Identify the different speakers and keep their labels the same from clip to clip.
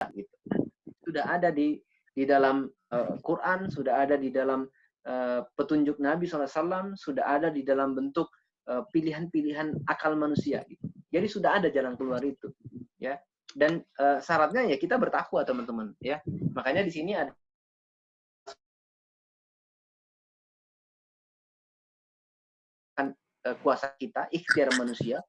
Speaker 1: gitu. Sudah ada di dalam Quran, sudah ada di dalam petunjuk Nabi SAW, sudah ada di dalam bentuk pilihan-pilihan akal manusia. Gitu. Jadi sudah ada jalan keluar itu, ya. Dan syaratnya ya kita bertakwa, teman-teman, ya. Makanya di sini ada kuasa kita, ikhtiar manusia.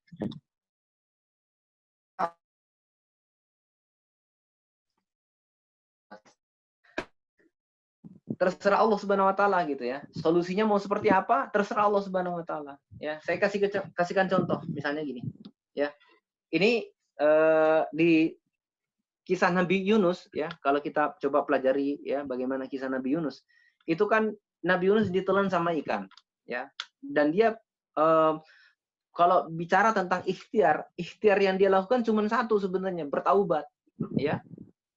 Speaker 1: Terserah Allah Subhanahu wa taala gitu ya. Solusinya mau seperti apa, terserah Allah Subhanahu wa taala. Ya, saya kasihkan contoh misalnya gini. Ya. Ini di kisah Nabi Yunus ya, kalau kita coba pelajari ya bagaimana kisah Nabi Yunus. Itu kan Nabi Yunus ditelan sama ikan, ya. Dan dia kalau bicara tentang ikhtiar yang dia lakukan cuma satu sebenarnya, bertaubat, ya.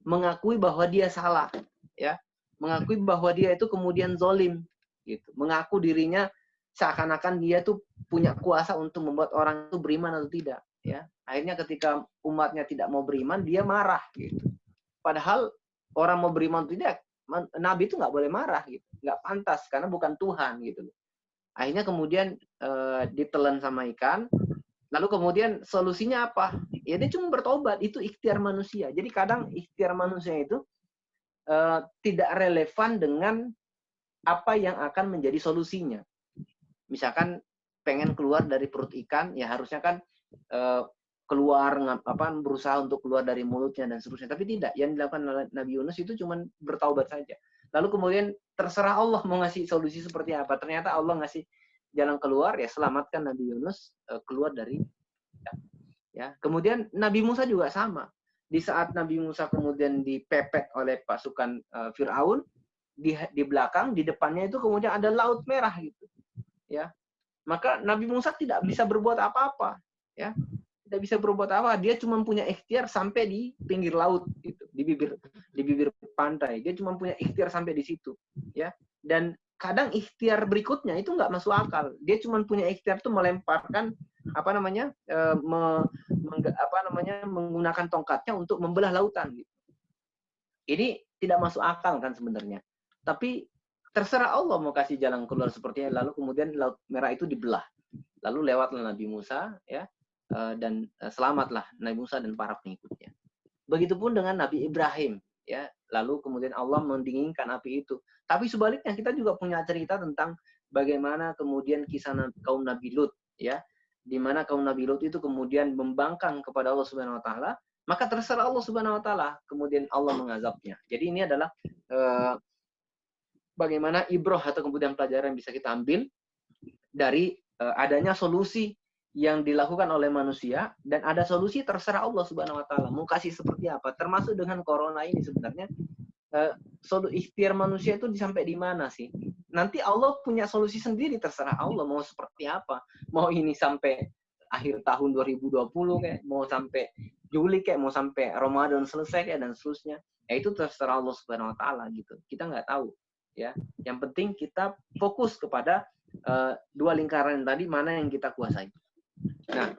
Speaker 1: Mengakui bahwa dia salah, ya. Mengakui bahwa dia itu kemudian zolim, gitu. Mengaku dirinya seakan-akan dia tuh punya kuasa untuk membuat orang itu beriman atau tidak, ya. Akhirnya ketika umatnya tidak mau beriman, dia marah, gitu. Padahal orang mau beriman atau tidak, Nabi itu nggak boleh marah, gitu. Nggak pantas, karena bukan Tuhan, gitu. Akhirnya kemudian ditelan sama ikan, lalu kemudian solusinya apa? Ya dia cuma bertobat, itu ikhtiar manusia. Jadi kadang ikhtiar manusia itu tidak relevan dengan apa yang akan menjadi solusinya. Misalkan pengen keluar dari perut ikan, ya harusnya kan keluar berusaha untuk keluar dari mulutnya dan seterusnya. Tapi tidak, yang dilakukan Nabi Yunus itu cuma bertaubat saja. Lalu kemudian terserah Allah mau ngasih solusi seperti apa. Ternyata Allah ngasih jalan keluar, ya selamatkan Nabi Yunus keluar dari ya. Kemudian Nabi Musa juga sama. Di saat Nabi Musa kemudian dipepet oleh pasukan Firaun, di belakang, di depannya itu kemudian ada laut merah gitu, ya. Maka Nabi Musa tidak bisa berbuat apa-apa, ya. Tidak bisa berbuat apa, dia cuma punya ikhtiar sampai di pinggir laut gitu, di bibir pantai. Dia cuma punya ikhtiar sampai di situ, ya. Dan kadang ikhtiar berikutnya itu nggak masuk akal. Dia cuma punya ikhtiar tuh melemparkan menggunakan tongkatnya untuk membelah lautan gitu. Ini tidak masuk akal kan sebenarnya. Tapi terserah Allah mau kasih jalan keluar sepertinya, lalu kemudian laut merah itu dibelah. Lalu lewatlah Nabi Musa, ya, dan selamatlah Nabi Musa dan para pengikutnya. Begitupun dengan Nabi Ibrahim, ya. Lalu kemudian Allah mendinginkan api itu. Tapi sebaliknya kita juga punya cerita tentang bagaimana kemudian kisah kaum Nabi Lut, ya. Di mana kaum Nabi Lut itu kemudian membangkang kepada Allah Subhanahu wa taala, maka terserah Allah Subhanahu wa taala, kemudian Allah mengazabnya. Jadi ini adalah bagaimana ibrah atau kemudian pelajaran yang bisa kita ambil dari adanya solusi yang dilakukan oleh manusia, dan ada solusi terserah Allah Subhanahu wa taala mau kasih seperti apa. Termasuk dengan corona ini sebenarnya ikhtiar manusia itu sampai di mana sih? Nanti Allah punya solusi sendiri, terserah Allah mau seperti apa. Mau ini sampai akhir tahun 2020 kayak, mau sampai Juli kayak, mau sampai Ramadan selesai kayak, dan seterusnya. Ya itu terserah Allah Subhanahu wa taala gitu. Kita nggak tahu, ya. Yang penting kita fokus kepada dua lingkaran tadi, mana yang kita kuasai. Nah,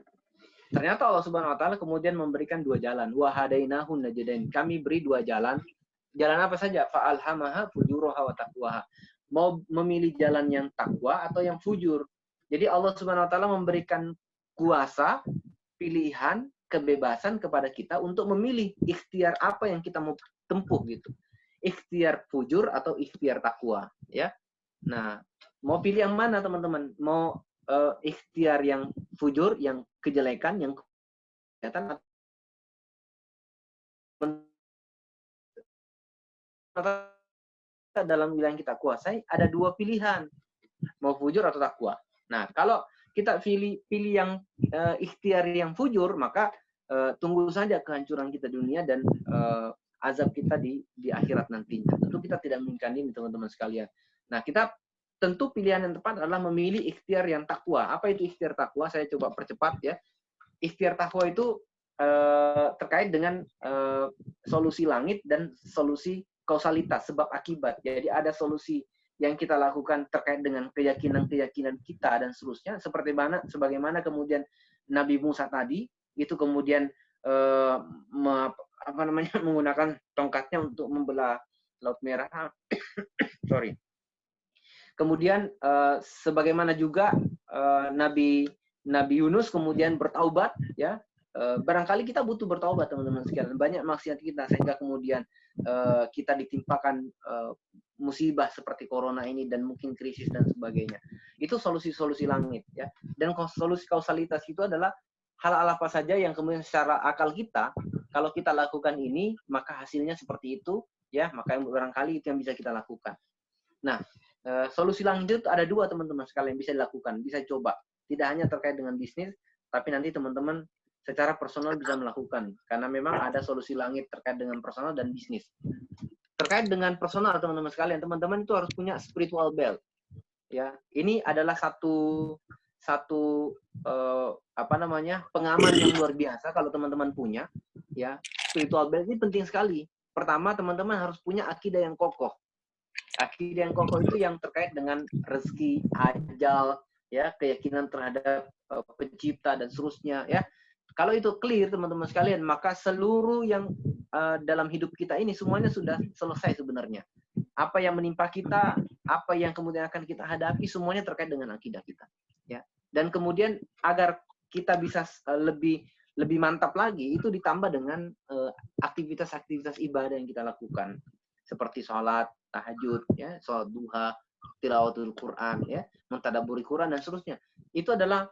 Speaker 1: ternyata Allah Subhanahu wa taala kemudian memberikan dua jalan. Wa hadainahu najdain. Kami beri dua jalan. Jalan apa saja? Fa'alhamaha fujuraha wa taqwaha. Mau memilih jalan yang takwa atau yang fujur. Jadi Allah Subhanahu wa taala memberikan kuasa, pilihan, kebebasan kepada kita untuk memilih ikhtiar apa yang kita mau tempuh gitu. Ikhtiar fujur atau ikhtiar takwa, ya. Nah, mau pilih yang mana teman-teman? Mau ikhtiar yang fujur, yang kejelekan, yang kejahatan, dalam wilayah yang kita kuasai ada dua pilihan, mau fujur atau takwa. Nah, kalau kita pilih yang ikhtiar yang fujur, maka tunggu saja kehancuran kita dunia dan azab kita di akhirat nantinya. Tentu kita tidak menginginkan ini, teman-teman sekalian. Nah, kita tentu pilihan yang tepat adalah memilih ikhtiar yang takwa. Apa itu ikhtiar takwa? Saya coba percepat ya. Ikhtiar takwa itu terkait dengan solusi langit dan solusi kausalitas, sebab akibat. Jadi ada solusi yang kita lakukan terkait dengan keyakinan-keyakinan kita dan seterusnya, sebagaimana kemudian Nabi Musa tadi itu kemudian apa namanya menggunakan tongkatnya untuk membelah Laut Merah. Sorry. Kemudian sebagaimana juga Nabi Yunus kemudian bertaubat, ya. Barangkali kita butuh bertaubat, teman-teman sekalian. Banyak maksiat kita sehingga kemudian kita ditimpakan musibah seperti corona ini dan mungkin krisis dan sebagainya. Itu solusi-solusi langit, ya. Dan solusi kausalitas itu adalah hal-hal apa saja yang kemudian secara akal kita, kalau kita lakukan ini maka hasilnya seperti itu, ya. Maka barangkali itu yang bisa kita lakukan. Nah, solusi langit itu ada dua, teman-teman sekalian, bisa dilakukan, bisa coba. Tidak hanya terkait dengan bisnis, tapi nanti teman-teman secara personal bisa melakukan. Karena memang ada solusi langit terkait dengan personal dan bisnis. Terkait dengan personal, teman-teman sekalian, teman-teman itu harus punya spiritual belt. Ya, ini adalah satu apa namanya pengaman yang luar biasa kalau teman-teman punya. Ya, spiritual belt ini penting sekali. Pertama, teman-teman harus punya akidah yang kokoh. Akidah yang kokoh itu yang terkait dengan rezeki, ajal, ya, keyakinan terhadap pencipta dan seterusnya, ya. Kalau itu clear, teman-teman sekalian, maka seluruh yang dalam hidup kita ini semuanya sudah selesai sebenarnya. Apa yang menimpa kita, apa yang kemudian akan kita hadapi, semuanya terkait dengan akidah kita, ya. Dan kemudian agar kita bisa lebih mantap lagi, itu ditambah dengan aktivitas-aktivitas ibadah yang kita lakukan, seperti sholat tahajud, ya, sholat duha, tilawatul Quran, ya, mentadaburi Quran dan seterusnya. Itu adalah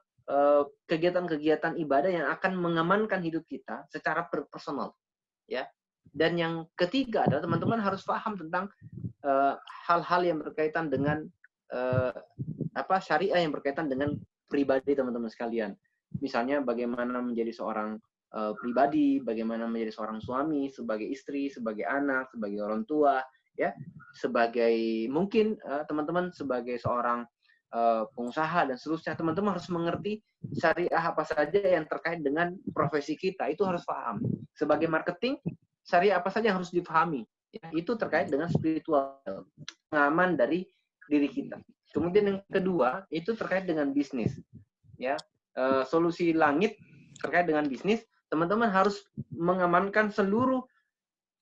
Speaker 1: kegiatan-kegiatan ibadah yang akan mengamankan hidup kita secara personal, ya. Dan yang ketiga adalah teman-teman harus paham tentang hal-hal yang berkaitan dengan syariah yang berkaitan dengan pribadi teman-teman sekalian. Misalnya bagaimana menjadi seorang pribadi, bagaimana menjadi seorang suami, sebagai istri, sebagai anak, sebagai orang tua, ya, sebagai mungkin teman-teman sebagai seorang pengusaha dan seterusnya. Teman-teman harus mengerti syariah apa saja yang terkait dengan profesi kita, itu harus paham. Sebagai marketing, syariah apa saja yang harus dipahami, ya, itu terkait dengan spiritual, pengaman dari diri kita. Kemudian yang kedua itu terkait dengan bisnis, ya. Solusi langit terkait dengan bisnis, teman-teman harus mengamankan seluruh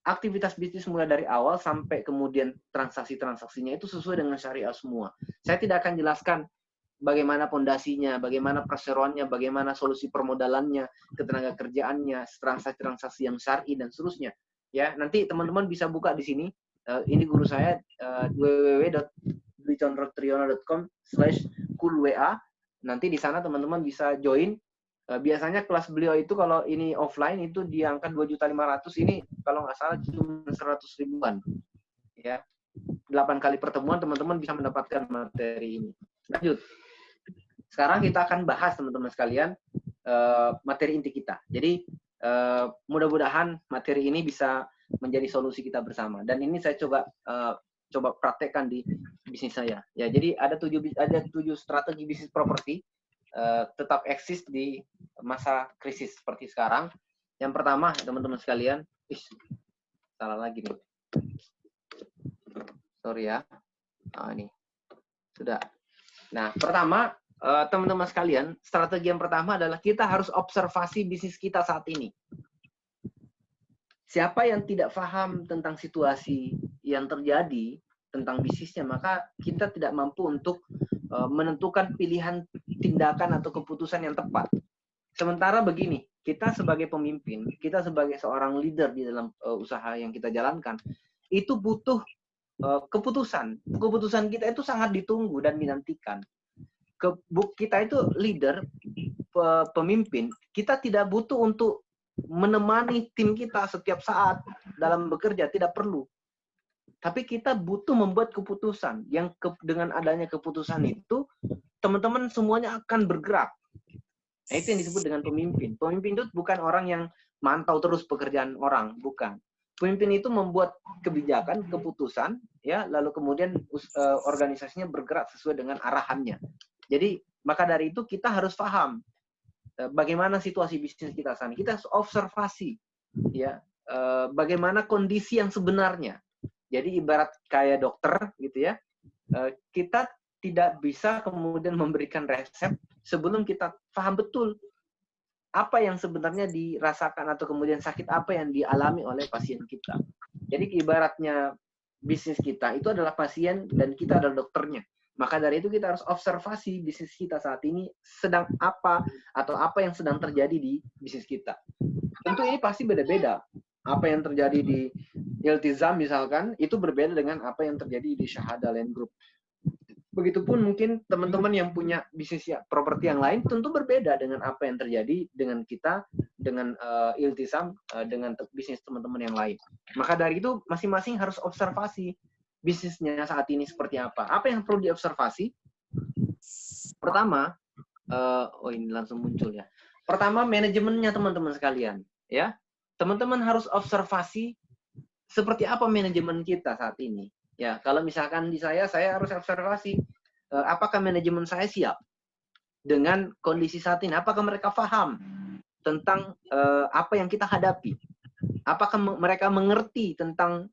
Speaker 1: aktivitas bisnis mulai dari awal sampai kemudian transaksi-transaksinya itu sesuai dengan syariah semua. Saya tidak akan jelaskan bagaimana pondasinya, bagaimana perseroannya, bagaimana solusi permodalannya, ketenaga kerjaannya, transaksi-transaksi yang syar'i dan seterusnya. Ya, nanti teman-teman bisa buka di sini. Ini guru saya www.dwichandrotriono.com/kulwa. Nanti di sana teman-teman bisa join. Biasanya kelas beliau itu kalau ini offline itu di angka 2.500.000, ini kalau nggak salah cuma 100 ribuan, ya. 8 kali pertemuan teman-teman bisa mendapatkan materi ini. Lanjut. Sekarang kita akan bahas, teman-teman sekalian, materi inti kita. Jadi mudah-mudahan materi ini bisa menjadi solusi kita bersama. Dan ini saya coba praktekkan di bisnis saya. Ya, jadi ada 7 strategi bisnis properti tetap eksis di masa krisis seperti sekarang. Yang pertama, teman-teman sekalian, salah lagi nih. Sorry ya. Ini sudah. Nah, pertama, teman-teman sekalian, strategi yang pertama adalah kita harus observasi bisnis kita saat ini. Siapa yang tidak paham tentang situasi yang terjadi tentang bisnisnya, maka kita tidak mampu untuk menentukan pilihan tindakan atau keputusan yang tepat. Sementara begini, kita sebagai pemimpin, kita sebagai seorang leader di dalam usaha yang kita jalankan, itu butuh keputusan. Keputusan kita itu sangat ditunggu dan dinantikan. Kita itu leader, pemimpin, kita tidak butuh untuk menemani tim kita setiap saat dalam bekerja, tidak perlu. Tapi kita butuh membuat keputusan yang dengan adanya keputusan itu teman-teman semuanya akan bergerak. Nah, itu yang disebut dengan pemimpin. Pemimpin itu bukan orang yang mantau terus pekerjaan orang, bukan. Pemimpin itu membuat kebijakan, keputusan, ya, lalu kemudian organisasinya bergerak sesuai dengan arahannya. Jadi maka dari itu kita harus paham bagaimana situasi bisnis kita saat ini. Kita harus observasi, ya, bagaimana kondisi yang sebenarnya. Jadi ibarat kayak dokter gitu ya, kita tidak bisa kemudian memberikan resep sebelum kita paham betul apa yang sebenarnya dirasakan atau kemudian sakit apa yang dialami oleh pasien kita. Jadi ibaratnya bisnis kita itu adalah pasien dan kita adalah dokternya. Maka dari itu kita harus observasi bisnis kita saat ini sedang apa atau apa yang sedang terjadi di bisnis kita. Tentu ini pasti beda-beda. Apa yang terjadi di Iltizam misalkan itu berbeda dengan apa yang terjadi di Syahada Land Group. Begitupun mungkin teman-teman yang punya bisnis properti yang lain tentu berbeda dengan apa yang terjadi dengan kita, dengan Iltizam, dengan bisnis teman-teman yang lain. Maka dari itu masing-masing harus observasi bisnisnya saat ini seperti apa. Apa yang perlu diobservasi? Pertama, oh ini langsung muncul ya. Pertama, manajemennya teman-teman sekalian. Ya, teman-teman harus observasi seperti apa manajemen kita saat ini. Ya, kalau misalkan di saya harus observasi apakah manajemen saya siap dengan kondisi saat ini. Apakah mereka paham tentang apa yang kita hadapi? Apakah mereka mengerti tentang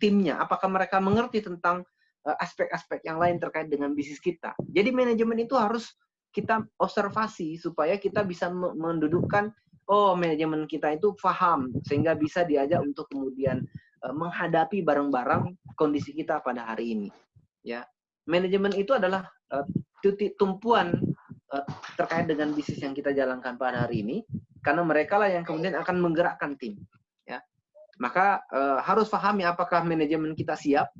Speaker 1: timnya? Apakah mereka mengerti tentang aspek-aspek yang lain terkait dengan bisnis kita? Jadi manajemen itu harus kita observasi supaya kita bisa mendudukkan, oh manajemen kita itu paham sehingga bisa diajak untuk kemudian menghadapi bareng-bareng kondisi kita pada hari ini. Ya, manajemen itu adalah titik tumpuan terkait dengan bisnis yang kita jalankan pada hari ini, karena mereka lah yang kemudian akan menggerakkan tim. Ya, maka harus pahami apakah manajemen kita siap,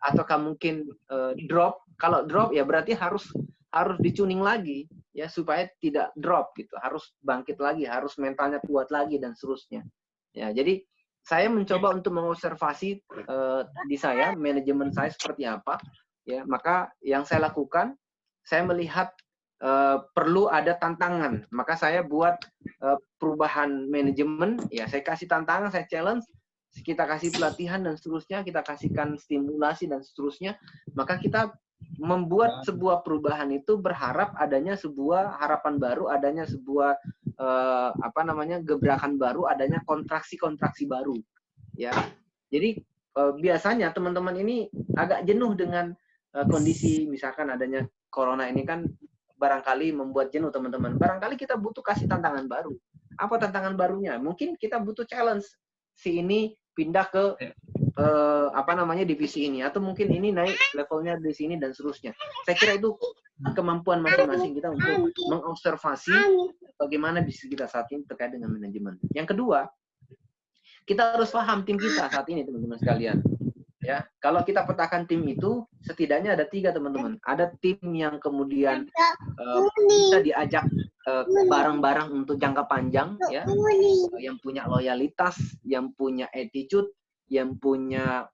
Speaker 1: ataukah mungkin drop. Kalau drop ya berarti harus dicuning lagi ya supaya tidak drop gitu. Harus bangkit lagi, harus mentalnya kuat lagi dan seterusnya. Ya, jadi saya mencoba untuk mengobservasi di saya manajemen saya seperti apa ya, maka yang saya lakukan saya melihat perlu ada tantangan, maka saya buat perubahan manajemen ya, saya kasih tantangan, saya challenge, kita kasih pelatihan dan seterusnya, kita kasihkan stimulasi dan seterusnya, maka kita membuat sebuah perubahan itu berharap adanya sebuah harapan baru, adanya sebuah gebrakan baru, adanya kontraksi-kontraksi baru. Ya, jadi biasanya teman-teman ini agak jenuh dengan kondisi misalkan adanya corona ini kan barangkali membuat jenuh teman-teman. Barangkali kita butuh kasih tantangan baru. Apa tantangan barunya? Mungkin kita butuh challenge si ini pindah ke divisi ini, atau mungkin ini naik levelnya di sini dan seterusnya. Saya kira itu kemampuan masing-masing kita untuk mengobservasi bagaimana bisnis kita saat ini terkait dengan manajemen. Yang kedua, kita harus paham tim kita saat ini teman-teman sekalian. Ya, kalau kita petakan tim itu setidaknya ada 3 teman-teman. Ada tim yang kemudian bisa diajak bareng-bareng untuk jangka panjang, ya, yang punya loyalitas, yang punya attitude, yang punya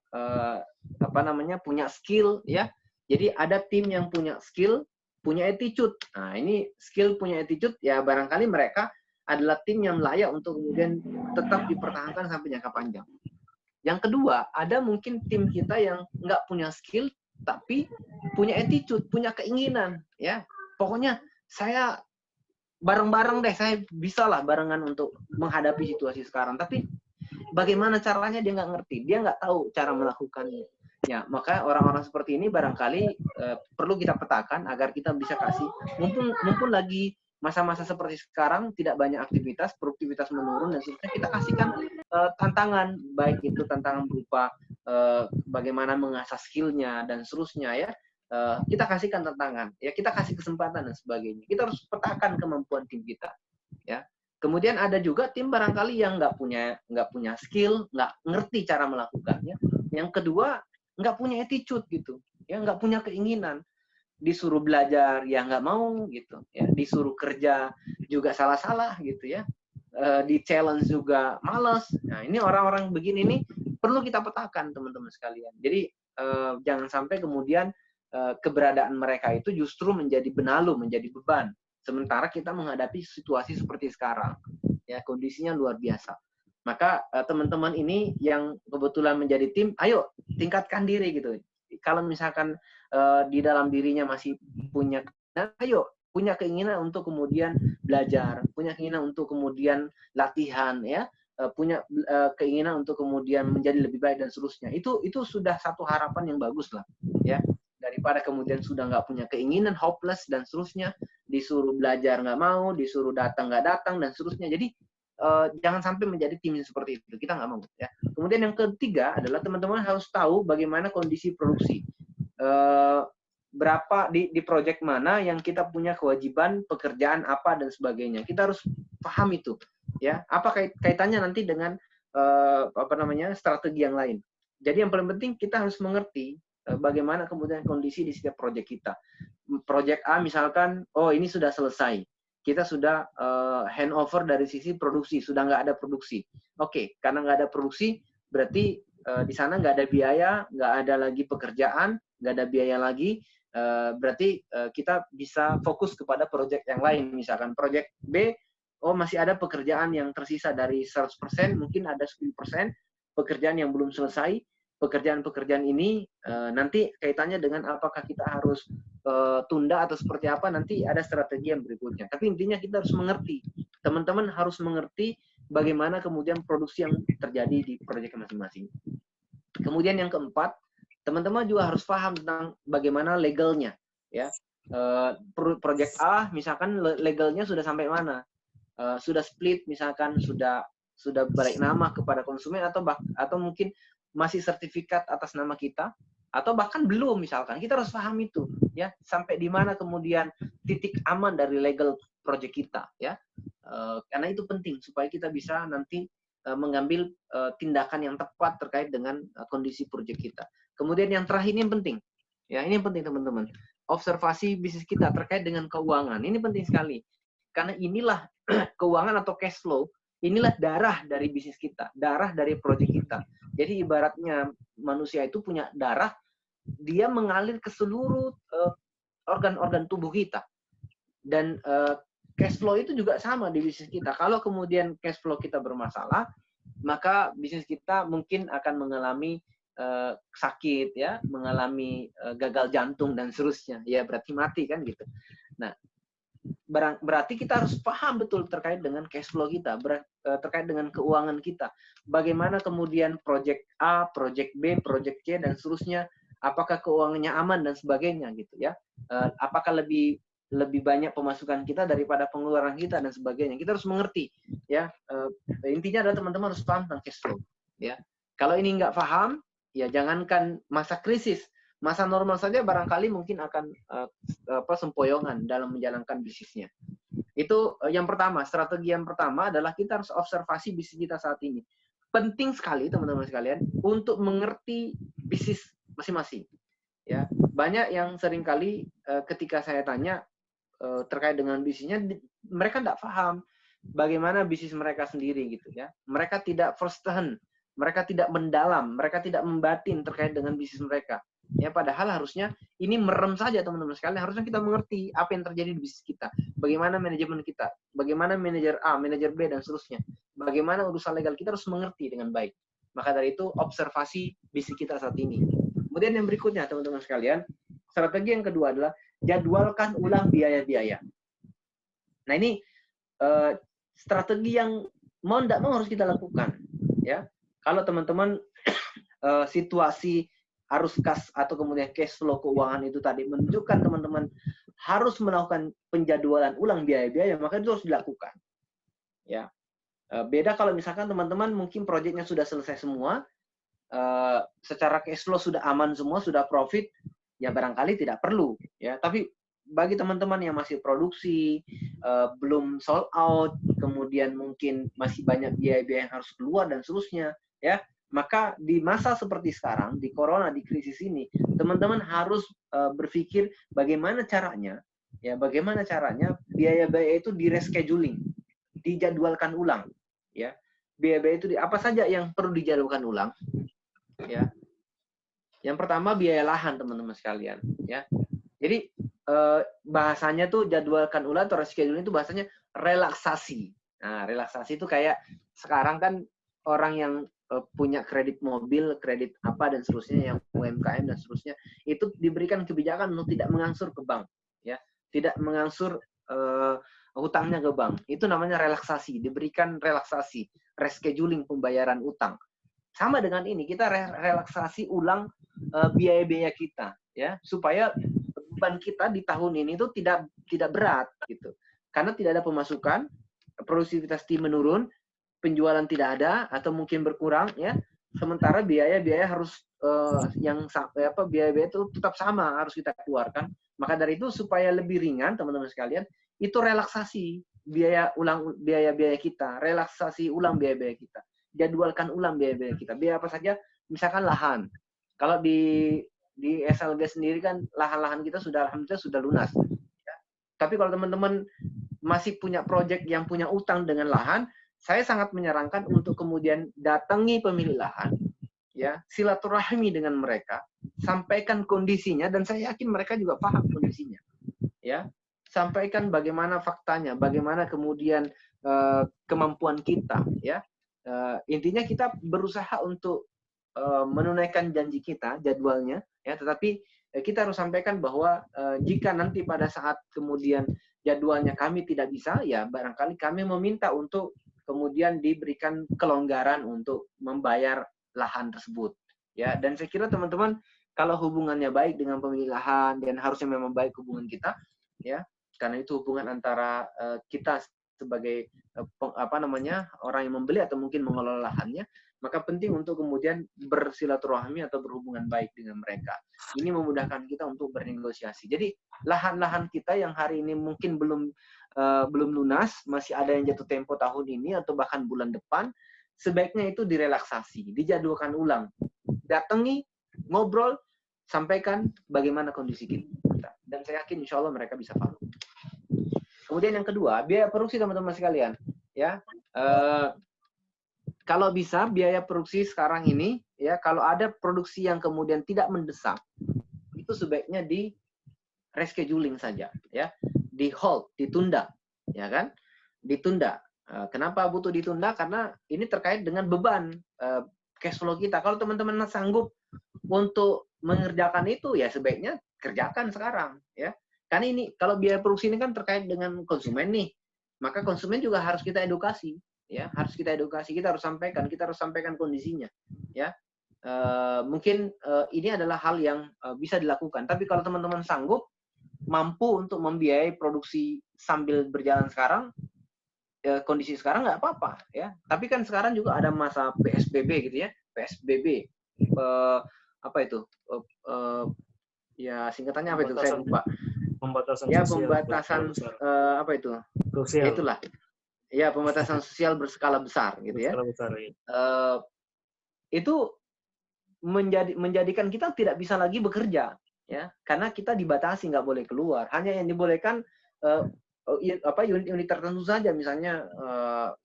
Speaker 1: punya skill, ya. Jadi ada tim yang punya skill, punya attitude. Nah, ini skill punya attitude ya, barangkali mereka adalah tim yang layak untuk kemudian tetap dipertahankan sampai jangka panjang. Yang kedua, ada mungkin tim kita yang nggak punya skill, tapi punya attitude, punya keinginan. Ya, pokoknya saya bareng-bareng deh, saya bisa lah barengan untuk menghadapi situasi sekarang. Tapi bagaimana caranya dia nggak ngerti, dia nggak tahu cara melakukannya. Ya, maka orang-orang seperti ini barangkali perlu kita petakan agar kita bisa kasih, mumpun lagi masa-masa seperti sekarang tidak banyak aktivitas, produktivitas menurun dan sebagainya, kita kasihkan tantangan, baik itu tantangan berupa bagaimana mengasah skillnya dan seterusnya, ya. Kita kasihkan tantangan, ya, kita kasih kesempatan dan sebagainya. Kita harus petakan kemampuan tim kita, ya. Kemudian ada juga tim barangkali yang nggak punya skill, nggak ngerti cara melakukannya. Yang kedua, nggak punya attitude gitu, ya, nggak punya keinginan. Disuruh belajar ya nggak mau gitu, ya, disuruh kerja juga salah-salah gitu, ya, di challenge juga malas. Nah, ini orang-orang begini nih perlu kita petakan teman-teman sekalian. Jadi jangan sampai kemudian keberadaan mereka itu justru menjadi benalu, menjadi beban, sementara kita menghadapi situasi seperti sekarang, ya, kondisinya luar biasa. Maka teman-teman ini yang kebetulan menjadi tim, ayo tingkatkan diri gitu. Kalau misalkan di dalam dirinya masih punya, ayo punya keinginan untuk kemudian belajar, punya keinginan untuk kemudian latihan, ya, punya keinginan untuk kemudian menjadi lebih baik dan seterusnya. Itu sudah satu harapan yang bagus lah, ya, daripada kemudian sudah nggak punya keinginan, hopeless dan seterusnya. disuruh belajar nggak mau, disuruh datang nggak datang, dan seterusnya. Jadi jangan sampai menjadi tim seperti itu. Kita nggak mau. Ya. Kemudian yang ketiga adalah teman-teman harus tahu bagaimana kondisi produksi. Berapa di project mana yang kita punya kewajiban pekerjaan apa dan sebagainya. Kita harus paham itu. Ya, apa kaitannya nanti dengan strategi yang lain. Jadi yang paling penting kita harus mengerti bagaimana kemudian kondisi di setiap project kita. Project A misalkan, oh ini sudah selesai. Kita sudah handover dari sisi produksi, sudah nggak ada produksi. Oke, karena nggak ada produksi, berarti di sana nggak ada biaya, nggak ada lagi pekerjaan, nggak ada biaya lagi, berarti kita bisa fokus kepada project yang lain. Misalkan project B, oh masih ada pekerjaan yang tersisa dari 100%, mungkin ada 10% pekerjaan yang belum selesai. Pekerjaan-pekerjaan ini nanti kaitannya dengan apakah kita harus tunda atau seperti apa, nanti ada strategi yang berikutnya. Tapi intinya kita harus mengerti, teman-teman harus mengerti bagaimana kemudian produksi yang terjadi di proyek masing-masing. Kemudian yang keempat, teman-teman juga harus paham tentang bagaimana legalnya. Ya, proyek A misalkan legalnya sudah sampai mana, sudah split misalkan, sudah balik nama kepada konsumen, atau mungkin masih sertifikat atas nama kita, atau bahkan belum misalkan. Kita harus paham itu, ya, sampai di mana kemudian titik aman dari legal project kita, ya. Karena itu penting supaya kita bisa nanti mengambil tindakan yang tepat terkait dengan kondisi project kita. Kemudian yang terakhir ini yang penting. Ya, ini yang penting teman-teman. Observasi bisnis kita terkait dengan keuangan. Ini penting sekali. Karena inilah keuangan atau cash flow, inilah darah dari bisnis kita, darah dari project kita. Jadi ibaratnya manusia itu punya darah, dia mengalir ke seluruh organ-organ tubuh kita. Dan cash flow itu juga sama di bisnis kita. Kalau kemudian cash flow kita bermasalah, maka bisnis kita mungkin akan mengalami sakit, ya, mengalami gagal jantung dan seterusnya. Ya berarti mati kan gitu. Nah, berarti kita harus paham betul terkait dengan cash flow kita, terkait dengan keuangan kita. Bagaimana kemudian project A, project B, project C, dan seterusnya, apakah keuangannya aman dan sebagainya gitu ya. Apakah lebih banyak pemasukan kita daripada pengeluaran kita dan sebagainya. Kita harus mengerti, ya. Intinya adalah teman-teman harus paham tentang cash flow, ya. Kalau ini nggak paham, ya jangankan masa krisis, masa normal saja barangkali mungkin akan sempoyongan dalam menjalankan bisnisnya. Itu yang pertama, strategi yang pertama adalah kita harus observasi bisnis kita saat ini. Penting sekali teman-teman sekalian untuk mengerti bisnis masing-masing. Ya, banyak yang seringkali ketika saya tanya terkait dengan bisnisnya, mereka tidak paham bagaimana bisnis mereka sendiri gitu ya. Mereka tidak first hand, mereka tidak mendalam, mereka tidak membatin terkait dengan bisnis mereka. Ya, padahal harusnya ini merem saja teman-teman sekalian. Harusnya kita mengerti apa yang terjadi di bisnis kita, bagaimana manajemen kita, bagaimana manajer A, manajer B, dan seterusnya. Bagaimana urusan legal kita harus mengerti dengan baik. Maka dari itu observasi bisnis kita saat ini. Kemudian yang berikutnya teman-teman sekalian, strategi yang kedua adalah jadwalkan ulang biaya-biaya. Nah ini strategi yang mau tidak mau harus kita lakukan. Ya, kalau teman-teman situasi arus kas atau kemudian cash flow keuangan itu tadi menunjukkan teman-teman harus melakukan penjadwalan ulang biaya-biaya, maka itu harus dilakukan. Ya, beda kalau misalkan teman-teman mungkin proyeknya sudah selesai semua, secara cash flow sudah aman semua, sudah profit, ya barangkali tidak perlu. Ya, tapi bagi teman-teman yang masih produksi, belum sold out, kemudian mungkin masih banyak biaya-biaya yang harus keluar dan seterusnya, ya. Maka di masa seperti sekarang, di corona, di krisis ini, teman-teman harus berpikir bagaimana caranya, ya, bagaimana caranya biaya-biaya itu di rescheduling, dijadwalkan ulang, ya. Biaya-biaya itu apa saja yang perlu dijadwalkan ulang, ya. Yang pertama biaya lahan teman-teman sekalian, ya. Jadi bahasanya tuh jadwalkan ulang atau rescheduling itu bahasanya relaksasi. Nah, relaksasi itu kayak sekarang kan orang yang punya kredit mobil, kredit apa dan seterusnya, yang UMKM dan seterusnya, itu diberikan kebijakan untuk tidak mengangsur ke bank, ya, tidak mengangsur hutangnya ke bank. Itu namanya relaksasi, diberikan relaksasi, rescheduling pembayaran utang. Sama dengan ini, kita relaksasi ulang biaya-biaya kita, ya, supaya beban kita di tahun ini itu tidak berat gitu. Karena tidak ada pemasukan, produktivitas tim menurun, penjualan tidak ada atau mungkin berkurang ya. Sementara biaya-biaya harus biaya-biaya itu tetap sama harus kita keluarkan. Maka dari itu supaya lebih ringan teman-teman sekalian, itu relaksasi biaya-biaya kita, relaksasi ulang biaya-biaya kita. Jadwalkan ulang biaya-biaya kita. Biaya apa saja? Misalkan lahan. Kalau di SLG sendiri kan lahan-lahan kita alhamdulillah sudah lunas. Ya. Tapi kalau teman-teman masih punya proyek yang punya utang dengan lahan, saya sangat menyarankan untuk kemudian datangi pemilik lahan, ya, silaturahmi dengan mereka, sampaikan kondisinya, dan saya yakin mereka juga paham kondisinya, ya. Sampaikan bagaimana faktanya, bagaimana kemudian kemampuan kita, ya. Intinya kita berusaha untuk menunaikan janji kita, jadwalnya, ya. Tetapi kita harus sampaikan bahwa jika nanti pada saat kemudian jadwalnya kami tidak bisa, ya barangkali kami meminta untuk kemudian diberikan kelonggaran untuk membayar lahan tersebut, ya. Dan saya kira teman-teman kalau hubungannya baik dengan pemilik lahan, dan harusnya memang baik hubungan kita, ya, karena itu hubungan antara kita sebagai orang yang membeli atau mungkin mengelola lahannya, maka penting untuk kemudian bersilaturahmi atau berhubungan baik dengan mereka. Ini memudahkan kita untuk bernegosiasi. Jadi lahan-lahan kita yang hari ini mungkin belum lunas, masih ada yang jatuh tempo tahun ini atau bahkan bulan depan, sebaiknya itu direlaksasi, dijadwalkan ulang. Datangi, ngobrol, sampaikan bagaimana kondisi kita. Dan saya yakin insya Allah mereka bisa paham. Kemudian yang kedua, biaya produksi teman-teman sekalian. Ya, kalau bisa biaya produksi sekarang ini, ya, kalau ada produksi yang kemudian tidak mendesak, itu sebaiknya di rescheduling saja, ya, di hold, ditunda, ya kan, ditunda. Kenapa butuh ditunda? Karena ini terkait dengan beban cash flow kita. Kalau teman-teman sanggup untuk mengerjakan itu, ya sebaiknya kerjakan sekarang, ya. Karena ini kalau biaya produksi ini kan terkait dengan konsumen nih, maka konsumen juga harus kita edukasi, ya, harus kita edukasi, kita harus sampaikan kondisinya, ya. Mungkin ini adalah hal yang bisa dilakukan. Tapi kalau teman-teman sanggup, mampu untuk membiayai produksi sambil berjalan sekarang, kondisi sekarang nggak apa-apa, ya. Tapi kan sekarang juga ada masa PSBB gitu ya, PSBB, apa itu? Ya singkatannya apa itu? Saya lupa.
Speaker 2: Pembatasan
Speaker 1: ya,
Speaker 2: sosial
Speaker 1: pembatasan apa itu?
Speaker 2: Sosial.
Speaker 1: Ya, itulah. Ya, pembatasan sosial berskala besar gitu ya.
Speaker 2: Berskala besar, ya.
Speaker 1: Itu menjadikan kita tidak bisa lagi bekerja, ya, karena kita dibatasi, nggak boleh keluar. Hanya yang dibolehkan unit-unit tertentu saja, misalnya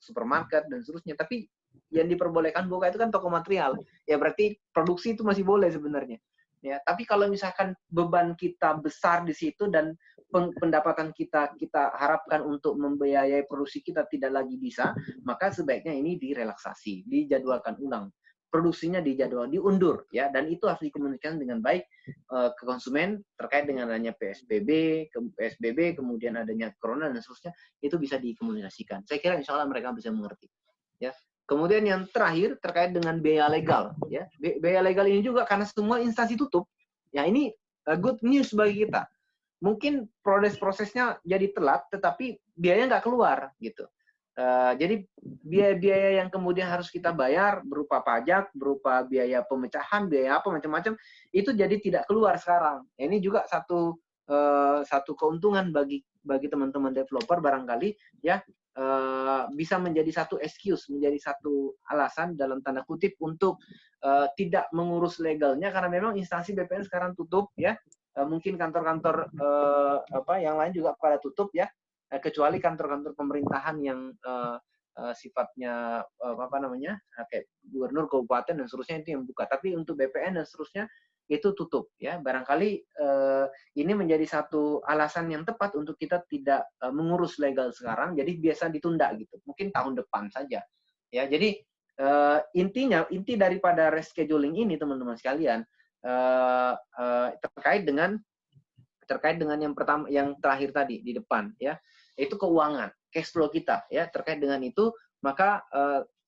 Speaker 1: supermarket dan seterusnya. Tapi yang diperbolehkan buka itu kan toko material. Ya berarti produksi itu masih boleh sebenarnya. Ya, tapi kalau misalkan beban kita besar di situ dan pendapatan kita harapkan untuk membiayai produksi kita tidak lagi bisa, maka sebaiknya ini direlaksasi, dijadwalkan ulang. Produksinya diundur, ya, dan itu harus dikomunikasikan dengan baik ke konsumen terkait dengan adanya PSBB, kemudian adanya corona dan seterusnya, itu bisa dikomunikasikan. Saya kira insya Allah mereka bisa mengerti, ya. Kemudian yang terakhir terkait dengan biaya legal, ya. Biaya legal ini juga karena semua instansi tutup, ya, ini good news bagi kita. Mungkin prosesnya jadi telat, tetapi biayanya nggak keluar, gitu. Jadi biaya-biaya yang kemudian harus kita bayar berupa pajak, berupa biaya pemecahan, biaya apa macam-macam, itu jadi tidak keluar sekarang. Ini juga satu keuntungan bagi teman-teman developer barangkali, ya, bisa menjadi satu excuse, menjadi satu alasan dalam tanda kutip untuk tidak mengurus legalnya karena memang instansi BPN sekarang tutup, ya. Mungkin kantor-kantor yang lain juga pada tutup, ya. Kecuali kantor-kantor pemerintahan yang sifatnya kayak gubernur, kabupaten dan seterusnya itu yang buka. Tapi untuk BPN dan seterusnya itu tutup, ya. Barangkali ini menjadi satu alasan yang tepat untuk kita tidak mengurus legal sekarang, jadi biasa ditunda gitu. Mungkin tahun depan saja, ya. Jadi inti daripada rescheduling ini teman-teman sekalian terkait dengan yang pertama, yang terakhir tadi di depan, ya, itu keuangan, cash flow kita, ya. Terkait dengan itu, maka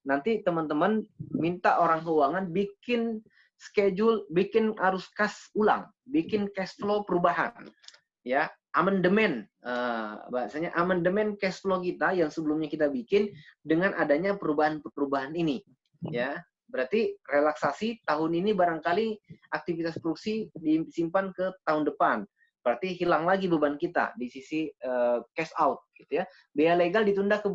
Speaker 1: nanti teman-teman minta orang keuangan bikin schedule, bikin arus kas ulang, bikin cash flow perubahan, ya, amandemen, bahasanya amandemen cash flow kita yang sebelumnya kita bikin dengan adanya perubahan-perubahan ini, ya. Berarti relaksasi tahun ini barangkali aktivitas produksi disimpan ke tahun depan. Berarti hilang lagi beban kita di sisi cash out, gitu ya. Biaya legal ditunda ke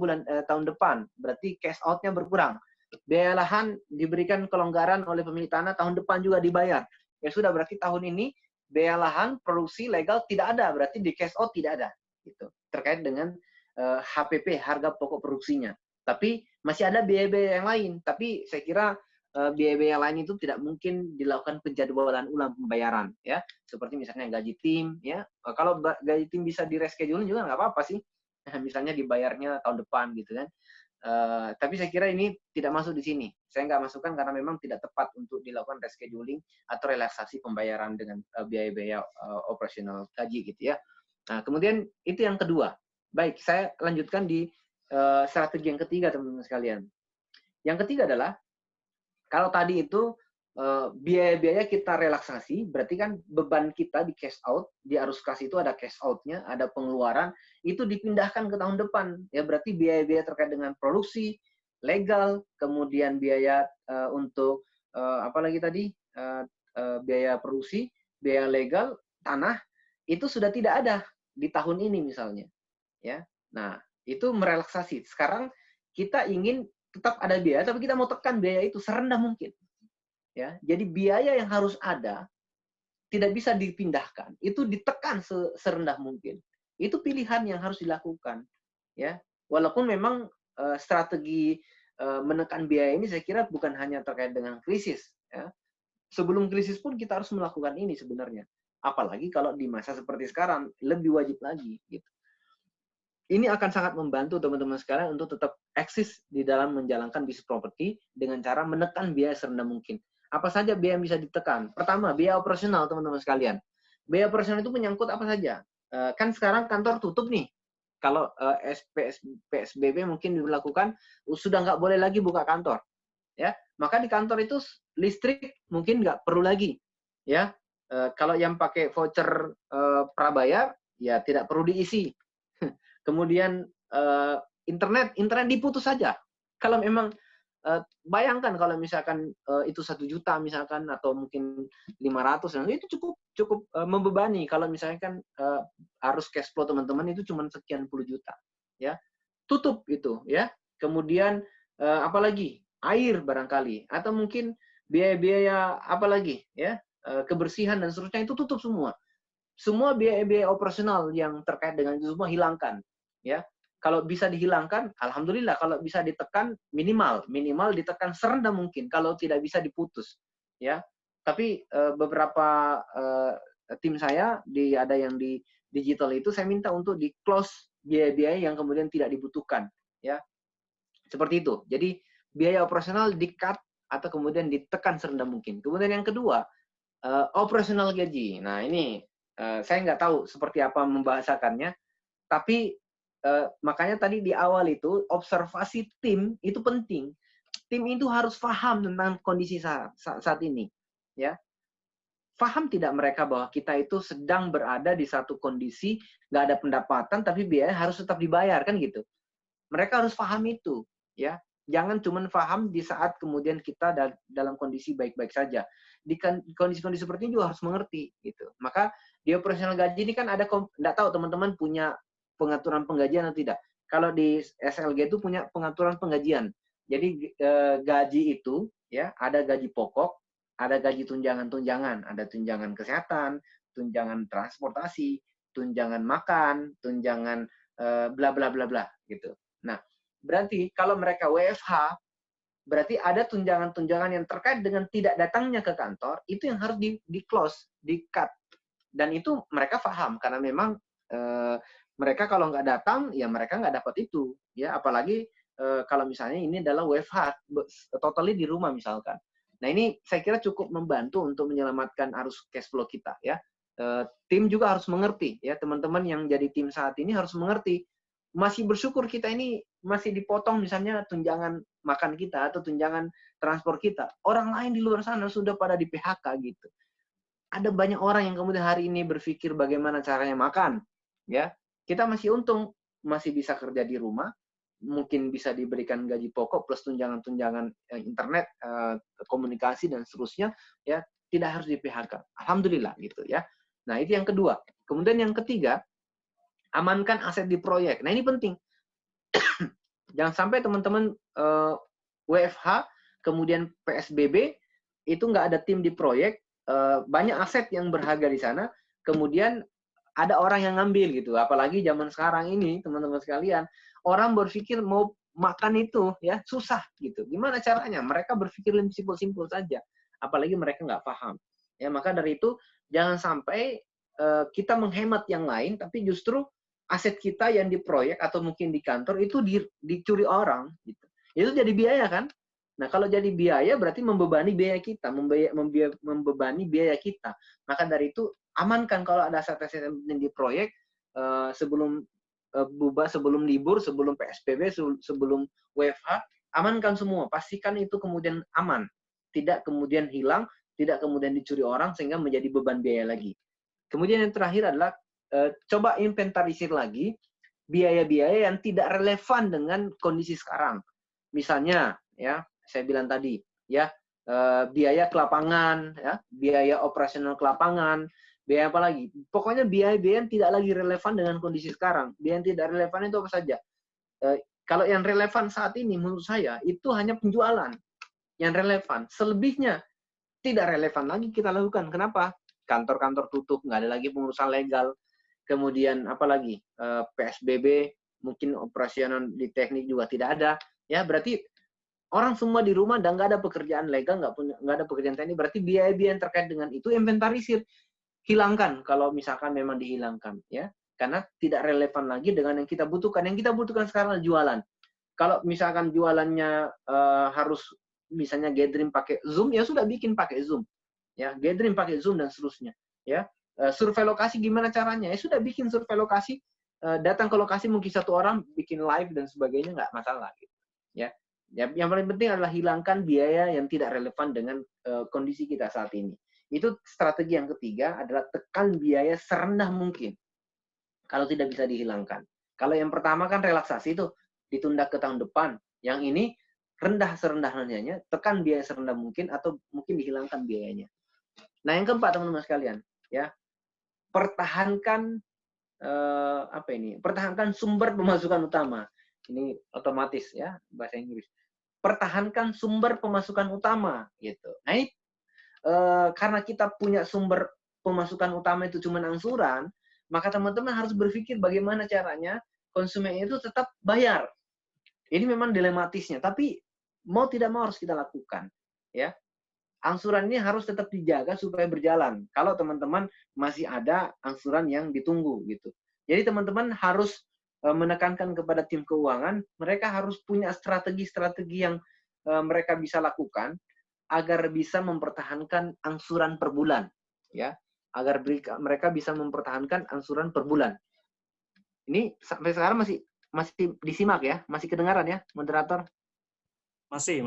Speaker 1: tahun depan, berarti cash out-nya berkurang. Biaya lahan diberikan kelonggaran oleh pemilik tanah, tahun depan juga dibayar. Ya sudah, berarti tahun ini biaya lahan produksi legal tidak ada, berarti di cash out tidak ada, gitu. Terkait dengan HPP, harga pokok produksinya. Tapi masih ada biaya-biaya yang lain. Tapi saya kira biaya-biaya lain itu tidak mungkin dilakukan penjadwalan ulang pembayaran, ya. Seperti misalnya gaji tim, ya. Kalau gaji tim bisa di-reschedule juga nggak apa-apa sih. Misalnya dibayarnya tahun depan, gitu kan. Tapi saya kira ini tidak masuk di sini. Saya nggak masukkan karena memang tidak tepat untuk dilakukan rescheduling atau relaksasi pembayaran dengan biaya-biaya operasional gaji, gitu ya. Nah, kemudian itu yang kedua. Baik, saya lanjutkan di strategi yang ketiga, teman-teman sekalian. Yang ketiga adalah, kalau tadi itu biaya-biaya kita relaksasi, berarti kan beban kita di cash out, di arus kas itu ada cash out-nya, ada pengeluaran, itu dipindahkan ke tahun depan. Ya, berarti biaya-biaya terkait dengan produksi, legal, kemudian biaya untuk apa lagi tadi? Biaya produksi, biaya legal, tanah, itu sudah tidak ada di tahun ini misalnya. Ya. Nah, itu merelaksasi. Sekarang kita ingin tetap ada biaya, tapi kita mau tekan biaya itu serendah mungkin. Ya, jadi biaya yang harus ada tidak bisa dipindahkan, itu ditekan serendah mungkin. Itu pilihan yang harus dilakukan, ya. Walaupun memang strategi menekan biaya ini saya kira bukan hanya terkait dengan krisis, ya. Sebelum krisis pun kita harus melakukan ini sebenarnya. Apalagi kalau di masa seperti sekarang lebih wajib lagi, gitu. Ini akan sangat membantu teman-teman sekalian untuk tetap eksis di dalam menjalankan bisnis properti dengan cara menekan biaya serendah mungkin. Apa saja biaya yang bisa ditekan? Pertama, biaya operasional, teman-teman sekalian. Biaya operasional itu menyangkut apa saja? Kan sekarang kantor tutup nih. Kalau PSBB mungkin dilakukan, sudah nggak boleh lagi buka kantor. Ya, maka di kantor itu listrik mungkin nggak perlu lagi. Ya, kalau yang pakai voucher prabayar, ya tidak perlu diisi. Kemudian internet diputus saja. Kalau memang bayangkan kalau misalkan itu 1 juta misalkan atau mungkin 500, itu cukup membebani. Kalau misalkan arus cash flow teman-teman itu cuma sekian puluh juta, ya. Tutup itu, ya. Kemudian apalagi air barangkali atau mungkin biaya-biaya apalagi, ya, kebersihan dan seterusnya itu tutup semua. Semua biaya-biaya operasional yang terkait dengan itu semua hilangkan, ya. Kalau bisa dihilangkan, alhamdulillah. Kalau bisa ditekan, minimal ditekan serendah mungkin. Kalau tidak bisa diputus, ya. Tapi beberapa tim saya ada yang di digital itu saya minta untuk di close biaya-biaya yang kemudian tidak dibutuhkan, ya. Seperti itu. Jadi biaya operasional di-cut atau kemudian ditekan serendah mungkin. Kemudian yang kedua, operasional gaji. Nah, ini saya nggak tahu seperti apa membahasakannya, tapi makanya tadi di awal itu observasi tim itu penting. Tim itu harus paham tentang kondisi saat ini, ya. Paham tidak mereka bahwa kita itu sedang berada di satu kondisi nggak ada pendapatan tapi biaya harus tetap dibayar, kan gitu. Mereka harus paham itu, ya. Jangan cuma paham di saat kemudian kita dalam kondisi baik-baik saja. Di kondisi-kondisi seperti ini juga harus mengerti, gitu. Maka di operasional gaji ini kan ada, nggak tahu teman-teman punya pengaturan penggajian atau tidak. Kalau di SLG itu punya pengaturan penggajian. Jadi gaji itu, ya, ada gaji pokok, ada gaji tunjangan-tunjangan, ada tunjangan kesehatan, tunjangan transportasi, tunjangan makan, tunjangan bla bla bla bla, gitu. Nah, berarti kalau mereka WFH, berarti ada tunjangan-tunjangan yang terkait dengan tidak datangnya ke kantor, itu yang harus di-close, di-cut. Dan itu mereka paham, karena memang mereka kalau nggak datang, ya mereka nggak dapat itu. Ya, apalagi kalau misalnya ini adalah WFH, totally di rumah misalkan. Nah, ini saya kira cukup membantu untuk menyelamatkan arus cash flow kita, ya. Tim juga harus mengerti, ya, teman-teman yang jadi tim saat ini harus mengerti masih bersyukur kita ini masih dipotong misalnya tunjangan makan kita atau tunjangan transport kita. Orang lain di luar sana sudah pada di PHK gitu. Ada banyak orang yang kemudian hari ini berpikir bagaimana caranya makan, ya. Kita masih untung, masih bisa kerja di rumah, mungkin bisa diberikan gaji pokok plus tunjangan-tunjangan internet, komunikasi dan seterusnya, ya, tidak harus di PHK. Alhamdulillah gitu ya. Nah, itu yang kedua. Kemudian yang ketiga, amankan aset di proyek. Nah, ini penting. Jangan sampai teman-teman WFH, kemudian PSBB, itu nggak ada tim di proyek, banyak aset yang berharga di sana, kemudian ada orang yang ngambil gitu. Apalagi zaman sekarang ini, teman-teman sekalian, orang berpikir mau makan itu ya susah gitu. Gimana caranya? Mereka berpikir lebih simpel-simpel saja. Apalagi mereka nggak paham. Ya, maka dari itu jangan sampai kita menghemat yang lain, tapi justru aset kita yang di proyek atau mungkin di kantor itu dicuri orang gitu. Itu jadi biaya kan? Nah, kalau jadi biaya berarti membebani biaya kita, membebani biaya kita. Maka dari itu amankan kalau ada aset-aset yang di proyek sebelum sebelum libur, sebelum PSBB, sebelum WFH, amankan semua. Pastikan itu kemudian aman, tidak kemudian hilang, tidak kemudian dicuri orang sehingga menjadi beban biaya lagi. Kemudian yang terakhir adalah coba inventarisir lagi biaya-biaya yang tidak relevan dengan kondisi sekarang. Misalnya, ya, saya bilang tadi, ya, biaya ke lapangan, ya, biaya operasional ke lapangan, biaya apa lagi? Pokoknya biaya-biaya yang tidak lagi relevan dengan kondisi sekarang. Biaya yang tidak relevan itu apa saja? Kalau yang relevan saat ini, menurut saya, itu hanya penjualan yang relevan. Selebihnya tidak relevan lagi kita lakukan. Kenapa? Kantor-kantor tutup, nggak ada lagi pengurusan legal. Kemudian apa lagi? PSBB, mungkin operasional di teknik juga tidak ada. Ya, berarti orang semua di rumah dan nggak ada pekerjaan legal, nggak ada pekerjaan teknik, berarti biaya-biaya yang terkait dengan itu inventarisir, hilangkan kalau misalkan memang dihilangkan, ya, karena tidak relevan lagi dengan yang kita butuhkan. Yang kita butuhkan sekarang adalah jualan. Kalau misalkan jualannya harus misalnya gathering pakai Zoom, ya sudah bikin pakai Zoom, ya, gathering pakai Zoom dan seterusnya, ya. Survei lokasi gimana caranya? Ya sudah bikin survei lokasi, datang ke lokasi mungkin satu orang bikin live dan sebagainya, nggak masalah, gitu, ya. Yang paling penting adalah hilangkan biaya yang tidak relevan dengan kondisi kita saat ini. Itu strategi yang ketiga adalah tekan biaya serendah mungkin. Kalau tidak bisa dihilangkan. Kalau yang pertama kan relaksasi itu ditunda ke tahun depan. Yang ini rendah serendah-rendahnya, tekan biaya serendah mungkin atau mungkin dihilangkan biayanya. Nah, yang keempat teman-teman sekalian, ya, pertahankan pertahankan sumber pemasukan utama. Ini otomatis ya bahasa Inggris. Pertahankan sumber pemasukan utama gitu. Nah, ini karena kita punya sumber pemasukan utama itu cuma angsuran, maka teman-teman harus berpikir bagaimana caranya konsumen itu tetap bayar. Ini memang dilematisnya, tapi mau tidak mau harus kita lakukan, ya. Angsuran ini harus tetap dijaga supaya berjalan. Kalau teman-teman masih ada angsuran yang ditunggu gitu. Jadi teman-teman harus menekankan kepada tim keuangan, mereka harus punya strategi-strategi yang mereka bisa lakukan agar bisa mempertahankan angsuran per bulan, ya, agar mereka bisa mempertahankan angsuran per bulan. Ini sampai sekarang masih disimak ya, masih kedengaran ya, moderator?
Speaker 2: Masih.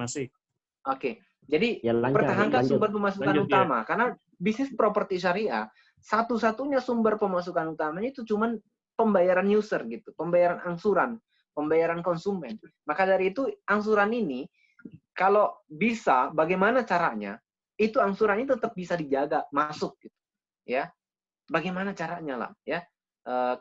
Speaker 1: Oke, jadi
Speaker 3: ya,
Speaker 1: pertahankan sumber pemasukan utama, karena bisnis properti syariah satu-satunya sumber pemasukan utamanya itu cuman pembayaran user gitu, pembayaran angsuran, pembayaran konsumen. Maka dari itu angsuran ini kalau bisa, bagaimana caranya? Itu angsuran ini tetap bisa dijaga masuk, gitu, ya. Bagaimana caranya lah, ya?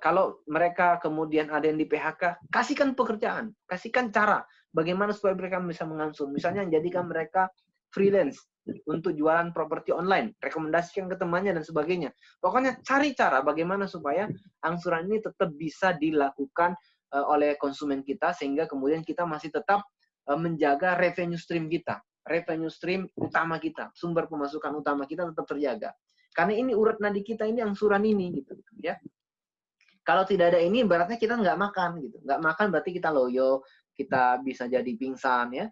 Speaker 1: Kalau mereka kemudian ada yang di PHK, kasihkan pekerjaan, kasihkan cara bagaimana supaya mereka bisa mengangsur. Misalnya jadikan mereka freelance untuk jualan properti online, rekomendasikan ke temannya dan sebagainya. Pokoknya cari cara bagaimana supaya angsuran ini tetap bisa dilakukan oleh konsumen kita sehingga kemudian kita masih tetap menjaga revenue stream kita, revenue stream utama kita, sumber pemasukan utama kita tetap terjaga. Karena ini urat nadi kita ini angsuran ini, gitu, ya. Kalau tidak ada ini, berarti kita nggak makan, gitu. Nggak makan berarti kita loyo, kita bisa jadi pingsan, ya,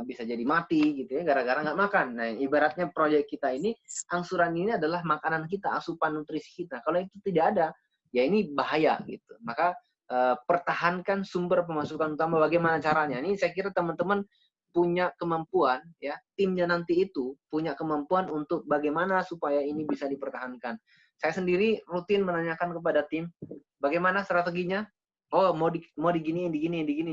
Speaker 1: bisa jadi mati, gitu ya, gara-gara nggak makan. Nah, ibaratnya proyek kita ini, angsuran ini adalah makanan kita, asupan nutrisi kita. Kalau itu tidak ada, ya ini bahaya, gitu. Maka pertahankan sumber pemasukan utama. Bagaimana caranya? Ini saya kira teman-teman punya kemampuan, ya, timnya nanti itu punya kemampuan untuk bagaimana supaya ini bisa dipertahankan. Saya sendiri rutin menanyakan kepada tim, bagaimana strateginya? Oh, mau diginiin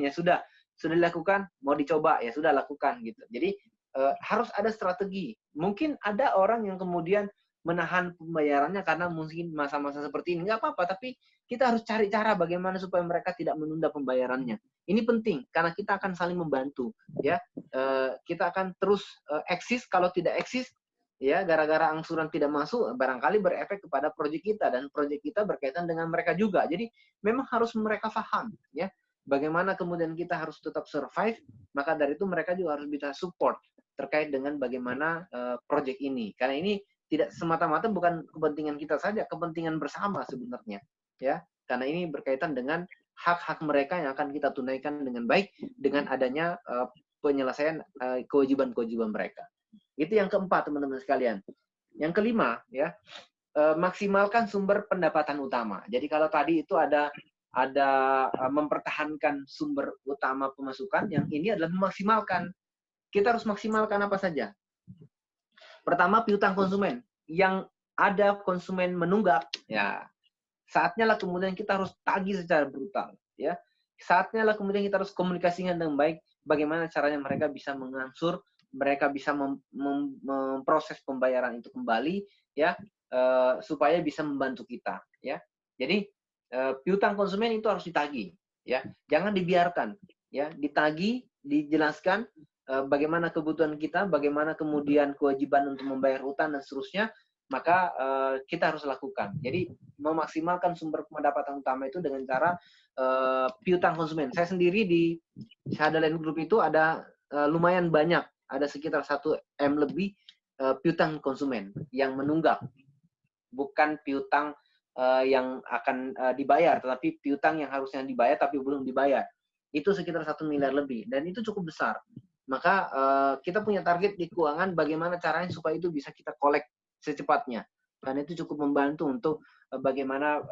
Speaker 1: ya sudah dilakukan, mau dicoba ya sudah lakukan gitu. Jadi harus ada strategi. Mungkin ada orang yang kemudian menahan pembayarannya karena mungkin masa-masa seperti ini, nggak apa-apa, tapi kita harus cari cara bagaimana supaya mereka tidak menunda pembayarannya. Ini penting karena kita akan saling membantu, ya. Kita akan terus eksis. Kalau tidak eksis, ya, gara-gara angsuran tidak masuk, barangkali berefek kepada proyek kita, dan proyek kita berkaitan dengan mereka juga. Jadi memang harus mereka paham, ya, bagaimana kemudian kita harus tetap survive. Maka dari itu mereka juga harus bisa support terkait dengan bagaimana proyek ini, karena ini tidak semata-mata bukan kepentingan kita saja, kepentingan bersama sebenarnya, ya, karena ini berkaitan dengan hak-hak mereka yang akan kita tunaikan dengan baik dengan adanya penyelesaian kewajiban-kewajiban mereka. Itu yang keempat, teman-teman sekalian. Yang kelima, ya, maksimalkan sumber pendapatan utama. Jadi kalau tadi itu ada mempertahankan sumber utama pemasukan, yang ini adalah memaksimalkan. Kita harus maksimalkan apa saja. Pertama, piutang konsumen. Yang ada konsumen menunggak, ya, saatnya lah kemudian kita harus tagih secara brutal, ya. Saatnya lah kemudian kita harus komunikasikan dengan baik bagaimana caranya mereka bisa mengangsur, mereka bisa memproses pembayaran itu kembali, ya, supaya bisa membantu kita, ya. Jadi piutang konsumen itu harus ditagih, ya. Jangan dibiarkan, ya, ditagih, dijelaskan bagaimana kebutuhan kita, bagaimana kemudian kewajiban untuk membayar utang dan seterusnya, maka kita harus lakukan. Jadi memaksimalkan sumber pendapatan utama itu dengan cara piutang konsumen. Saya sendiri di Syahada Land Group itu ada lumayan banyak, ada sekitar 1 M lebih piutang konsumen yang menunggak. Bukan piutang yang akan dibayar, tetapi piutang yang harusnya dibayar tapi belum dibayar. Itu sekitar 1 miliar lebih, dan itu cukup besar. Maka kita punya target di keuangan bagaimana caranya supaya itu bisa kita collect secepatnya. Dan itu cukup membantu untuk bagaimana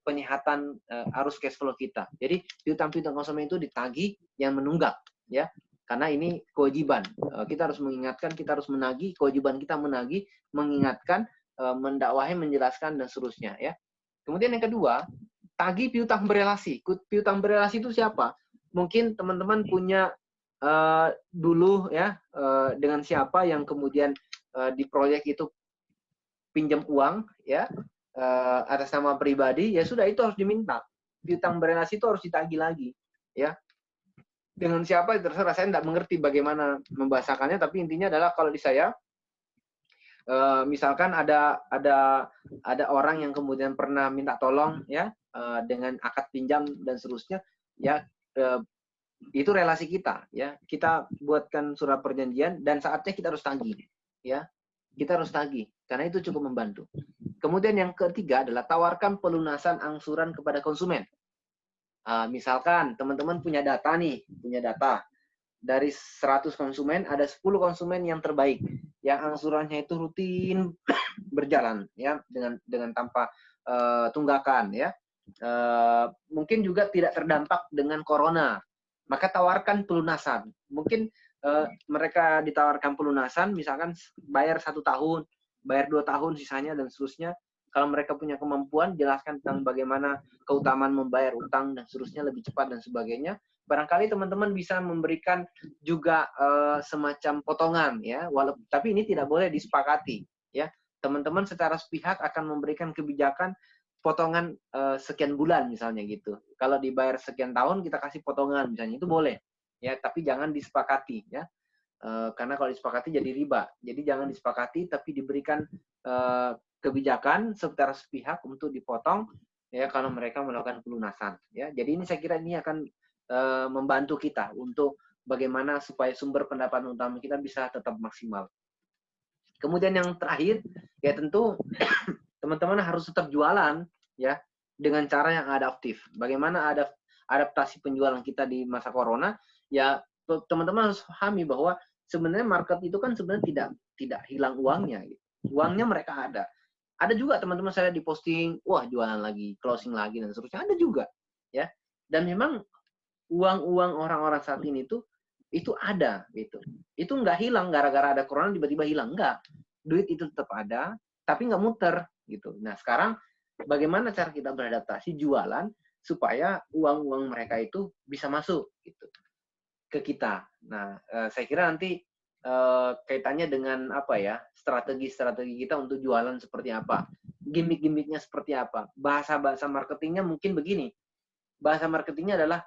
Speaker 1: penyehatan arus cash flow kita. Jadi piutang-piutang konsumen itu ditagih yang menunggak, ya. Karena ini kewajiban. Kita harus mengingatkan, kita harus menagih, kewajiban kita menagih, mengingatkan, mendakwahi, menjelaskan dan seterusnya, ya. Kemudian yang kedua, tagih piutang berelasi. Piutang berelasi itu siapa? Mungkin teman-teman punya dulu, ya, dengan siapa yang kemudian di proyek itu pinjam uang, ya, atas nama pribadi, ya sudah, itu harus diminta. Piutang berelasi itu harus ditagih lagi, ya. Dengan siapa terserah, saya tidak mengerti bagaimana membahasakannya, tapi intinya adalah kalau di saya, misalkan ada orang yang kemudian pernah minta tolong, ya, dengan akad pinjam dan seterusnya, ya, itu relasi kita, ya, kita buatkan surat perjanjian dan saatnya kita harus tagih, ya, kita harus tagih karena itu cukup membantu. Kemudian yang ketiga adalah tawarkan pelunasan angsuran kepada konsumen. Misalkan teman-teman punya data nih, dari 100 konsumen ada 10 konsumen yang terbaik, yang angsurannya itu rutin berjalan, ya, dengan tanpa tunggakan, ya. Mungkin juga tidak terdampak dengan corona. Maka tawarkan pelunasan. Mungkin mereka ditawarkan pelunasan, misalkan bayar 1 tahun, bayar 2 tahun sisanya dan seterusnya. Kalau mereka punya kemampuan, jelaskan tentang bagaimana keutamaan membayar utang dan seterusnya lebih cepat dan sebagainya. Barangkali teman-teman bisa memberikan juga semacam potongan, ya. Tapi ini tidak boleh disepakati, ya. Teman-teman secara sepihak akan memberikan kebijakan potongan sekian bulan misalnya gitu. Kalau dibayar sekian tahun kita kasih potongan misalnya, itu boleh, ya, tapi jangan disepakati, ya. Karena kalau disepakati jadi riba. Jadi jangan disepakati tapi diberikan kebijakan secara sepihak untuk dipotong, ya, kalau mereka melakukan pelunasan, ya. Jadi ini saya kira ini akan membantu kita untuk bagaimana supaya sumber pendapatan utama kita bisa tetap maksimal. Kemudian yang terakhir, ya, tentu teman-teman harus tetap jualan, ya, dengan cara yang adaptif. Bagaimana adaptasi penjualan kita di masa corona? Ya, teman-teman harus pahami bahwa sebenarnya market itu kan sebenarnya tidak hilang uangnya, gitu. Uangnya mereka ada. Ada juga teman-teman saya di posting, wah, jualan lagi, closing lagi dan seterusnya, ada juga, ya. Dan memang uang-uang orang-orang saat ini tuh itu ada gitu. Itu nggak hilang gara-gara ada corona tiba-tiba hilang, enggak. Duit itu tetap ada, tapi nggak muter gitu. Nah sekarang bagaimana cara kita beradaptasi jualan supaya uang-uang mereka itu bisa masuk gitu ke kita. Nah saya kira nanti kaitannya dengan apa ya, strategi-strategi kita untuk jualan seperti apa, gimmick-gimmicknya seperti apa, bahasa-bahasa marketingnya mungkin begini. Bahasa marketingnya adalah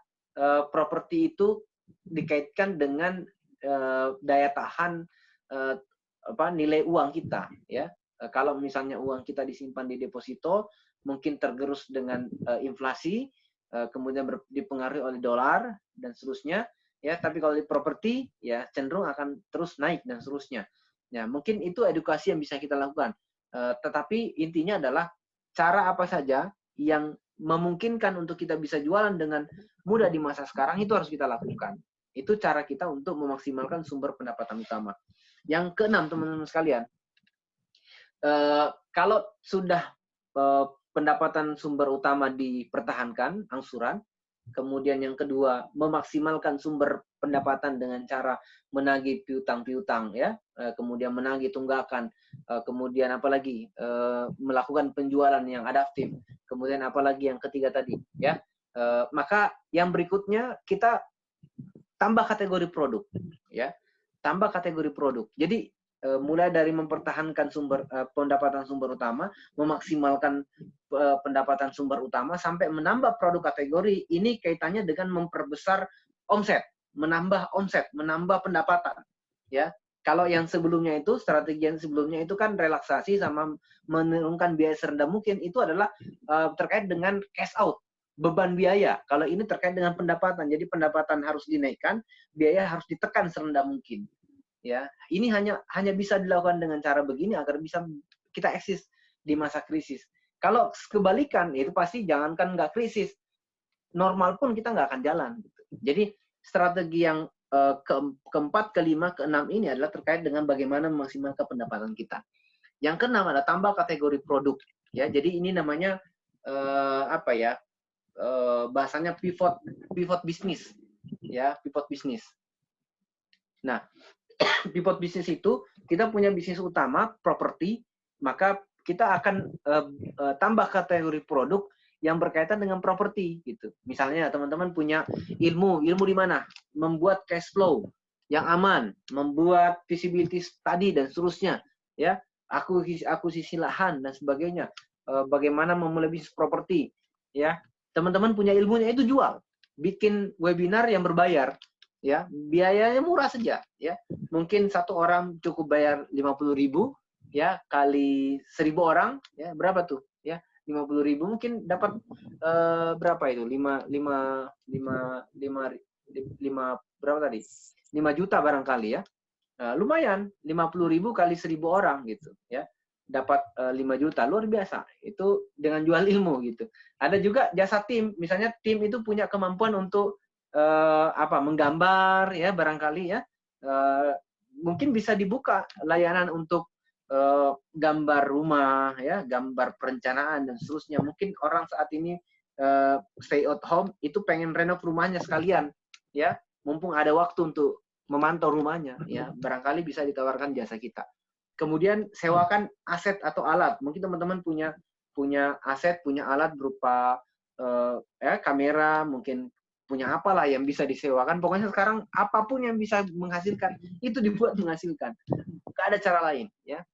Speaker 1: properti itu dikaitkan dengan daya tahan nilai uang kita, ya. Kalau misalnya uang kita disimpan di deposito, mungkin tergerus dengan inflasi, kemudian dipengaruhi oleh dolar dan seterusnya, ya. Tapi kalau di properti, ya cenderung akan terus naik dan seterusnya. Ya, mungkin itu edukasi yang bisa kita lakukan. Tetapi intinya adalah cara apa saja yang memungkinkan untuk kita bisa jualan dengan mudah di masa sekarang itu harus kita lakukan. Itu cara kita untuk memaksimalkan sumber pendapatan utama. Yang keenam, teman-teman sekalian, kalau sudah pendapatan sumber utama dipertahankan, angsuran, kemudian yang kedua memaksimalkan sumber pendapatan dengan cara menagih piutang-piutang, ya, kemudian menagih tunggakan, kemudian apalagi melakukan penjualan yang adaptif, kemudian apalagi yang ketiga tadi, ya, maka yang berikutnya kita tambah kategori produk, ya, tambah kategori produk. Jadi mulai dari mempertahankan pendapatan sumber utama, memaksimalkan pendapatan sumber utama, sampai menambah produk kategori. Ini kaitannya dengan memperbesar omset, menambah pendapatan, ya. Kalau yang sebelumnya itu, strategi yang sebelumnya itu kan relaksasi sama menurunkan biaya serendah mungkin, itu adalah terkait dengan cash out, beban biaya. Kalau ini terkait dengan pendapatan, jadi pendapatan harus dinaikkan, biaya harus ditekan serendah mungkin. Ya, ini hanya bisa dilakukan dengan cara begini agar bisa kita eksis di masa krisis. Kalau kebalikan, itu pasti jangankan nggak krisis, normal pun kita nggak akan jalan. Jadi strategi yang keempat, kelima, keenam ini adalah terkait dengan bagaimana memaksimalkan pendapatan kita. Yang keenam adalah tambah kategori produk. Ya, jadi ini namanya bahasanya pivot bisnis. Ya, pivot bisnis. Nah, pivot bisnis itu kita punya bisnis utama properti, maka kita akan tambah kategori produk yang berkaitan dengan properti gitu. Misalnya teman-teman punya ilmu di mana? Membuat cash flow yang aman, membuat visibility study dan seterusnya, ya. Akuisisi lahan dan sebagainya. Bagaimana memulai bisnis properti, ya. Teman-teman punya ilmunya, itu jual. Bikin webinar yang berbayar, ya, biayanya murah saja, ya. Mungkin satu orang cukup bayar 50.000, ya, kali 1.000 orang, ya, berapa tuh, ya, 50.000 mungkin dapat berapa itu, 5 berapa tadi, 5 juta barangkali, ya. Lumayan, 50.000 kali 1.000 orang gitu, ya, dapat 5 juta, luar biasa. Itu dengan jual ilmu gitu. Ada juga jasa tim, misalnya tim itu punya kemampuan untuk menggambar, ya, barangkali, ya, mungkin bisa dibuka layanan untuk gambar rumah, ya, gambar perencanaan dan seterusnya. Mungkin orang saat ini stay at home itu pengen renov rumahnya sekalian, ya, mumpung ada waktu untuk memantau rumahnya, ya, barangkali bisa ditawarkan jasa kita. Kemudian sewakan aset atau alat. Mungkin teman-teman punya aset, punya alat berupa kamera, mungkin punya apalah yang bisa disewakan. Pokoknya sekarang apapun yang bisa menghasilkan itu dibuat menghasilkan. Gak ada cara lain, ya.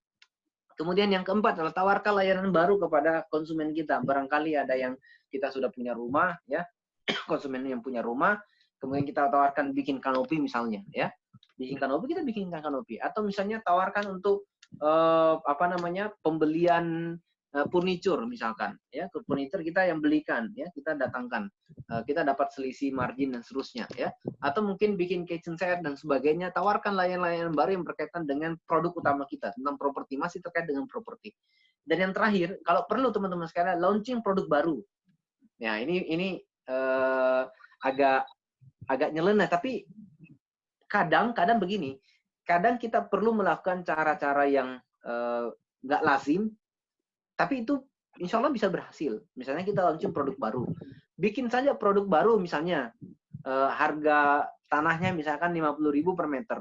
Speaker 1: Kemudian yang keempat adalah tawarkan layanan baru kepada konsumen kita. Barangkali ada yang kita sudah punya rumah, ya, konsumen yang punya rumah, kemudian kita tawarkan bikin kanopi misalnya, ya. Bikin kanopi, kita bikinkan kanopi. Atau misalnya tawarkan untuk pembelian furniture misalkan, ya, furniture kita yang belikan, ya, kita datangkan, kita dapat selisih margin dan seterusnya, ya. Atau mungkin bikin kitchen set dan sebagainya, tawarkan layanan-layanan baru yang berkaitan dengan produk utama kita tentang properti, masih terkait dengan properti. Dan yang terakhir, kalau perlu teman-teman sekalian, launching produk baru. Ya, ini agak nyeleneh, tapi kadang begini, kadang kita perlu melakukan cara-cara yang nggak lazim, tapi itu insya Allah bisa berhasil. Misalnya kita launching produk baru. bikin saja produk baru misalnya harga tanahnya misalkan 50.000 per meter,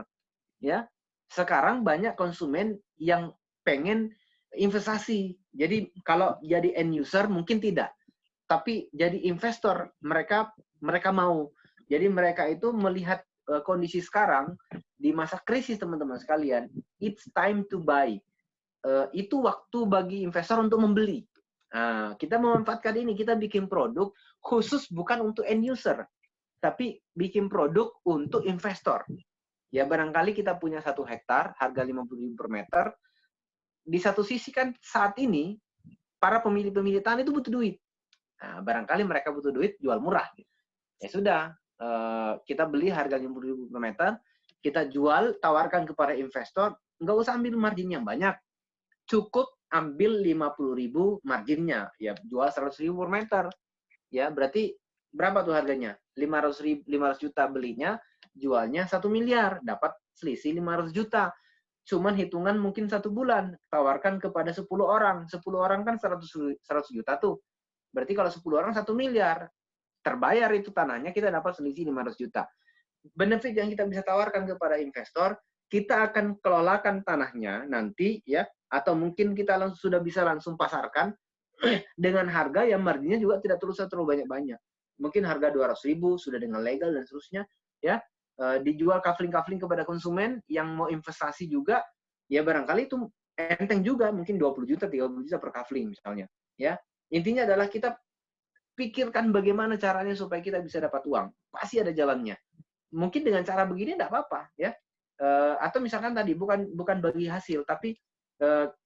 Speaker 1: ya. Sekarang banyak konsumen yang pengen investasi. Jadi kalau jadi end user mungkin tidak, tapi jadi investor mereka mau. Jadi mereka itu melihat kondisi sekarang di masa krisis teman-teman sekalian, it's time to buy. Itu waktu bagi investor untuk membeli. Nah, kita memanfaatkan ini, kita bikin produk khusus bukan untuk end user, tapi bikin produk untuk investor. Ya barangkali kita punya 1 hektar, harga 50.000 per meter. Di satu sisi kan saat ini, para pemilik tanah itu butuh duit. Nah, barangkali mereka butuh duit, jual murah. Ya sudah, kita beli harga 50.000 per meter, kita jual, tawarkan kepada investor, nggak usah ambil margin yang banyak. Cukup ambil 50.000 marginnya, ya jual 100.000 per meter. Ya, berarti berapa tuh harganya? 500 juta belinya, jualnya 1 miliar, dapat selisih 500 juta. Cuman hitungan mungkin 1 bulan, tawarkan kepada 10 orang. 10 orang kan 100 juta tuh. Berarti kalau 10 orang 1 miliar, terbayar itu tanahnya, kita dapat selisih 500 juta. Benefit yang kita bisa tawarkan kepada investor, kita akan kelolakan tanahnya nanti ya, atau mungkin kita sudah bisa langsung pasarkan dengan harga yang marginnya juga tidak terlalu banyak-banyak. Mungkin harga 200.000 sudah dengan legal dan seterusnya ya. Dijual kafling-kafling kepada konsumen yang mau investasi juga, ya barangkali itu enteng juga, mungkin 20 juta, 30 juta per kafling misalnya. Ya, intinya adalah kita pikirkan bagaimana caranya supaya kita bisa dapat uang. Pasti ada jalannya. Mungkin dengan cara begini tidak apa-apa ya. Atau misalkan tadi bukan bagi hasil, tapi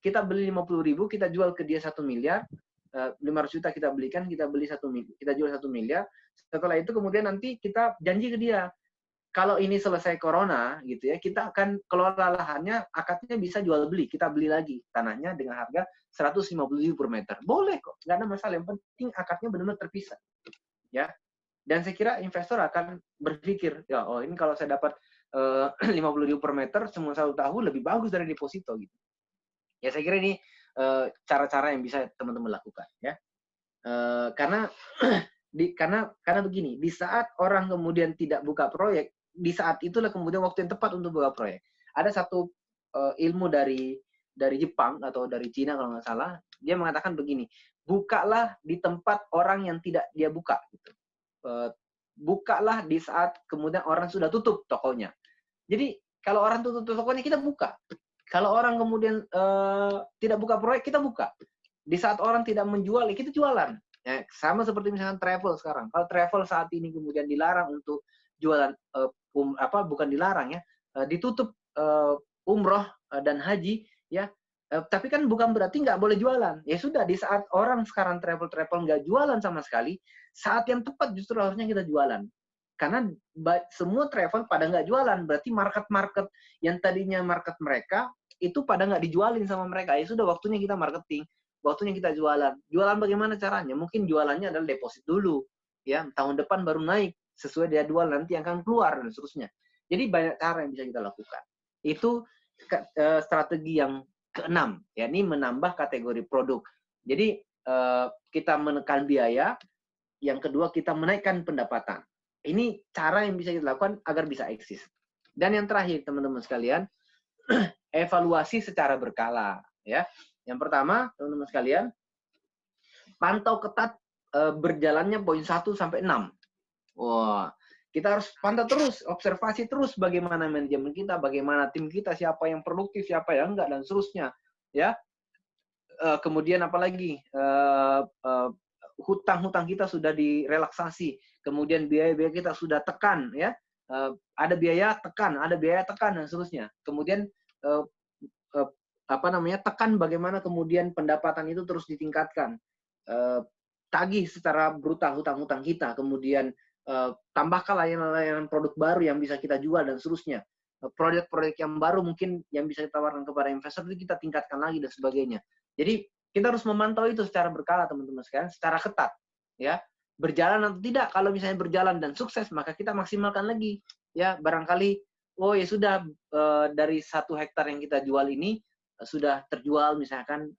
Speaker 1: kita beli 50.000, kita jual ke dia 1 miliar, 500 juta kita belikan, kita jual 1 miliar. Setelah itu kemudian nanti kita janji ke dia, kalau ini selesai corona gitu ya, kita akan kelola lahannya, akadnya bisa jual beli, kita beli lagi tanahnya dengan harga 150.000 per meter. Boleh kok, nggak ada masalah. Yang penting akadnya benar-benar terpisah. Ya. Dan saya kira investor akan berpikir, ya oh ini kalau saya dapat 50.000 per meter semua 1 tahun lebih bagus dari deposito gitu. Ya saya kira ini cara-cara yang bisa teman-teman lakukan ya. Karena begini, di saat orang kemudian tidak buka proyek, di saat itulah kemudian waktu yang tepat untuk buka proyek. Ada satu ilmu dari Jepang atau dari Cina kalau nggak salah, dia mengatakan begini, bukalah di tempat orang yang tidak dia buka. Gitu. Bukalah di saat kemudian orang sudah tutup tokonya. Jadi kalau orang tutup tokonya kita buka. Kalau orang kemudian tidak buka proyek kita buka. Di saat orang tidak menjual kita jualan. Ya, sama seperti misalkan travel sekarang. Kalau travel saat ini kemudian dilarang untuk jualan, bukan dilarang ya, ditutup umroh dan haji ya. Tapi kan bukan berarti nggak boleh jualan. Ya sudah, di saat orang sekarang travel nggak jualan sama sekali, saat yang tepat justru harusnya kita jualan. Karena semua travel pada nggak jualan, berarti market yang tadinya market mereka itu pada nggak dijualin sama mereka. Ya sudah, waktunya kita marketing, waktunya kita jualan. Jualan bagaimana caranya? Mungkin jualannya adalah deposit dulu, ya tahun depan baru naik sesuai jadwal nanti yang akan keluar dan seterusnya. Jadi banyak cara yang bisa kita lakukan. Itu strategi yang keenam, yakni menambah kategori produk. Jadi kita menekan biaya, yang kedua kita menaikkan pendapatan. Ini cara yang bisa kita lakukan agar bisa eksis. Dan yang terakhir teman-teman sekalian, evaluasi secara berkala. Ya, yang pertama teman-teman sekalian, pantau ketat berjalannya poin 1 sampai 6. Wah, kita harus pantau terus, observasi terus bagaimana manajemen kita, bagaimana tim kita, siapa yang produktif, siapa yang enggak dan seterusnya. Ya, kemudian apalagi hutang-hutang kita sudah direlaksasi, kemudian biaya-biaya kita sudah tekan, ya, ada biaya tekan dan seterusnya. Kemudian tekan bagaimana kemudian pendapatan itu terus ditingkatkan, tagih secara brutal hutang-hutang kita, kemudian tambahkan layanan-layanan produk baru yang bisa kita jual dan seterusnya. Proyek-proyek yang baru mungkin yang bisa ditawarkan kepada investor itu kita tingkatkan lagi dan sebagainya. Jadi kita harus memantau itu secara berkala teman-teman sekalian, secara ketat, ya. Berjalan atau tidak, kalau misalnya berjalan dan sukses maka kita maksimalkan lagi, ya. Barangkali oh ya sudah, dari 1 hektar yang kita jual ini sudah terjual misalkan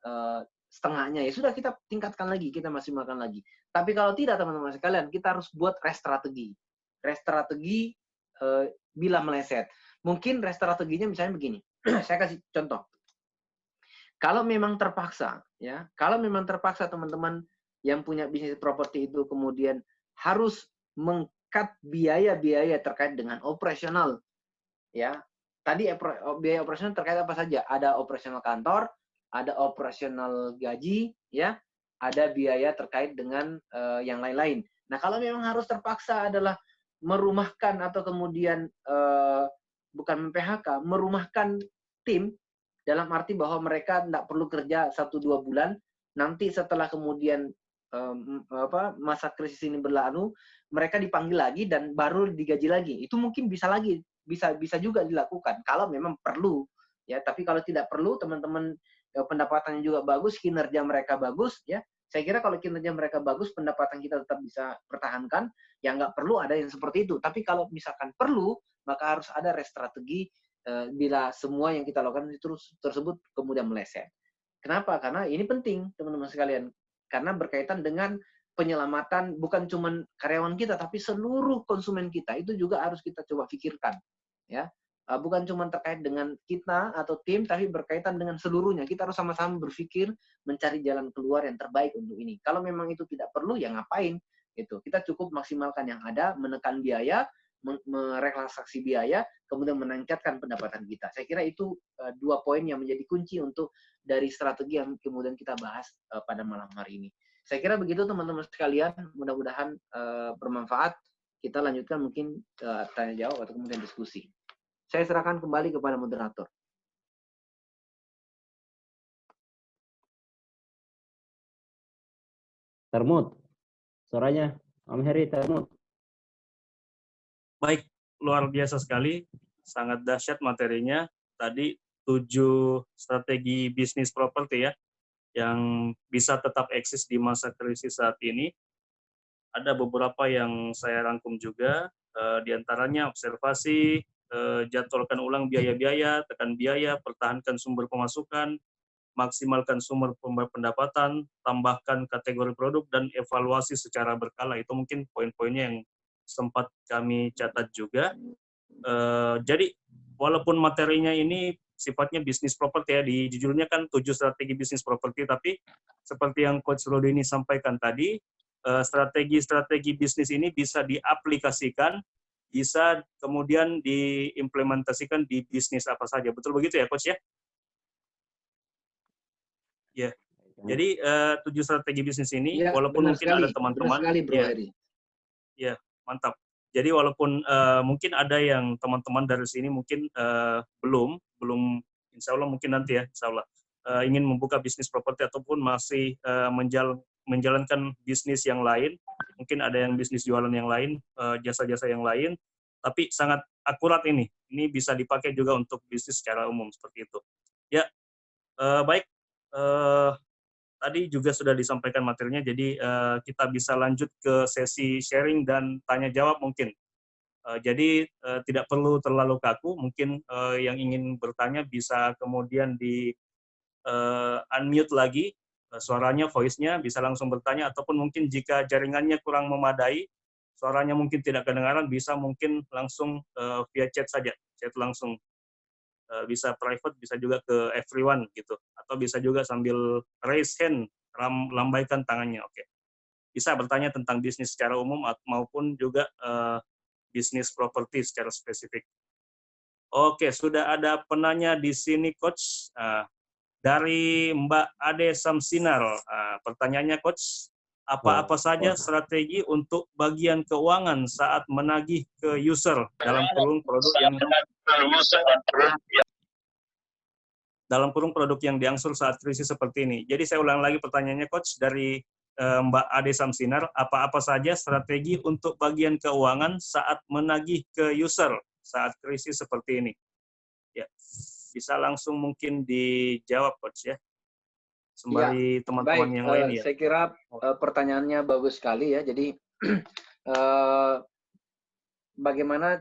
Speaker 1: setengahnya, ya sudah kita tingkatkan lagi, kita maksimalkan lagi. Tapi kalau tidak teman-teman sekalian, kita harus buat restrategi. Restrategi bila meleset. Mungkin restrateginya misalnya begini. Saya kasih contoh. Kalau memang terpaksa, ya, kalau memang terpaksa teman-teman yang punya bisnis properti itu kemudian harus meng-cut biaya-biaya terkait dengan operasional, ya. Tadi biaya operasional terkait apa saja? Ada operasional kantor, ada operasional gaji, ya, ada biaya terkait dengan yang lain-lain. Nah, kalau memang harus terpaksa adalah merumahkan atau kemudian bukan PHK, merumahkan tim dalam arti bahwa mereka tidak perlu kerja 1-2 bulan, nanti setelah kemudian masa krisis ini berlalu, mereka dipanggil lagi dan baru digaji lagi. Itu mungkin bisa juga dilakukan kalau memang perlu, ya. Tapi kalau tidak perlu, teman-teman pendapatannya juga bagus, kinerja mereka bagus, ya. Saya kira kalau kinerja mereka bagus, pendapatan kita tetap bisa pertahankan. Ya nggak perlu ada yang seperti itu. Tapi kalau misalkan perlu, maka harus ada restrategi bila semua yang kita lakukan itu tersebut kemudian meleset. Kenapa? Karena ini penting, teman-teman sekalian. Karena berkaitan dengan penyelamatan bukan cuma karyawan kita, tapi seluruh konsumen kita. Itu juga harus kita coba pikirkan. Ya, bukan cuma terkait dengan kita atau tim, tapi berkaitan dengan seluruhnya. Kita harus sama-sama berpikir mencari jalan keluar yang terbaik untuk ini. Kalau memang itu tidak perlu, ya ngapain? Gitu. Kita cukup maksimalkan yang ada, menekan biaya, merelaksasi biaya, kemudian meningkatkan pendapatan kita. Saya kira itu 2 poin yang menjadi kunci untuk dari strategi yang kemudian kita bahas pada malam hari ini. Saya kira begitu teman-teman sekalian, mudah-mudahan bermanfaat. Kita lanjutkan mungkin tanya jawab atau kemudian diskusi. Saya serahkan kembali kepada moderator.
Speaker 2: Termut, suaranya Om Heri termut.
Speaker 3: Baik, luar biasa sekali, sangat dahsyat materinya. Tadi 7 strategi bisnis properti ya, yang bisa tetap eksis di masa krisis saat ini. Ada beberapa yang saya rangkum juga, diantaranya observasi, jadwalkan ulang biaya-biaya, tekan biaya, pertahankan sumber pemasukan, maksimalkan sumber pendapatan, tambahkan kategori produk, dan evaluasi secara berkala. Itu mungkin poin-poinnya yang sempat kami catat juga. Jadi walaupun materinya ini sifatnya bisnis properti ya, di judulnya kan 7 strategi bisnis properti, tapi seperti yang Coach Rodini sampaikan tadi, strategi-strategi bisnis ini bisa diaplikasikan, bisa kemudian diimplementasikan di bisnis apa saja. Betul begitu ya Coach ya? Ya. Jadi 7 strategi bisnis ini, ya, walaupun mungkin sekali, ada teman-teman, ya, mantap. Jadi walaupun mungkin ada yang teman-teman dari sini mungkin belum, insya Allah mungkin nanti ya, insya Allah ingin membuka bisnis properti ataupun masih menjalankan bisnis yang lain, mungkin ada yang bisnis jualan yang lain, jasa-jasa yang lain, tapi sangat akurat ini bisa dipakai juga untuk bisnis secara umum seperti itu. Ya, baik. Tadi juga sudah disampaikan materinya, jadi kita bisa lanjut ke sesi sharing dan tanya jawab mungkin. Jadi tidak perlu terlalu kaku, mungkin yang ingin bertanya bisa kemudian di unmute lagi suaranya, voice-nya, bisa langsung bertanya, ataupun mungkin jika jaringannya kurang memadai, suaranya mungkin tidak kedengaran, bisa mungkin langsung via chat saja, chat langsung. Bisa private, bisa juga ke everyone gitu, atau bisa juga sambil raise hand, lambaikan tangannya. Oke. Bisa bertanya tentang bisnis secara umum maupun juga bisnis properti secara spesifik. Oke, sudah ada penanya di sini Coach, dari Mbak Ade Samsinar. Pertanyaannya Coach, apa-apa saja strategi untuk bagian keuangan saat menagih ke user dalam kurung produk yang diangsur saat krisis seperti ini. Jadi saya ulang lagi pertanyaannya Coach dari Mbak Ade Samsinar, apa-apa saja strategi untuk bagian keuangan saat menagih ke user saat krisis seperti ini? Ya, bisa langsung mungkin dijawab Coach ya, sembari teman-teman yang lain ya.
Speaker 1: Saya kira pertanyaannya bagus sekali ya. Jadi bagaimana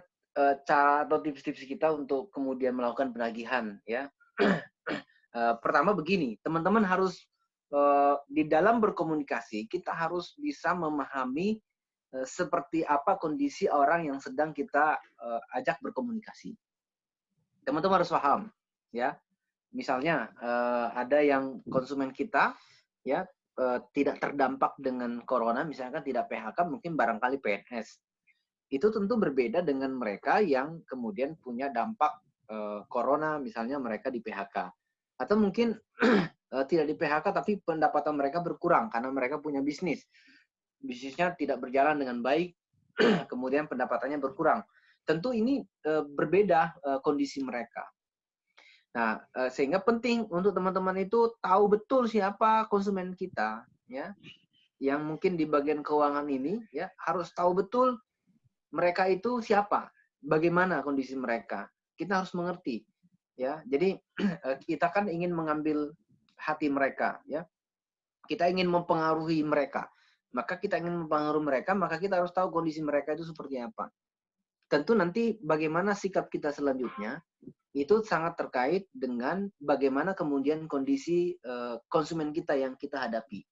Speaker 1: cara atau tips-tips kita untuk kemudian melakukan penagihan ya. Pertama begini, teman-teman harus di dalam berkomunikasi kita harus bisa memahami seperti apa kondisi orang yang sedang kita ajak berkomunikasi. Teman-teman harus paham, ya. Misalnya ada yang konsumen kita, ya, tidak terdampak dengan corona, misalkan tidak PHK, mungkin barangkali PNS. Itu tentu berbeda dengan mereka yang kemudian punya dampak corona, misalnya mereka di PHK. Atau mungkin tidak di PHK tapi pendapatan mereka berkurang karena mereka punya bisnis. Bisnisnya tidak berjalan dengan baik, kemudian pendapatannya berkurang. Tentu ini berbeda kondisi mereka. Nah, sehingga penting untuk teman-teman itu tahu betul siapa konsumen kita, ya, yang mungkin di bagian keuangan ini, ya, harus tahu betul mereka itu siapa, bagaimana kondisi mereka. Kita harus mengerti, ya. Jadi kita kan ingin mengambil hati mereka, ya. Kita ingin mempengaruhi mereka. Maka kita ingin mempengaruhi mereka, maka kita harus tahu kondisi mereka itu seperti apa. Tentu nanti bagaimana sikap kita selanjutnya itu sangat terkait dengan bagaimana kemudian kondisi konsumen kita yang kita hadapi.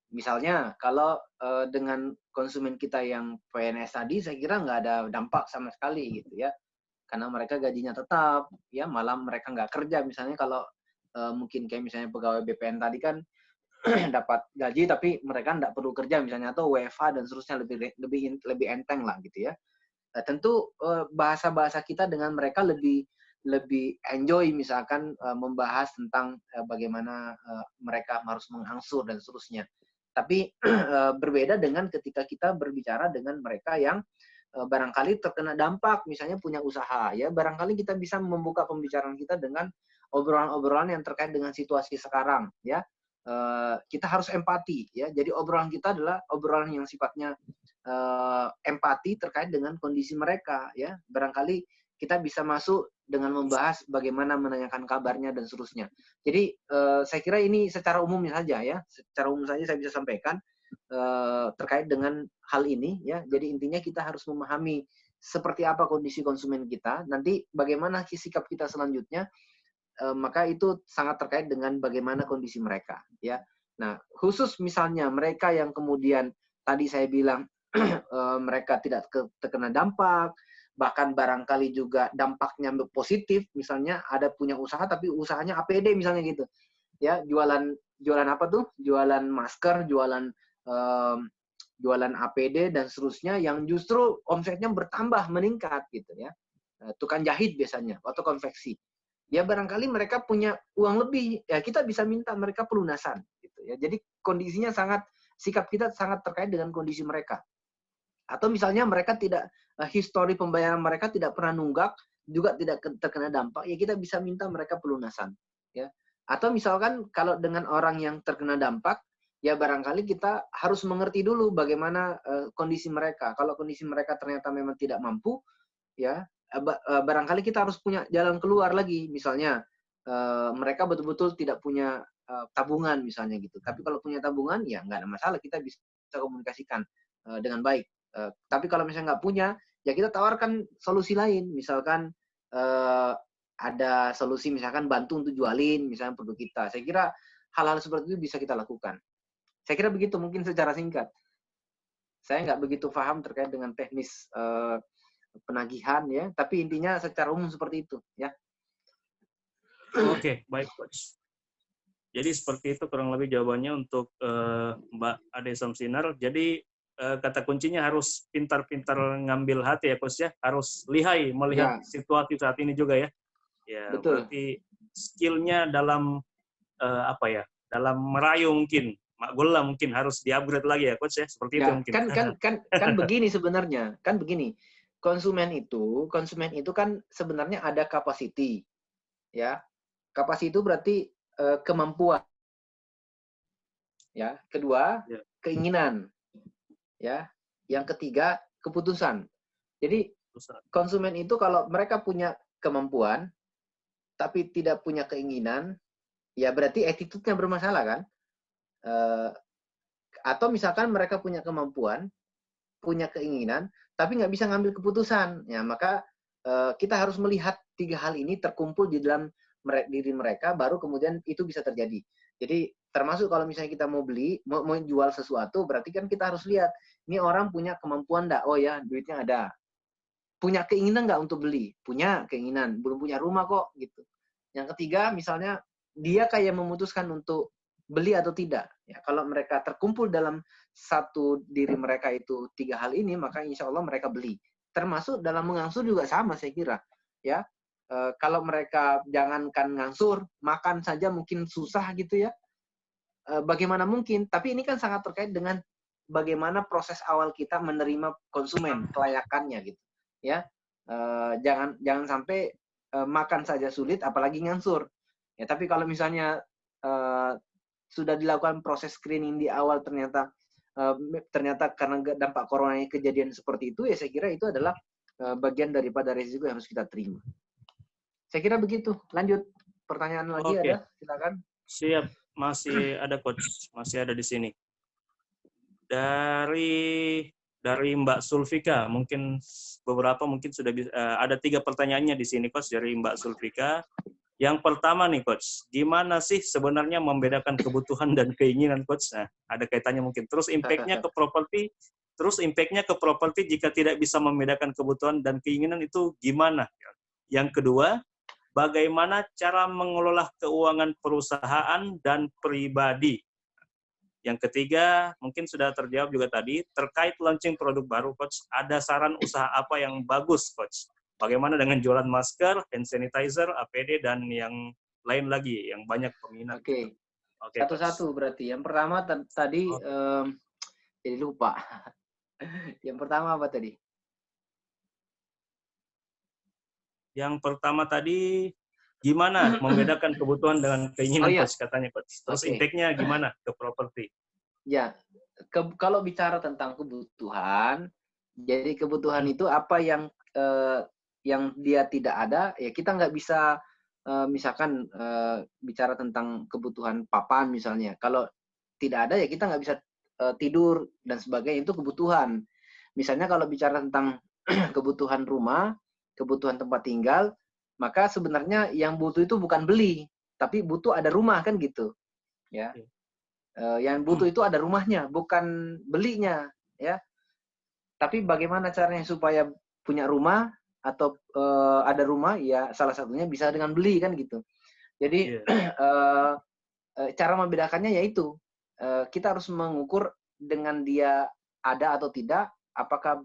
Speaker 1: Misalnya kalau dengan konsumen kita yang PNS tadi, saya kira nggak ada dampak sama sekali gitu ya, karena mereka gajinya tetap, ya, malam mereka nggak kerja. Misalnya kalau mungkin kayak misalnya pegawai BPN tadi kan dapat gaji tapi mereka nggak perlu kerja misalnya, atau WFH dan seterusnya, lebih enteng lah gitu ya. Tentu bahasa-bahasa kita dengan mereka lebih enjoy, misalkan membahas tentang bagaimana mereka harus mengangsur dan seterusnya. Tapi berbeda dengan ketika kita berbicara dengan mereka yang barangkali terkena dampak, misalnya punya usaha, ya, barangkali kita bisa membuka pembicaraan kita dengan obrolan-obrolan yang terkait dengan situasi sekarang, ya. Kita harus empati, ya. Jadi obrolan kita adalah obrolan yang sifatnya empati terkait dengan kondisi mereka, ya. Barangkali kita bisa masuk dengan membahas bagaimana menanyakan kabarnya dan seterusnya. Jadi saya kira ini secara umum saja, ya. Secara umum saja saya bisa sampaikan terkait dengan hal ini, ya. Jadi intinya kita harus memahami seperti apa kondisi konsumen kita, nanti bagaimana sikap kita selanjutnya, maka itu sangat terkait dengan bagaimana kondisi mereka, ya. Nah, khusus misalnya mereka yang kemudian tadi saya bilang mereka tidak terkena dampak, bahkan barangkali juga dampaknya positif, misalnya ada punya usaha tapi usahanya APD misalnya gitu, ya, jualan apa tuh, jualan masker, jualan APD dan seterusnya, yang justru omsetnya bertambah, meningkat gitu ya, tukang jahit biasanya atau konveksi. Ya barangkali mereka punya uang lebih, ya kita bisa minta mereka pelunasan gitu ya. Jadi kondisinya sikap kita sangat terkait dengan kondisi mereka. Atau misalnya mereka tidak, histori pembayaran mereka tidak pernah nunggak, juga tidak terkena dampak, ya kita bisa minta mereka pelunasan, ya. Atau misalkan kalau dengan orang yang terkena dampak, ya barangkali kita harus mengerti dulu bagaimana kondisi mereka. Kalau kondisi mereka ternyata memang tidak mampu, ya, barangkali kita harus punya jalan keluar lagi. Misalnya mereka betul-betul tidak punya tabungan misalnya gitu. Tapi kalau punya tabungan, ya nggak ada masalah, kita bisa komunikasikan dengan baik. Tapi kalau misalnya nggak punya, ya kita tawarkan solusi lain. Misalkan ada solusi, misalkan bantu untuk jualin misalnya produk kita. Saya kira hal-hal seperti itu bisa kita lakukan. Saya kira begitu mungkin secara singkat. Saya nggak begitu paham terkait dengan teknis penagihan, ya, tapi intinya secara umum seperti itu, ya.
Speaker 3: Oke, baik Coach. Jadi seperti itu kurang lebih jawabannya untuk Mbak Ade Samsinar. Jadi kata kuncinya harus pintar-pintar ngambil hati ya Coach ya, harus lihai melihat situasi saat ini juga ya. Ya,
Speaker 1: betul.
Speaker 3: Berarti skillnya dalam dalam merayu mungkin, Mak Gula mungkin harus di-upgrade lagi ya Coach ya, seperti itu mungkin.
Speaker 1: Kan begini sebenarnya, kan begini. Konsumen itu kan sebenarnya ada capacity, ya. Capacity itu berarti kemampuan, ya. Kedua, keinginan, ya. Yang ketiga, keputusan. Jadi konsumen itu kalau mereka punya kemampuan tapi tidak punya keinginan, ya berarti attitude-nya bermasalah kan. Atau misalkan mereka punya kemampuan, punya keinginan, tapi nggak bisa ngambil keputusan, ya maka kita harus melihat tiga hal ini terkumpul di dalam diri mereka, baru kemudian itu bisa terjadi. Jadi termasuk kalau misalnya kita mau beli, mau jual sesuatu, berarti kan kita harus lihat, ini orang punya kemampuan enggak? Oh ya, duitnya ada. Punya keinginan nggak untuk beli? Punya keinginan, belum punya rumah kok, gitu. Yang ketiga, misalnya dia kayak memutuskan untuk beli atau tidak. Ya, kalau mereka terkumpul dalam satu diri mereka itu 3 hal ini, maka insya Allah mereka beli. Termasuk dalam mengangsur juga sama, saya kira. Ya, kalau mereka jangankan ngangsur, makan saja mungkin susah gitu ya. Bagaimana mungkin? Tapi ini kan sangat terkait dengan bagaimana proses awal kita menerima konsumen, kelayakannya gitu. Ya, jangan sampai makan saja sulit, apalagi ngangsur. Ya, tapi kalau misalnya sudah dilakukan proses screening di awal, ternyata karena dampak corona kejadian seperti itu, ya saya kira itu adalah bagian daripada risiko yang harus kita terima. Saya kira begitu. Lanjut, pertanyaan lagi ada? Silakan.
Speaker 3: Siap, masih ada coach, masih ada di sini. Dari Mbak Sulfika, mungkin beberapa mungkin sudah bisa, ada 3 pertanyaannya di sini coach dari Mbak Sulfika. Yang pertama nih coach, gimana sih sebenarnya membedakan kebutuhan dan keinginan coach? Nah, ada kaitannya mungkin. Terus impact-nya ke properti, jika tidak bisa membedakan kebutuhan dan keinginan itu gimana? Yang kedua, bagaimana cara mengelola keuangan perusahaan dan pribadi? Yang ketiga, mungkin sudah terjawab juga tadi, terkait launching produk baru, Coach, ada saran usaha apa yang bagus, Coach? Bagaimana dengan jualan masker, hand sanitizer, APD, dan yang lain lagi, yang banyak peminat?
Speaker 1: Oke.
Speaker 3: Oke,
Speaker 1: Satu-satu berarti. Yang pertama tadi, jadi lupa. Yang pertama apa tadi?
Speaker 3: Yang pertama tadi, gimana membedakan kebutuhan dengan keinginan, Coach, katanya, Coach. Terus impact-nya gimana ke properti?
Speaker 1: Ya, kalau bicara tentang kebutuhan, jadi kebutuhan itu apa yang dia tidak ada, ya kita nggak bisa, misalkan bicara tentang kebutuhan papan misalnya. Kalau tidak ada, ya kita nggak bisa tidur dan sebagainya, itu kebutuhan. Misalnya kalau bicara tentang kebutuhan rumah, kebutuhan tempat tinggal, maka sebenarnya yang butuh itu bukan beli, tapi butuh ada rumah, kan gitu. Ya. Yang butuh itu ada rumahnya, bukan belinya, ya. Tapi bagaimana caranya supaya punya rumah atau ada rumah? Ya salah satunya bisa dengan beli, kan gitu. Jadi cara membedakannya yaitu kita harus mengukur dengan dia ada atau tidak, apakah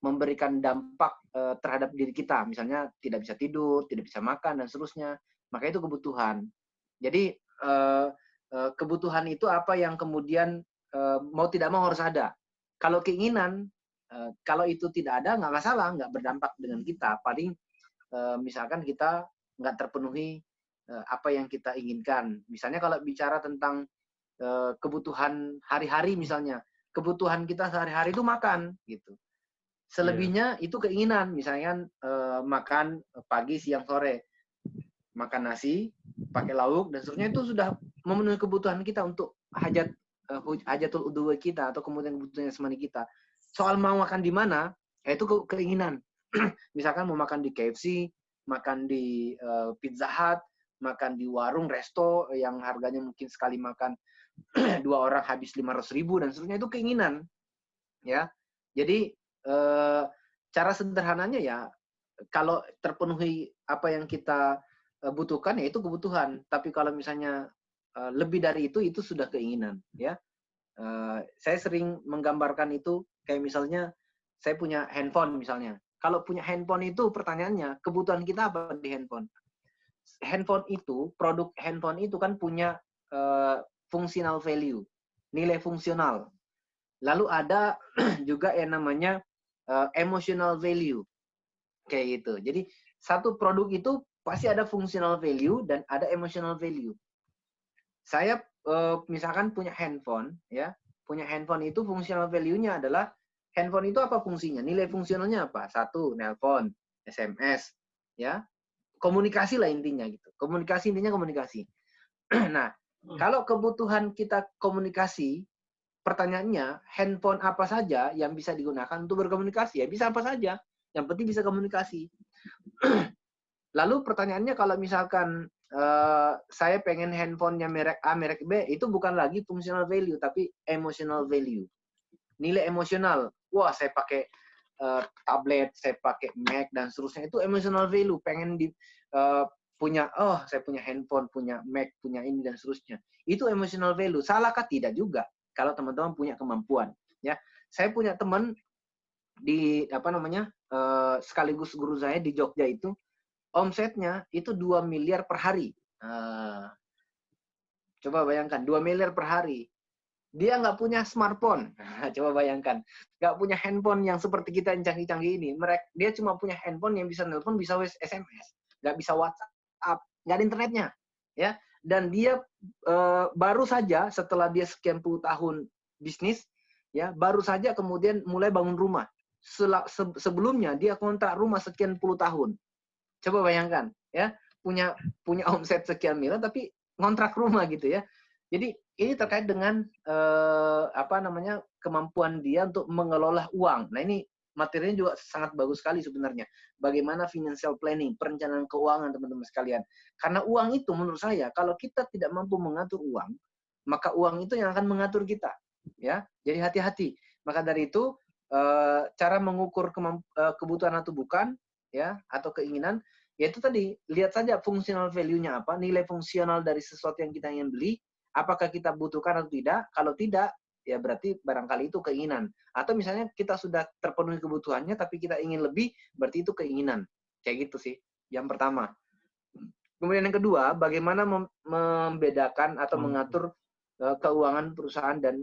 Speaker 1: memberikan dampak terhadap diri kita, misalnya tidak bisa tidur, tidak bisa makan dan seterusnya, maka itu kebutuhan. Jadi kebutuhan itu apa yang kemudian mau tidak mau harus ada. Kalau keinginan, kalau itu tidak ada nggak masalah, nggak berdampak dengan kita. Paling misalkan kita nggak terpenuhi apa yang kita inginkan. Misalnya kalau bicara tentang kebutuhan hari-hari, misalnya kebutuhan kita sehari-hari itu makan, gitu. Selebihnya itu keinginan, misalnya makan pagi, siang, sore, makan nasi pakai lauk dan seterusnya, itu sudah memenuhi kebutuhan kita untuk hajatul udhu kita atau kemudian kebutuhan jasmani kita. Soal mau makan di mana, ya itu keinginan. Misalkan mau makan di KFC, makan di Pizza Hut, makan di warung resto yang harganya mungkin sekali makan 2 orang habis 500.000 dan seterusnya, itu keinginan. Ya. Jadi cara sederhananya ya, kalau terpenuhi apa yang kita butuhkan, ya itu kebutuhan. Tapi kalau misalnya lebih dari itu sudah keinginan, ya. Saya sering menggambarkan itu kayak misalnya saya punya handphone misalnya. Kalau punya handphone itu pertanyaannya, kebutuhan kita apa di handphone? Handphone itu, produk handphone itu kan punya functional value, nilai fungsional. Lalu ada juga yang namanya emotional value, kayak gitu. Jadi satu produk itu pasti ada functional value dan ada emotional value. Saya misalkan punya handphone, ya, punya handphone itu functional value-nya adalah handphone itu apa fungsinya? Nilai fungsionalnya apa? 1, nelpon, SMS, ya, komunikasi lah intinya gitu. Komunikasi, intinya komunikasi. Nah, kalau kebutuhan kita komunikasi, pertanyaannya, handphone apa saja yang bisa digunakan untuk berkomunikasi? Ya bisa apa saja, yang penting bisa komunikasi. Lalu pertanyaannya, kalau misalkan saya pengen handphonenya merek A, merek B, itu bukan lagi functional value, tapi emotional value. Nilai emosional. Wah, saya pakai tablet, saya pakai Mac, dan seterusnya. Itu emotional value. Pengen punya, saya punya handphone, punya Mac, punya ini, dan seterusnya. Itu emotional value. Salahkah? Tidak juga. Kalau teman-teman punya kemampuan. Ya, saya punya teman di, sekaligus guru saya di Jogja itu, omsetnya itu 2 miliar per hari. Coba bayangkan, 2 miliar per hari. Dia nggak punya smartphone. Coba bayangkan. Nggak punya handphone yang seperti kita yang canggih-canggih ini. Dia cuma punya handphone yang bisa nelpon, bisa SMS. Nggak bisa WhatsApp. Nggak ada internetnya. Ya. Dan dia baru saja setelah dia sekian puluh tahun bisnis, ya baru saja kemudian mulai bangun rumah. Sebelumnya dia kontrak rumah sekian puluh tahun. Coba bayangkan, ya, punya omset sekian miliar tapi ngontrak rumah gitu ya. Jadi ini terkait dengan kemampuan dia untuk mengelola uang. Nah, ini materinya juga sangat bagus sekali sebenarnya. Bagaimana financial planning, perencanaan keuangan teman-teman sekalian. Karena uang itu menurut saya kalau kita tidak mampu mengatur uang, maka uang itu yang akan mengatur kita, ya. Jadi hati-hati. Maka dari itu cara mengukur kebutuhan atau bukan, ya, atau keinginan, yaitu tadi lihat saja fungsional value-nya apa, nilai fungsional dari sesuatu yang kita ingin beli, apakah kita butuhkan atau tidak. Kalau tidak, ya berarti barangkali itu keinginan. Atau misalnya kita sudah terpenuhi kebutuhannya tapi kita ingin lebih, berarti itu keinginan. Kayak gitu sih yang pertama. Kemudian yang kedua, bagaimana membedakan atau mengatur keuangan perusahaan dan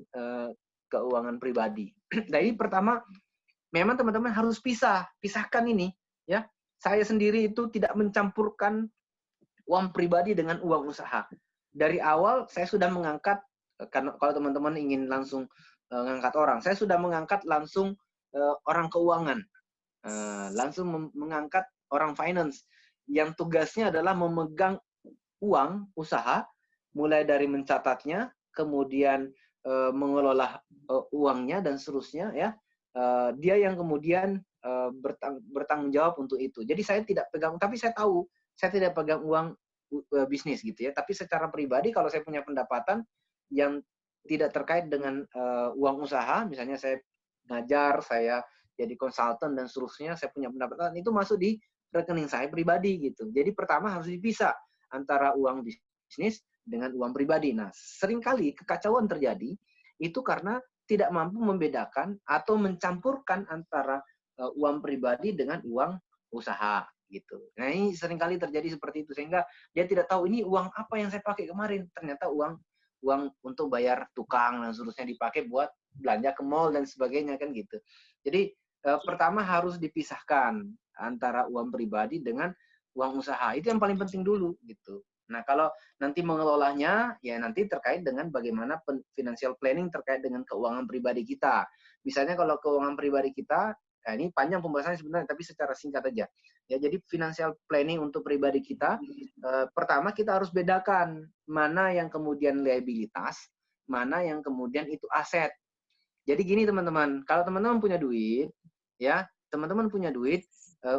Speaker 1: keuangan pribadi. Jadi pertama, memang teman-teman harus pisahkan ini, ya. Saya sendiri itu tidak mencampurkan uang pribadi dengan uang usaha. Dari awal saya sudah mengangkat, kalau teman-teman ingin langsung mengangkat orang, saya sudah mengangkat langsung orang keuangan, langsung mengangkat orang finance, yang tugasnya adalah memegang uang usaha, mulai dari mencatatnya, kemudian mengelola uangnya dan seterusnya, ya. Dia yang kemudian bertanggung jawab untuk itu. Jadi saya tidak pegang, tapi saya tahu saya tidak pegang uang bisnis gitu ya. Tapi secara pribadi kalau saya punya pendapatan yang tidak terkait dengan uang usaha, misalnya saya ngajar, saya jadi konsultan dan seterusnya, saya punya pendapatan, itu masuk di rekening saya pribadi gitu. Jadi pertama harus dipisah antara uang bisnis dengan uang pribadi. Nah, seringkali kekacauan terjadi itu karena tidak mampu membedakan atau mencampurkan antara uang pribadi dengan uang usaha gitu. Nah, ini seringkali terjadi seperti itu sehingga dia tidak tahu ini uang apa yang saya pakai kemarin. Ternyata uang untuk bayar tukang dan seterusnya dipakai buat belanja ke mall dan sebagainya kan gitu. Jadi pertama harus dipisahkan antara uang pribadi dengan uang usaha. Itu yang paling penting dulu gitu. Nah, kalau nanti mengelolanya, ya nanti terkait dengan bagaimana financial planning terkait dengan keuangan pribadi kita. Misalnya kalau keuangan pribadi kita, nah ini panjang pembahasannya sebenarnya, tapi secara singkat aja. Ya, jadi financial planning untuk pribadi kita, pertama kita harus bedakan mana yang kemudian liabilitas, mana yang kemudian itu aset. Jadi gini teman-teman, kalau teman-teman punya duit, ya teman-teman punya duit,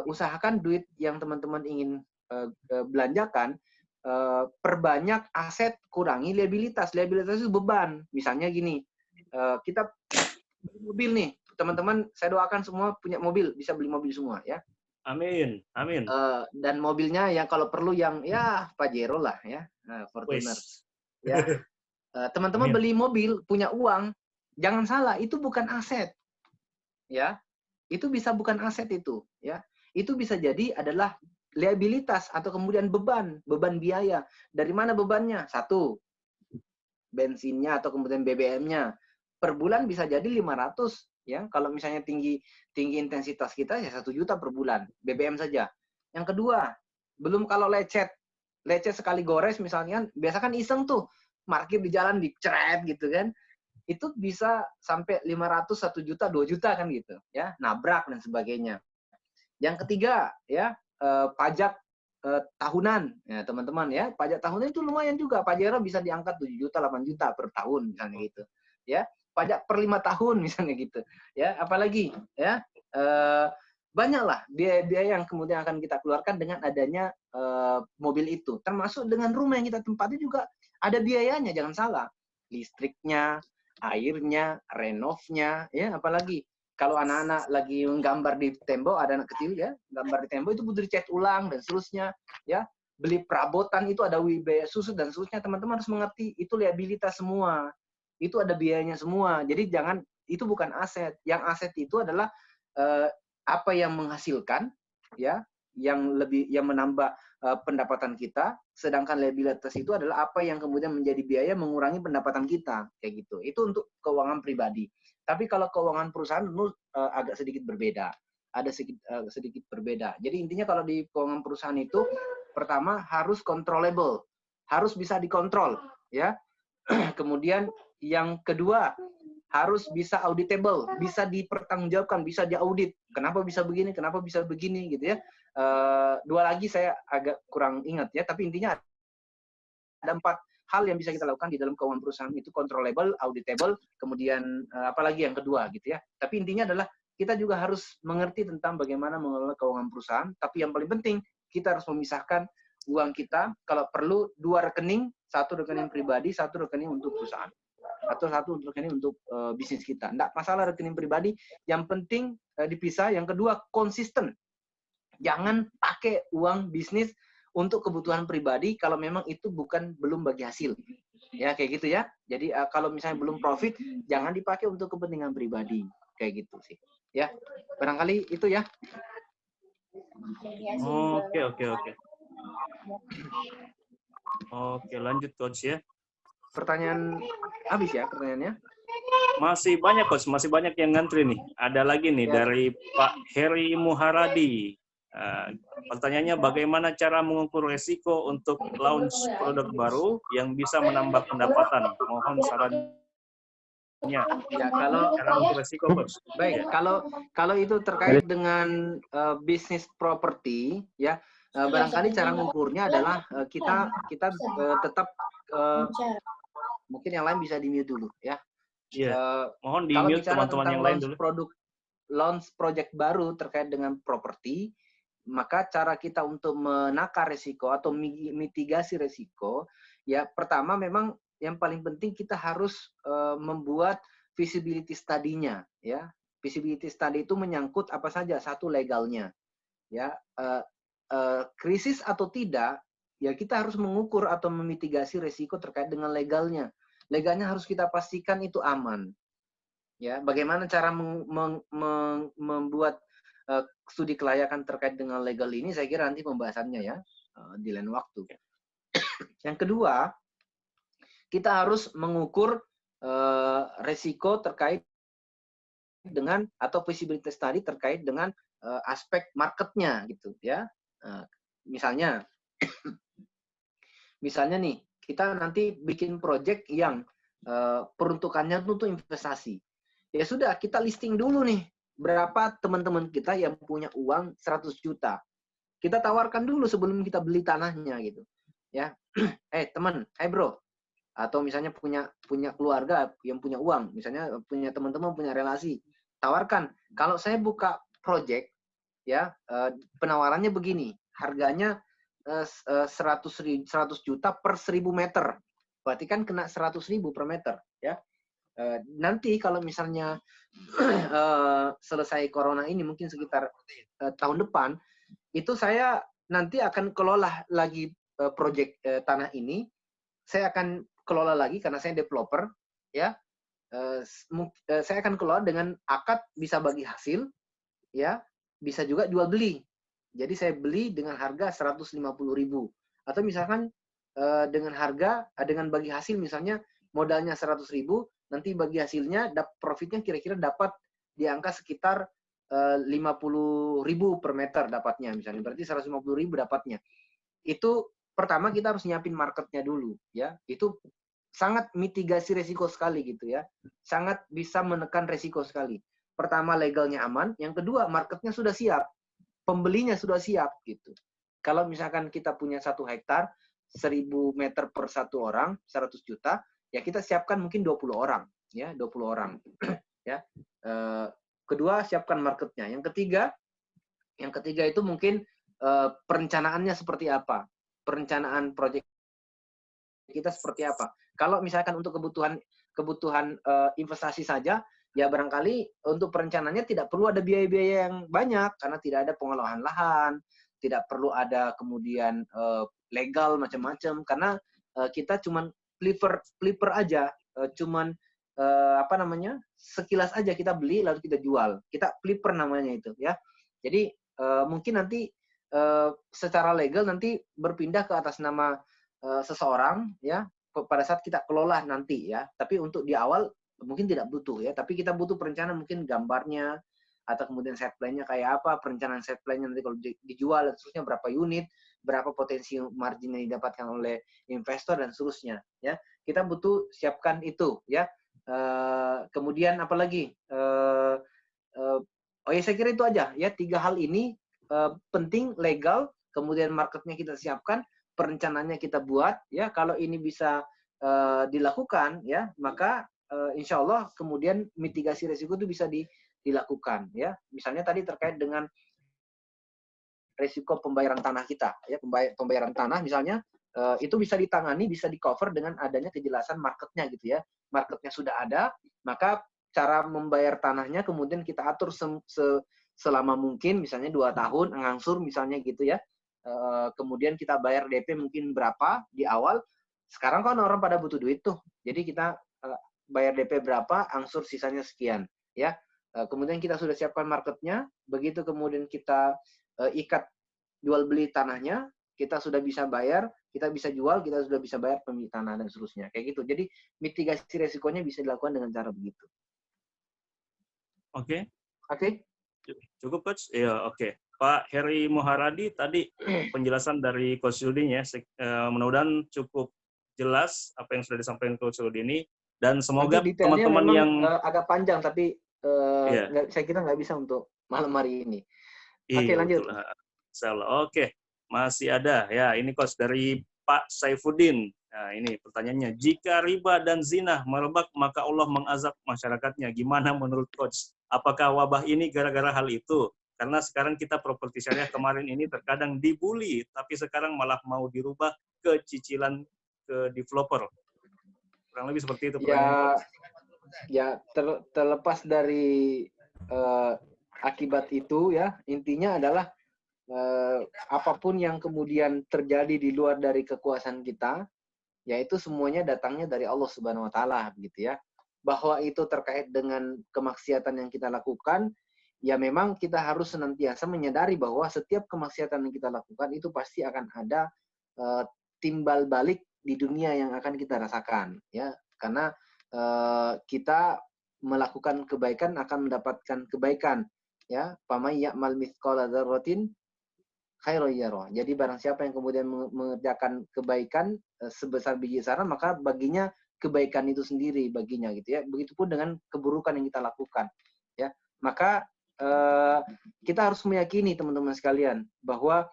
Speaker 1: usahakan duit yang teman-teman ingin belanjakan, perbanyak aset, kurangi liabilitas. Liabilitas itu beban. Misalnya gini, kita mobil nih, teman-teman saya doakan semua punya mobil, bisa beli mobil semua ya.
Speaker 3: Amin, amin.
Speaker 1: Dan mobilnya yang kalau perlu yang ya Pajero lah ya, Fortuner. Ya, teman-teman beli mobil punya uang, jangan salah, itu bukan aset, ya. Itu bisa bukan aset itu, ya. Itu bisa jadi adalah liabilitas atau kemudian beban biaya. Dari mana bebannya? Satu, bensinnya atau kemudian BBM-nya. Per bulan bisa jadi 500, ya. Kalau misalnya tinggi intensitas kita ya 1 juta per bulan BBM saja. Yang kedua, belum kalau lecet sekali gores misalnya, biasa kan iseng tuh parkir di jalan diceret gitu kan. Itu bisa sampai 500, 1 juta, 2 juta kan gitu, ya. Nabrak dan sebagainya. Yang ketiga, ya, pajak tahunan, ya teman-teman ya, pajak tahunan itu lumayan juga. Pajero bisa diangkat 7 juta, 8 juta per tahun misalnya gitu. Ya, pajak per 5 tahun misalnya gitu. Ya, apalagi ya, banyaklah biaya-biaya yang kemudian akan kita keluarkan dengan adanya mobil itu. Termasuk dengan rumah yang kita tempati juga ada biayanya, jangan salah. Listriknya, airnya, renovnya, ya apalagi kalau anak-anak lagi menggambar di tembok, ada anak kecil ya, gambar di tembok itu butuh dicat ulang dan seterusnya, ya. Beli perabotan itu ada biaya susu dan seterusnya. Teman-teman harus mengerti itu liabilitas semua. Itu ada biayanya semua. Jadi jangan, itu bukan aset. Yang aset itu adalah apa yang menghasilkan, ya, yang menambah pendapatan kita, sedangkan liabilitas itu adalah apa yang kemudian menjadi biaya mengurangi pendapatan kita, kayak gitu. Itu untuk keuangan pribadi. Tapi kalau keuangan perusahaan tentu agak sedikit berbeda, ada sedikit berbeda. Jadi intinya kalau di keuangan perusahaan itu, pertama harus controllable, harus bisa dikontrol, ya. Kemudian yang kedua harus bisa auditable, bisa dipertanggungjawabkan, bisa diaudit. Kenapa bisa begini, gitu ya. Dua lagi saya agak kurang ingat ya, tapi intinya ada 4 hal yang bisa kita lakukan di dalam keuangan perusahaan itu: controllable, auditable, kemudian apalagi yang kedua gitu ya. Tapi intinya adalah kita juga harus mengerti tentang bagaimana mengelola keuangan perusahaan, tapi yang paling penting kita harus memisahkan uang kita, kalau perlu 2 rekening, 1 rekening pribadi, 1 rekening untuk perusahaan. Atau 1 rekening untuk bisnis kita. Enggak masalah rekening pribadi, yang penting dipisah. Yang kedua, konsisten. Jangan pakai uang bisnis untuk kebutuhan pribadi kalau memang itu belum bagi hasil. Ya, kayak gitu ya. Jadi kalau misalnya belum profit, jangan dipakai untuk kepentingan pribadi. Kayak gitu sih. Ya. Barangkali itu ya.
Speaker 3: Oke. Oke, lanjut Coach ya.
Speaker 1: Pertanyaan habis ya pertanyaannya?
Speaker 3: Masih banyak Coach, masih banyak yang ngantri nih. Ada lagi nih
Speaker 1: Ya.
Speaker 3: dari Pak Heri Muharadi. Pertanyaannya, bagaimana cara mengukur resiko untuk launch produk baru yang bisa menambah pendapatan? Mohon sarannya.
Speaker 1: Ya, kalau
Speaker 3: Cara mengukur resiko Coach.
Speaker 1: baik, kalau itu terkait dengan bisnis properti, ya, barangkali cara mengukurnya adalah kita tetap mungkin yang lain bisa di-mute dulu ya.
Speaker 3: Iya. Mohon
Speaker 1: Kalau
Speaker 3: di-mute
Speaker 1: bicara
Speaker 3: teman-teman
Speaker 1: tentang
Speaker 3: yang lain dulu.
Speaker 1: launch project baru terkait dengan properti, maka cara kita untuk menakar risiko atau mitigasi risiko, ya pertama memang yang paling penting kita harus membuat feasibility study-nya, ya. Feasibility study itu menyangkut apa saja, satu legalnya, ya, krisis atau tidak, ya kita harus mengukur atau memitigasi risiko terkait dengan legalnya. Legalnya harus kita pastikan itu aman. Ya, bagaimana cara membuat studi kelayakan terkait dengan legal ini, saya kira nanti pembahasannya ya di lain waktu. Yang kedua, kita harus mengukur risiko terkait dengan atau feasibility study terkait dengan aspek marketnya gitu ya. Misalnya nih, kita nanti bikin project yang peruntukannya untuk investasi. Ya sudah, kita listing dulu nih berapa teman-teman kita yang punya uang 100 juta. Kita tawarkan dulu sebelum kita beli tanahnya gitu. Ya. Teman, bro. Atau misalnya punya keluarga yang punya uang, misalnya punya teman-teman punya relasi. Tawarkan, kalau saya buka project ya, penawarannya begini. Harganya 100 juta per 1000 meter. Berarti kan kena 100.000 per meter ya. Nanti kalau misalnya selesai corona ini mungkin sekitar tahun depan, itu saya nanti akan kelola lagi proyek tanah ini. Saya akan kelola lagi karena saya developer ya. Saya akan kelola dengan akad bisa bagi hasil ya, bisa juga jual beli. Jadi saya beli dengan harga 150.000 atau misalkan dengan harga dengan bagi hasil, misalnya modalnya 100.000, nanti bagi hasilnya profitnya kira-kira dapat di angka sekitar 50.000 per meter dapatnya, misalnya berarti 150.000 dapatnya. Itu pertama kita harus nyiapin marketnya dulu ya. Itu sangat mitigasi resiko sekali gitu ya, sangat bisa menekan resiko sekali. Pertama legalnya aman, yang kedua marketnya sudah siap, pembelinya sudah siap gitu. Kalau misalkan kita punya 1 hektar 1000 meter per 1 orang 100 juta, ya kita siapkan mungkin 20 orang ya, 20 orang ya. Kedua, siapkan marketnya. Yang ketiga, Yang ketiga itu mungkin perencanaannya seperti apa, perencanaan proyek kita seperti apa. Kalau misalkan untuk kebutuhan investasi saja, ya barangkali untuk perencanaannya tidak perlu ada biaya-biaya yang banyak karena tidak ada pengolahan lahan, tidak perlu ada kemudian legal macam-macam karena kita cuman flipper aja, cuman apa namanya, sekilas aja kita beli lalu kita jual, kita flipper namanya itu ya. Jadi mungkin nanti secara legal nanti berpindah ke atas nama seseorang ya pada saat kita kelola nanti ya. Tapi untuk di awal mungkin tidak butuh ya. Tapi kita butuh perencanaan mungkin gambarnya atau kemudian set plan-nya kayak apa, perencanaan set plan-nya nanti kalau dijual dan seterusnya berapa unit, berapa potensi margin yang didapatkan oleh investor dan seterusnya ya. Kita butuh siapkan itu ya. Kemudian apalagi oh ya saya kira itu aja ya, 3 hal ini penting, legal, kemudian marketnya kita siapkan, perencanaannya kita buat ya. Kalau ini bisa dilakukan ya, maka insya Allah kemudian mitigasi risiko itu bisa dilakukan ya. Misalnya tadi terkait dengan risiko pembayaran tanah kita ya, pembayaran tanah misalnya itu bisa ditangani, bisa di cover dengan adanya kejelasan marketnya gitu ya. Marketnya sudah ada, maka cara membayar tanahnya kemudian kita atur selama mungkin, misalnya 2 tahun ngangsur misalnya gitu ya. Kemudian kita bayar DP mungkin berapa di awal. Sekarang kan orang pada butuh duit tuh, jadi kita bayar DP berapa, angsur sisanya sekian ya. Kemudian kita sudah siapkan marketnya, begitu kemudian kita ikat jual beli tanahnya, kita sudah bisa bayar, kita bisa jual, kita sudah bisa bayar pemilik tanah dan seterusnya kayak gitu. Jadi mitigasi resikonya bisa dilakukan dengan cara begitu.
Speaker 3: Oke.
Speaker 1: Oke.
Speaker 3: Cukup Coach? Iya, oke. Pak Heri Muharadi tadi penjelasan dari Coach Yudin ya, mudah-mudahan cukup jelas apa yang sudah disampaikan Coach Yudin ini, dan semoga teman-teman yang
Speaker 1: agak panjang tapi saya kira nggak bisa untuk malam hari ini. Oke, lanjut.
Speaker 3: Oke, masih ada ya, ini Coach dari Pak Saifuddin. Nah, ini pertanyaannya, jika riba dan zina merebak maka Allah mengazab masyarakatnya. Gimana menurut Coach? Apakah wabah ini gara-gara hal itu? Karena sekarang kita properti syariah kemarin ini terkadang dibully, tapi sekarang malah mau dirubah ke cicilan ke developer. Kurang lebih seperti itu.
Speaker 1: Ya terlepas dari akibat itu ya, intinya adalah apapun yang kemudian terjadi di luar dari kekuasaan kita, yaitu semuanya datangnya dari Allah Subhanahu wa taala begitu ya. Bahwa itu terkait dengan kemaksiatan yang kita lakukan, ya memang kita harus senantiasa menyadari bahwa setiap kemaksiatan yang kita lakukan itu pasti akan ada timbal balik di dunia yang akan kita rasakan ya. Karena kita melakukan kebaikan akan mendapatkan kebaikan ya. Pamay ya'mal mithqala dzarratin khairan yarah. Jadi barang siapa yang kemudian mengerjakan kebaikan sebesar biji zarah, maka baginya kebaikan itu sendiri baginya gitu ya. Begitupun dengan keburukan yang kita lakukan ya. Maka kita harus meyakini teman-teman sekalian bahwa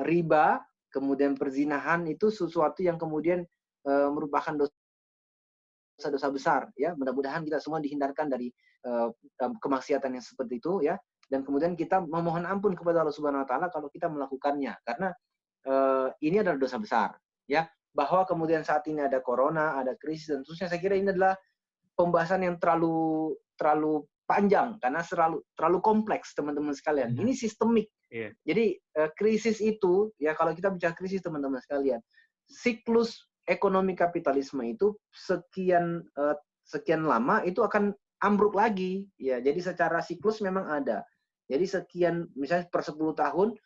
Speaker 1: riba kemudian perzinahan itu sesuatu yang kemudian merupakan dosa-dosa besar ya. Mudah-mudahan kita semua dihindarkan dari kemaksiatan yang seperti itu ya. Dan kemudian kita memohon ampun kepada Allah Subhanahu wa taala kalau kita melakukannya, karena ini adalah dosa besar ya. Bahwa kemudian saat ini ada corona, ada krisis dan seterusnya, saya kira ini adalah pembahasan yang terlalu panjang karena terlalu kompleks teman-teman sekalian. Ini sistemik. Yeah. Jadi krisis itu ya, kalau kita bicara krisis teman-teman sekalian, siklus ekonomi kapitalisme itu sekian lama itu akan ambruk lagi ya. Jadi secara siklus memang ada. Jadi sekian, misalnya per 10 tahun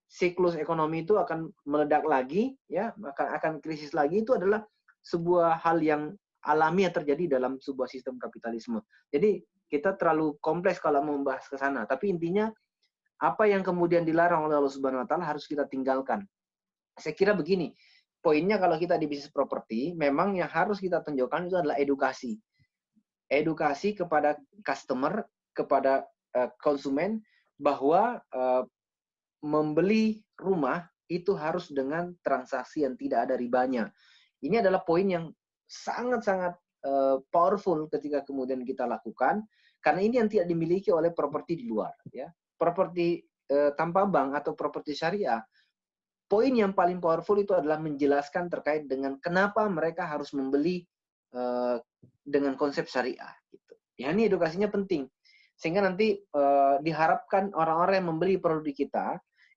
Speaker 1: siklus ekonomi itu akan meledak lagi ya, akan krisis lagi. Itu adalah sebuah hal yang alami yang terjadi dalam sebuah sistem kapitalisme. Jadi kita terlalu kompleks kalau mau membahas ke sana, tapi intinya apa yang kemudian dilarang oleh Allah Subhanahu wa taala harus kita tinggalkan. Saya kira begini, poinnya kalau kita di bisnis properti, memang yang harus kita tunjukkan itu adalah edukasi. Edukasi kepada customer, kepada konsumen, bahwa membeli rumah itu harus dengan transaksi yang tidak ada ribanya. Ini adalah poin yang sangat-sangat powerful ketika kemudian kita lakukan, karena ini yang tidak dimiliki oleh properti di luar. Ya. Properti tanpa bank atau properti syariah, poin yang paling powerful itu adalah menjelaskan terkait dengan kenapa mereka harus membeli dengan konsep syariah. Gitu. Ya, ini edukasinya penting. Sehingga nanti diharapkan orang-orang yang membeli produk kita,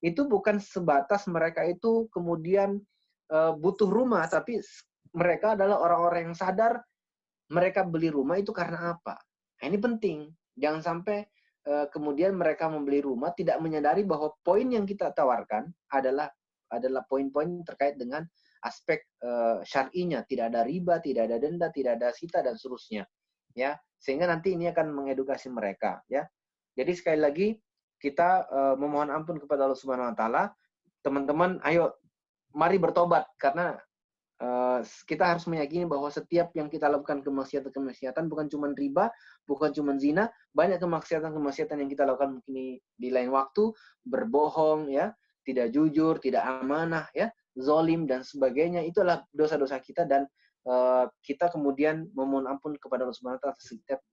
Speaker 1: itu bukan sebatas mereka itu kemudian butuh rumah, tapi mereka adalah orang-orang yang sadar mereka beli rumah itu karena apa. Nah, ini penting. Jangan sampai kemudian mereka membeli rumah tidak menyadari bahwa poin yang kita tawarkan adalah poin-poin terkait dengan aspek syar'inya, tidak ada riba, tidak ada denda, tidak ada sita dan seterusnya, ya, sehingga nanti ini akan mengedukasi mereka, ya. Jadi sekali lagi kita memohon ampun kepada Allah Subhanahu Wa Taala, teman-teman, ayo mari bertobat karena kita harus meyakini bahwa setiap yang kita lakukan kemaksiatan bukan cuma riba, bukan cuma zina, banyak kemaksiatan yang kita lakukan mungkin di lain waktu, berbohong, ya, tidak jujur, tidak amanah, ya, zalim dan sebagainya. Itulah dosa-dosa kita dan kita kemudian memohon ampun kepada Allah Subhanahu wa taala atas setiap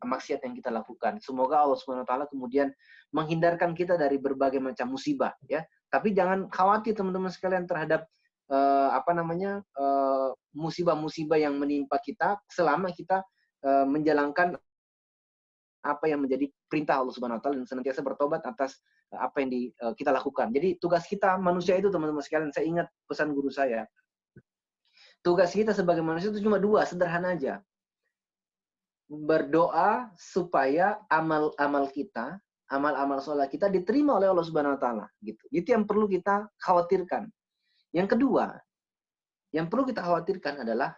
Speaker 1: maksiat yang kita lakukan. Semoga Allah Subhanahu wa taala kemudian menghindarkan kita dari berbagai macam musibah, ya. Tapi jangan khawatir teman-teman sekalian terhadap musibah-musibah yang menimpa kita selama kita menjalankan apa yang menjadi perintah Allah Subhanahu wa taala dan senantiasa bertobat atas apa yang kita lakukan. Jadi tugas kita manusia itu teman-teman sekalian, saya ingat pesan guru saya. Tugas kita sebagai manusia itu cuma dua, sederhana aja. Berdoa supaya amal-amal kita, amal-amal sholat kita diterima oleh Allah Subhanahu wa taala, gitu. Itu yang perlu kita khawatirkan. Yang kedua, yang perlu kita khawatirkan adalah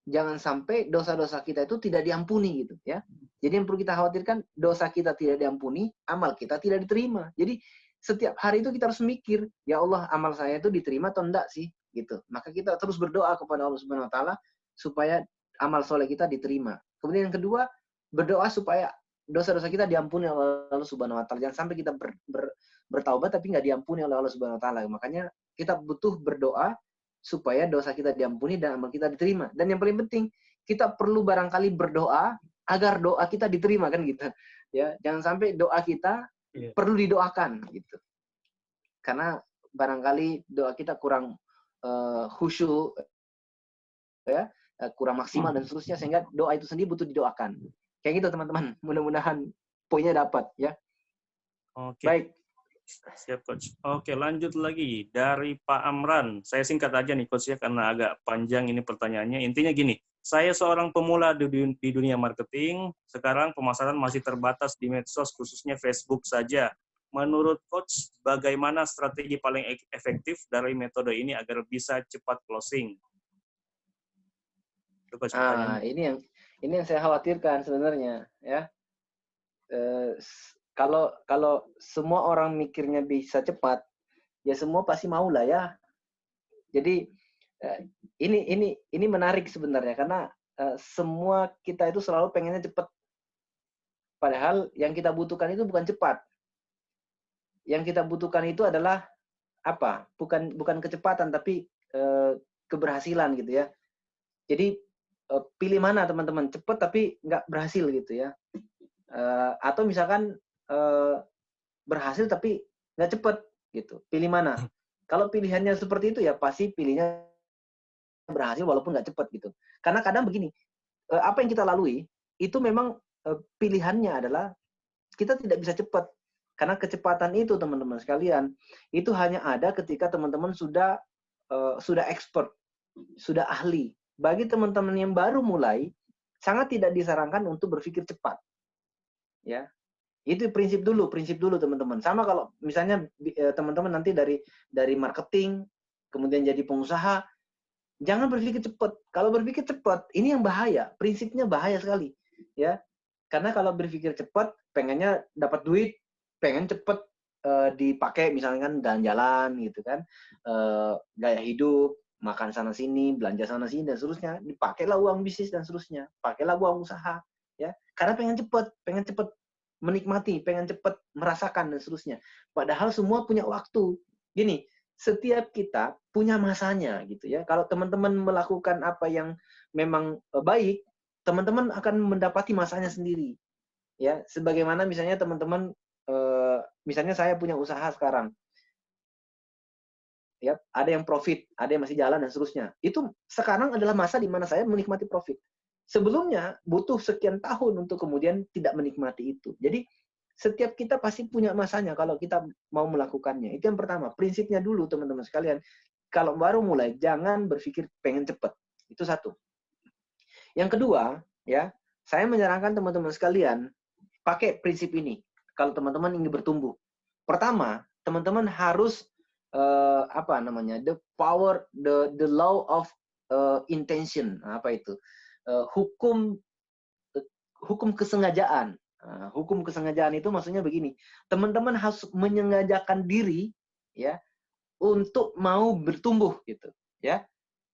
Speaker 1: jangan sampai dosa-dosa kita itu tidak diampuni, gitu, ya. Jadi yang perlu kita khawatirkan, dosa kita tidak diampuni, amal kita tidak diterima. Jadi setiap hari itu kita harus mikir, ya Allah, amal saya itu diterima atau enggak sih, gitu. Maka kita terus berdoa kepada Allah Subhanahu wa taala supaya amal soleh kita diterima. Kemudian yang kedua, berdoa supaya dosa-dosa kita diampuni oleh Allah Subhanahu wa taala. Jangan sampai kita bertaubat tapi nggak diampuni oleh Allah Subhanahu wa taala. Makanya kita butuh berdoa supaya dosa kita diampuni dan amal kita diterima. Dan yang paling penting, kita perlu barangkali berdoa agar doa kita diterima, kan gitu. Ya, jangan sampai doa kita perlu didoakan, gitu. Karena barangkali doa kita kurang khusyuk, ya, kurang maksimal dan seterusnya, sehingga doa itu sendiri butuh didoakan. Kayak gitu teman-teman. Mudah-mudahan poinnya dapat, ya.
Speaker 3: Oke.
Speaker 1: Baik.
Speaker 3: Siap, Coach. Oke, lanjut lagi dari Pak Amran. Saya singkat aja nih, Coach, ya, karena agak panjang ini pertanyaannya. Intinya gini, saya seorang pemula di dunia marketing. Sekarang pemasaran masih terbatas di medsos, khususnya Facebook saja. Menurut Coach, bagaimana strategi paling efektif dari metode ini agar bisa cepat closing? Itu, Coach,
Speaker 1: ini yang saya khawatirkan sebenarnya, ya. Kalau semua orang mikirnya bisa cepat, ya semua pasti mau lah, ya. Jadi ini menarik sebenarnya karena semua kita itu selalu pengennya cepat. Padahal yang kita butuhkan itu bukan cepat. Yang kita butuhkan itu adalah apa? Bukan kecepatan tapi keberhasilan, gitu, ya. Jadi pilih mana teman-teman, cepat tapi nggak berhasil, gitu, ya. Atau misalkan berhasil tapi nggak cepet, gitu. Pilih mana? Kalau pilihannya seperti itu, ya pasti pilihnya berhasil walaupun nggak cepet, gitu. Karena kadang begini, apa yang kita lalui itu memang pilihannya adalah kita tidak bisa cepat. Karena kecepatan itu teman-teman sekalian itu hanya ada ketika teman-teman sudah expert, sudah ahli. Bagi teman-teman yang baru mulai, sangat tidak disarankan untuk berpikir cepat, ya. Itu prinsip dulu teman-teman. Sama kalau misalnya teman-teman nanti dari marketing kemudian jadi pengusaha, jangan berpikir cepat. Kalau berpikir cepat, ini yang bahaya. Prinsipnya bahaya sekali, ya. Karena kalau berpikir cepat, pengennya dapat duit, pengen cepat dipakai misalkan jalan-jalan, gitu kan, gaya hidup, makan sana sini, belanja sana sini dan seterusnya, dipakailah uang bisnis dan seterusnya, pakailah uang usaha, ya. Karena pengen cepat menikmati, pengen cepat merasakan dan seterusnya. Padahal semua punya waktu. Gini, setiap kita punya masanya, gitu, ya. Kalau teman-teman melakukan apa yang memang baik, teman-teman akan mendapati masanya sendiri, ya. Sebagaimana misalnya teman-teman misalnya saya punya usaha sekarang, ya, ada yang profit, ada yang masih jalan dan seterusnya. Itu sekarang adalah masa di mana saya menikmati profit. Sebelumnya butuh sekian tahun untuk kemudian tidak menikmati itu. Jadi setiap kita pasti punya masanya kalau kita mau melakukannya. Itu yang pertama. Prinsipnya dulu teman-teman sekalian. Kalau baru mulai, jangan berpikir pengen cepat. Itu satu. Yang kedua, ya, saya menyarankan teman-teman sekalian pakai prinsip ini. Kalau teman-teman ingin bertumbuh, pertama, teman-teman harus apa namanya, the law of intention. Apa itu? Hukum kesengajaan. Hukum kesengajaan itu maksudnya begini, teman-teman harus menyengajakan diri, ya, untuk mau bertumbuh gitu, ya.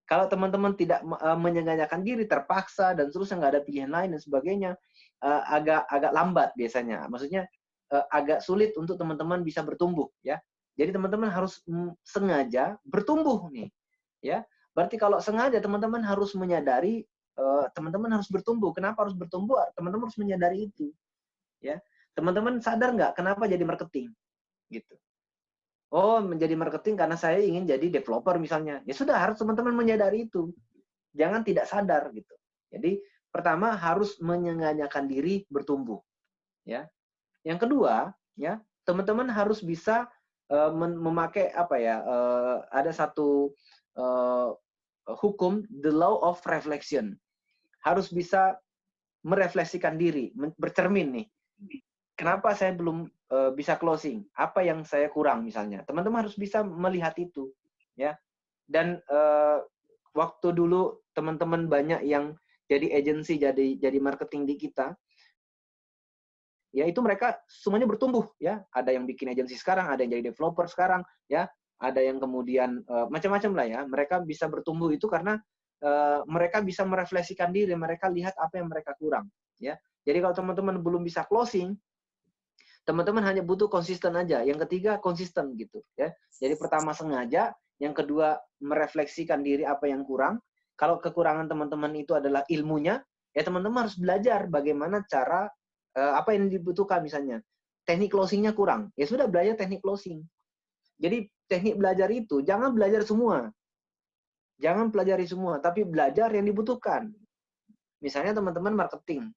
Speaker 1: Kalau teman-teman tidak menyengajakan diri, terpaksa dan seterusnya, nggak ada pilihan lain dan sebagainya, agak lambat biasanya. Maksudnya agak sulit untuk teman-teman bisa bertumbuh, ya. Jadi teman-teman harus sengaja bertumbuh nih, ya. Berarti kalau sengaja teman-teman harus menyadari teman-teman harus bertumbuh. Kenapa harus bertumbuh? Teman-teman harus menyadari itu, ya. Teman-teman sadar nggak kenapa jadi marketing, gitu. Oh, menjadi marketing karena saya ingin jadi developer misalnya. Ya sudah, harus teman-teman menyadari itu. Jangan tidak sadar gitu. Jadi pertama harus menyengajakan diri bertumbuh, ya. Yang kedua, ya, teman-teman harus bisa memakai apa ya? Ada satu hukum, the law of reflection. Harus bisa merefleksikan diri, bercermin nih. Kenapa saya belum bisa closing? Apa yang saya kurang misalnya? Teman-teman harus bisa melihat itu, ya. Dan waktu dulu teman-teman banyak yang jadi agensi, jadi marketing di kita, ya itu mereka semuanya bertumbuh, ya. Ada yang bikin agensi sekarang, ada yang jadi developer sekarang, ya. Ada yang kemudian macam-macam lah, ya. Mereka bisa bertumbuh itu karena mereka bisa merefleksikan diri, mereka lihat apa yang mereka kurang, ya. Jadi kalau teman-teman belum bisa closing, teman-teman hanya butuh konsisten aja. Yang ketiga konsisten gitu, ya. Jadi pertama sengaja, yang kedua merefleksikan diri apa yang kurang. Kalau kekurangan teman-teman itu adalah ilmunya, ya teman-teman harus belajar bagaimana cara apa yang dibutuhkan misalnya. Teknik closingnya kurang, ya sudah belajar teknik closing. Jadi teknik belajar itu jangan belajar semua. Jangan pelajari semua, tapi belajar yang dibutuhkan. Misalnya teman-teman marketing.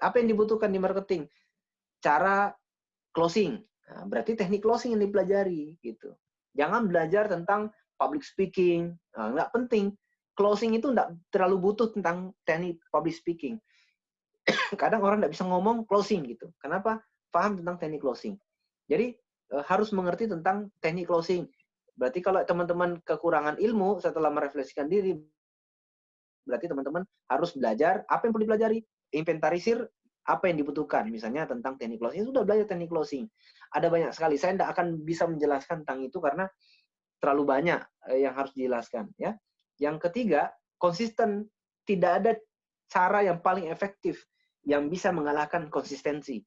Speaker 1: Apa yang dibutuhkan di marketing? Cara closing. Nah, berarti teknik closing yang dipelajari gitu. Jangan belajar tentang public speaking. Nah, nggak penting. Closing itu nggak terlalu butuh tentang teknik public speaking. Kadang orang nggak bisa ngomong closing gitu. Kenapa? Paham tentang teknik closing. Jadi harus mengerti tentang teknik closing. Berarti kalau teman-teman kekurangan ilmu setelah merefleksikan diri, berarti teman-teman harus belajar apa yang perlu dipelajari, inventarisir apa yang dibutuhkan, misalnya tentang teknik closing. Sudah belajar teknik closing. Ada banyak sekali. Saya tidak akan bisa menjelaskan tentang itu karena terlalu banyak yang harus dijelaskan, ya. Yang ketiga, konsisten. Tidak ada cara yang paling efektif yang bisa mengalahkan konsistensi.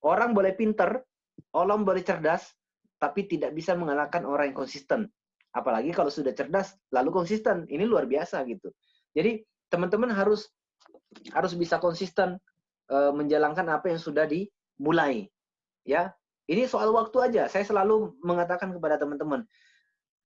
Speaker 1: Orang boleh pinter, orang boleh cerdas, tapi tidak bisa mengalahkan orang yang konsisten. Apalagi kalau sudah cerdas lalu konsisten. Ini luar biasa gitu. Jadi teman-teman harus bisa konsisten menjalankan apa yang sudah dimulai, ya. Ini soal waktu aja. Saya selalu mengatakan kepada teman-teman,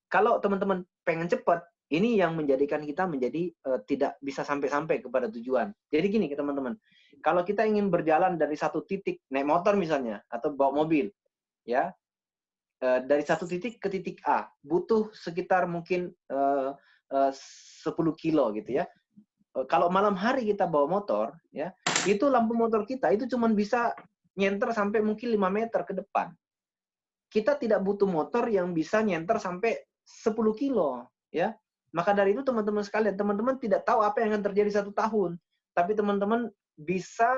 Speaker 1: kalau teman-teman pengen cepat, ini yang menjadikan kita menjadi tidak bisa sampai-sampai kepada tujuan. Jadi gini teman-teman, kalau kita ingin berjalan dari satu titik, naik motor misalnya, atau bawa mobil, ya, dari satu titik ke titik A, butuh sekitar mungkin 10 kilo gitu, ya. Kalau malam hari kita bawa motor, ya, itu lampu motor kita itu cuma bisa nyenter sampai mungkin 5 meter ke depan. Kita tidak butuh motor yang bisa nyenter sampai 10 kilo, ya. Maka dari itu teman-teman sekalian, teman-teman tidak tahu apa yang akan terjadi 1 tahun, tapi teman-teman bisa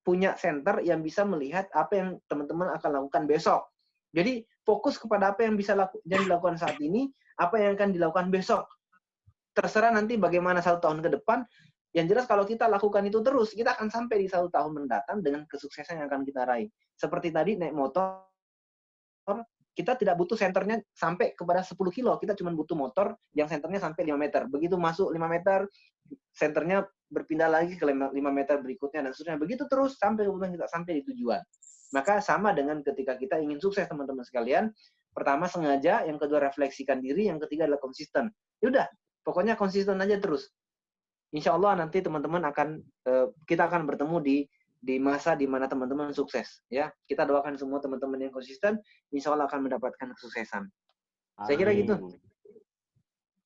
Speaker 1: punya center yang bisa melihat apa yang teman-teman akan lakukan besok. Jadi fokus kepada apa yang bisa dilakukan saat ini, apa yang akan dilakukan besok. Terserah nanti bagaimana 1 tahun ke depan. Yang jelas kalau kita lakukan itu terus, kita akan sampai di 1 tahun mendatang dengan kesuksesan yang akan kita raih. Seperti tadi naik motor, kita tidak butuh senternya sampai kepada 10 kilo. Kita cuma butuh motor yang senternya sampai 5 meter. Begitu masuk 5 meter, senternya berpindah lagi ke 5 meter berikutnya, dan seterusnya. Begitu terus sampai kemudian kita sampai di tujuan. Maka sama dengan ketika kita ingin sukses, teman-teman sekalian. Pertama sengaja, yang kedua refleksikan diri, yang ketiga adalah konsisten. Yaudah, pokoknya konsisten aja terus. Insya Allah nanti teman-teman kita akan bertemu di masa di mana teman-teman sukses. Ya, kita doakan semua teman-teman yang konsisten, insya Allah akan mendapatkan kesuksesan. Saya kira gitu.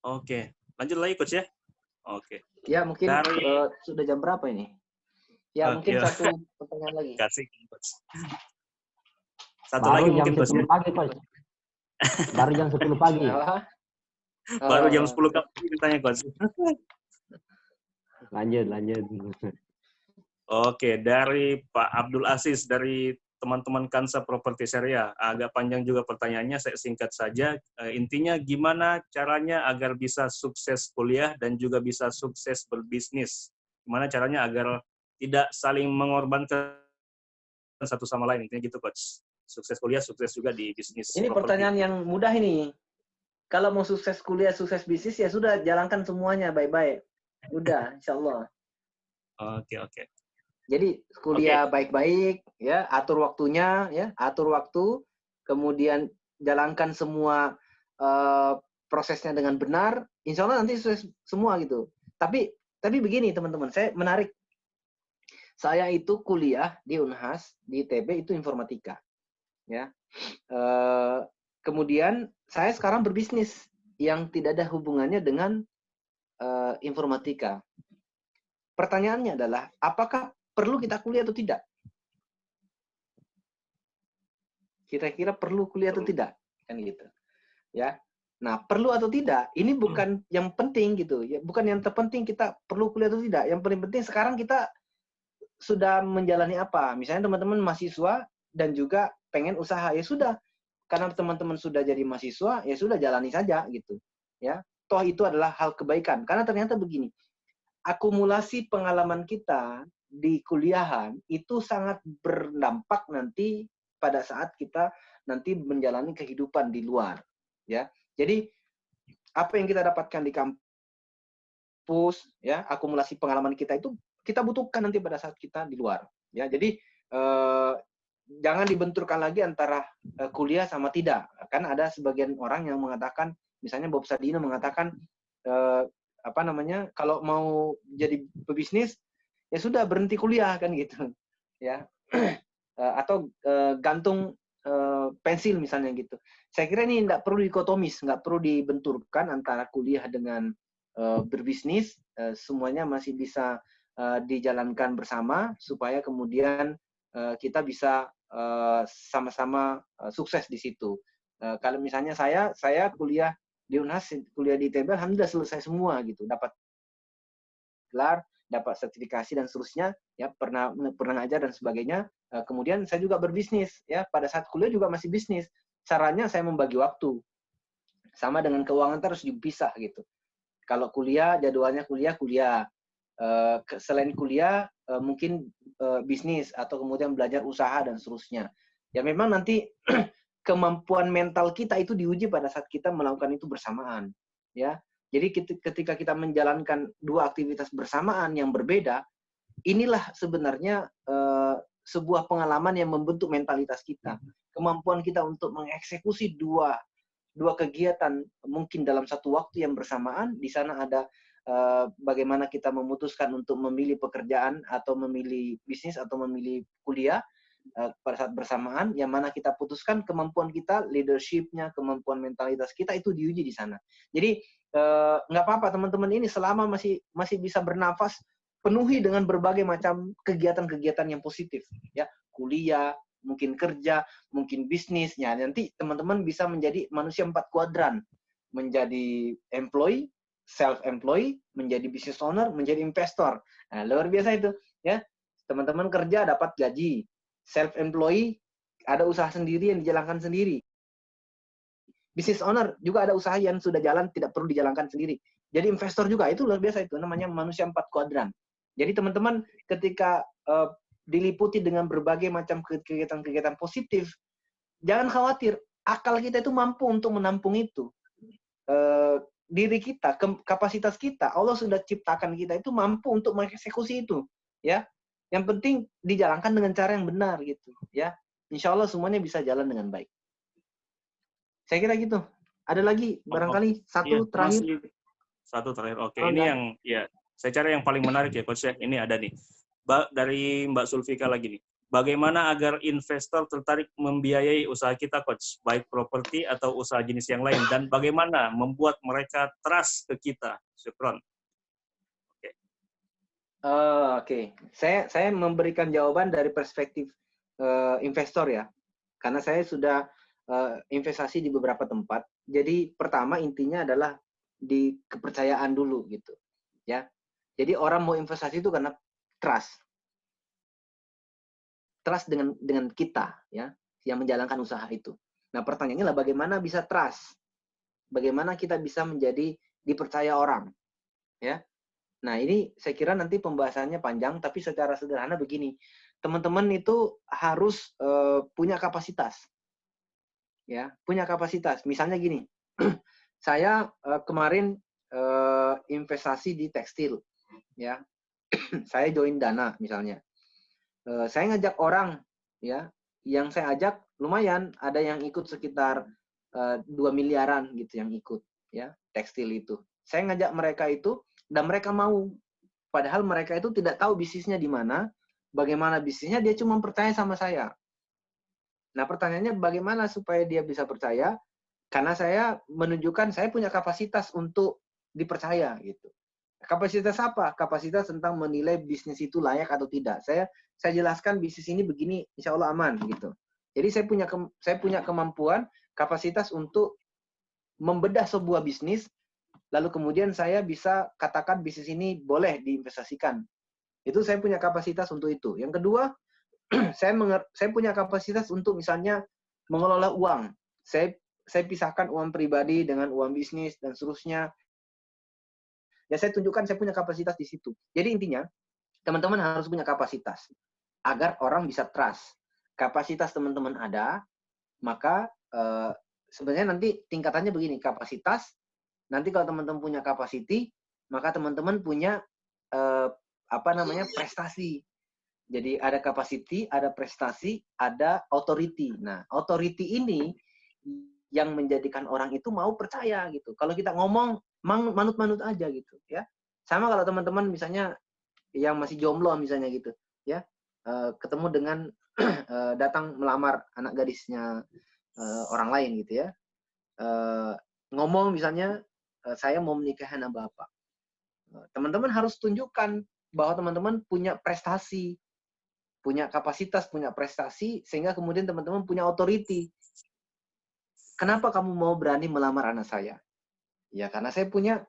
Speaker 3: Oke, lanjut lagi coach ya. Oke.
Speaker 1: Ya mungkin sudah jam berapa ini? Ya mungkin satu pertanyaan lagi.
Speaker 3: Kasih coach. Satu
Speaker 2: Baru
Speaker 3: lagi
Speaker 2: jam
Speaker 3: mungkin coach.
Speaker 2: 10 pagi coach. Baru jam 10 pagi.
Speaker 3: Baru jam 10 pagi ditanya coach.
Speaker 2: Lanjut.
Speaker 3: Oke, dari Pak Abdul Aziz dari teman-teman Kansa Properti Syariah. Agak panjang juga pertanyaannya, saya singkat saja. Intinya gimana caranya agar bisa sukses kuliah dan juga bisa sukses berbisnis? Gimana caranya agar tidak saling mengorbankan satu sama lain? Intinya gitu, Coach. Sukses kuliah, sukses juga di bisnis.
Speaker 1: Ini
Speaker 3: properti.
Speaker 1: pertanyaan yang mudah ini. Kalau mau sukses kuliah, sukses bisnis, ya sudah jalankan semuanya baik-baik. Udah, insya Allah.
Speaker 3: Oke.
Speaker 1: Jadi kuliah baik-baik, ya, atur waktunya, ya, atur waktu, kemudian jalankan semua prosesnya dengan benar, insya Allah nanti sukses semua gitu. Tapi begini teman-teman, saya menarik. Saya itu kuliah di Unhas, di ITB itu informatika, ya. Kemudian saya sekarang berbisnis yang tidak ada hubungannya dengan informatika. Pertanyaannya adalah, apakah perlu kita kuliah atau tidak? Kira-kira perlu kuliah atau tidak? Kan gitu. Ya. Nah, perlu atau tidak, ini bukan yang penting gitu. Ya, bukan yang terpenting kita perlu kuliah atau tidak. Yang paling penting sekarang kita sudah menjalani apa? Misalnya teman-teman mahasiswa dan juga pengen usaha, ya sudah. Karena teman-teman sudah jadi mahasiswa, ya sudah jalani saja gitu. Ya. Toh itu adalah hal kebaikan. Karena ternyata begini, akumulasi pengalaman kita di kuliahan itu sangat berdampak nanti pada saat kita nanti menjalani kehidupan di luar, ya. Jadi apa yang kita dapatkan di kampus, ya, akumulasi pengalaman kita itu kita butuhkan nanti pada saat kita di luar, ya. Jadi jangan dibenturkan lagi antara kuliah sama tidak. Kan ada sebagian orang yang mengatakan, misalnya Bob Sadino mengatakan kalau mau jadi pebisnis ya sudah berhenti kuliah kan gitu, ya. Atau gantung pensil misalnya gitu. Saya kira ini tidak perlu dikotomis, nggak perlu dibenturkan antara kuliah dengan berbisnis. Semuanya masih bisa dijalankan bersama supaya kemudian kita bisa sama-sama sukses di situ. Kalau misalnya saya kuliah di Unhas, kuliah di ITB, alhamdulillah selesai semua gitu, dapat gelar, dapat sertifikasi dan seterusnya, ya, pernah ngajar dan sebagainya. Kemudian saya juga berbisnis, ya, pada saat kuliah juga masih bisnis. Caranya saya membagi waktu, sama dengan keuangan harus dipisah gitu. Kalau kuliah jadwalnya kuliah, selain kuliah mungkin bisnis atau kemudian belajar usaha dan seterusnya. Ya memang nanti kemampuan mental kita itu diuji pada saat kita melakukan itu bersamaan, ya. Jadi ketika kita menjalankan dua aktivitas bersamaan yang berbeda, inilah sebenarnya sebuah pengalaman yang membentuk mentalitas kita. Kemampuan kita untuk mengeksekusi dua kegiatan mungkin dalam satu waktu yang bersamaan, di sana ada bagaimana kita memutuskan untuk memilih pekerjaan atau memilih bisnis atau memilih kuliah pada saat bersamaan, yang mana kita putuskan kemampuan kita, leadership-nya, kemampuan mentalitas kita itu diuji di sana. Jadi nggak apa-apa teman-teman ini selama masih bisa bernafas, penuhi dengan berbagai macam kegiatan-kegiatan yang positif, ya, kuliah, mungkin kerja, mungkin bisnisnya. Nanti teman-teman bisa menjadi manusia 4 kuadran, menjadi employee, self-employed, menjadi business owner, menjadi investor. Nah, luar biasa itu, ya. Teman-teman kerja dapat gaji, self-employed ada usaha sendiri yang dijalankan sendiri. Business owner juga ada usaha yang sudah jalan, tidak perlu dijalankan sendiri. Jadi investor juga, itu luar biasa itu, namanya manusia 4 kuadran. Jadi teman-teman ketika diliputi dengan berbagai macam kegiatan-kegiatan positif, jangan khawatir, akal kita itu mampu untuk menampung itu. Diri kita, kapasitas kita, Allah sudah ciptakan kita itu mampu untuk mengeksekusi itu, ya. Yang penting dijalankan dengan cara yang benar gitu, ya. insya Allah semuanya bisa jalan dengan baik. Saya kira gitu. Ada lagi barangkali
Speaker 3: Iya,
Speaker 1: satu terakhir.
Speaker 3: masih satu terakhir. Oke,
Speaker 1: Oh,
Speaker 3: ini
Speaker 1: enggak.
Speaker 3: yang ya saya cari yang paling menarik ya Coach ya. Ini ada nih. Dari Mbak Sulfika lagi nih. Bagaimana agar investor tertarik membiayai usaha kita, Coach, baik properti atau usaha jenis yang lain, dan bagaimana membuat mereka trust ke kita, Syukron.
Speaker 1: Oke. Saya memberikan jawaban dari perspektif investor ya, karena saya sudah investasi di beberapa tempat. Jadi pertama intinya adalah di kepercayaan dulu gitu, ya. Jadi orang mau investasi itu karena trust dengan kita ya, yang menjalankan usaha itu. Nah pertanyaannya adalah bagaimana bisa trust, bagaimana kita bisa menjadi dipercaya orang, ya. Nah, ini saya kira nanti pembahasannya panjang, tapi secara sederhana begini. Teman-teman itu harus punya kapasitas. Ya, punya kapasitas. Misalnya gini, saya kemarin investasi di tekstil. Ya, saya join Dana misalnya. Saya ngajak orang, ya, yang saya ajak lumayan, ada yang ikut sekitar 2 miliaran gitu yang ikut, ya, tekstil itu. Saya ngajak mereka itu, dan mereka mau. Padahal mereka itu tidak tahu bisnisnya di mana, bagaimana bisnisnya, dia cuma percaya sama saya. Nah, pertanyaannya bagaimana supaya dia bisa percaya? Karena saya menunjukkan saya punya kapasitas untuk dipercaya gitu. Kapasitas apa? Kapasitas tentang menilai bisnis itu layak atau tidak. Saya jelaskan bisnis ini begini, insya Allah aman gitu. Jadi saya punya kemampuan, kapasitas untuk membedah sebuah bisnis, lalu kemudian saya bisa katakan bisnis ini boleh diinvestasikan. Itu saya punya kapasitas untuk itu. Yang kedua, saya punya kapasitas untuk misalnya mengelola uang. Saya pisahkan uang pribadi dengan uang bisnis dan seterusnya. Ya saya tunjukkan saya punya kapasitas di situ. Jadi intinya, teman-teman harus punya kapasitas agar orang bisa trust. Kapasitas teman-teman ada, maka sebenarnya nanti tingkatannya begini, kapasitas. Nanti kalau teman-teman punya capacity, maka teman-teman punya prestasi. Jadi ada capacity, ada prestasi, ada authority. Nah, authority ini yang menjadikan orang itu mau percaya gitu. Kalau kita ngomong manut-manut aja gitu, ya. Sama kalau teman-teman misalnya yang masih jomblo misalnya gitu, ya. Ketemu dengan datang melamar anak gadisnya orang lain gitu ya. Ngomong misalnya saya mau menikahi anak bapak. Teman-teman harus tunjukkan bahwa teman-teman punya prestasi, punya kapasitas, punya prestasi, sehingga kemudian teman-teman punya authority. Kenapa kamu mau berani melamar anak saya? Ya karena saya punya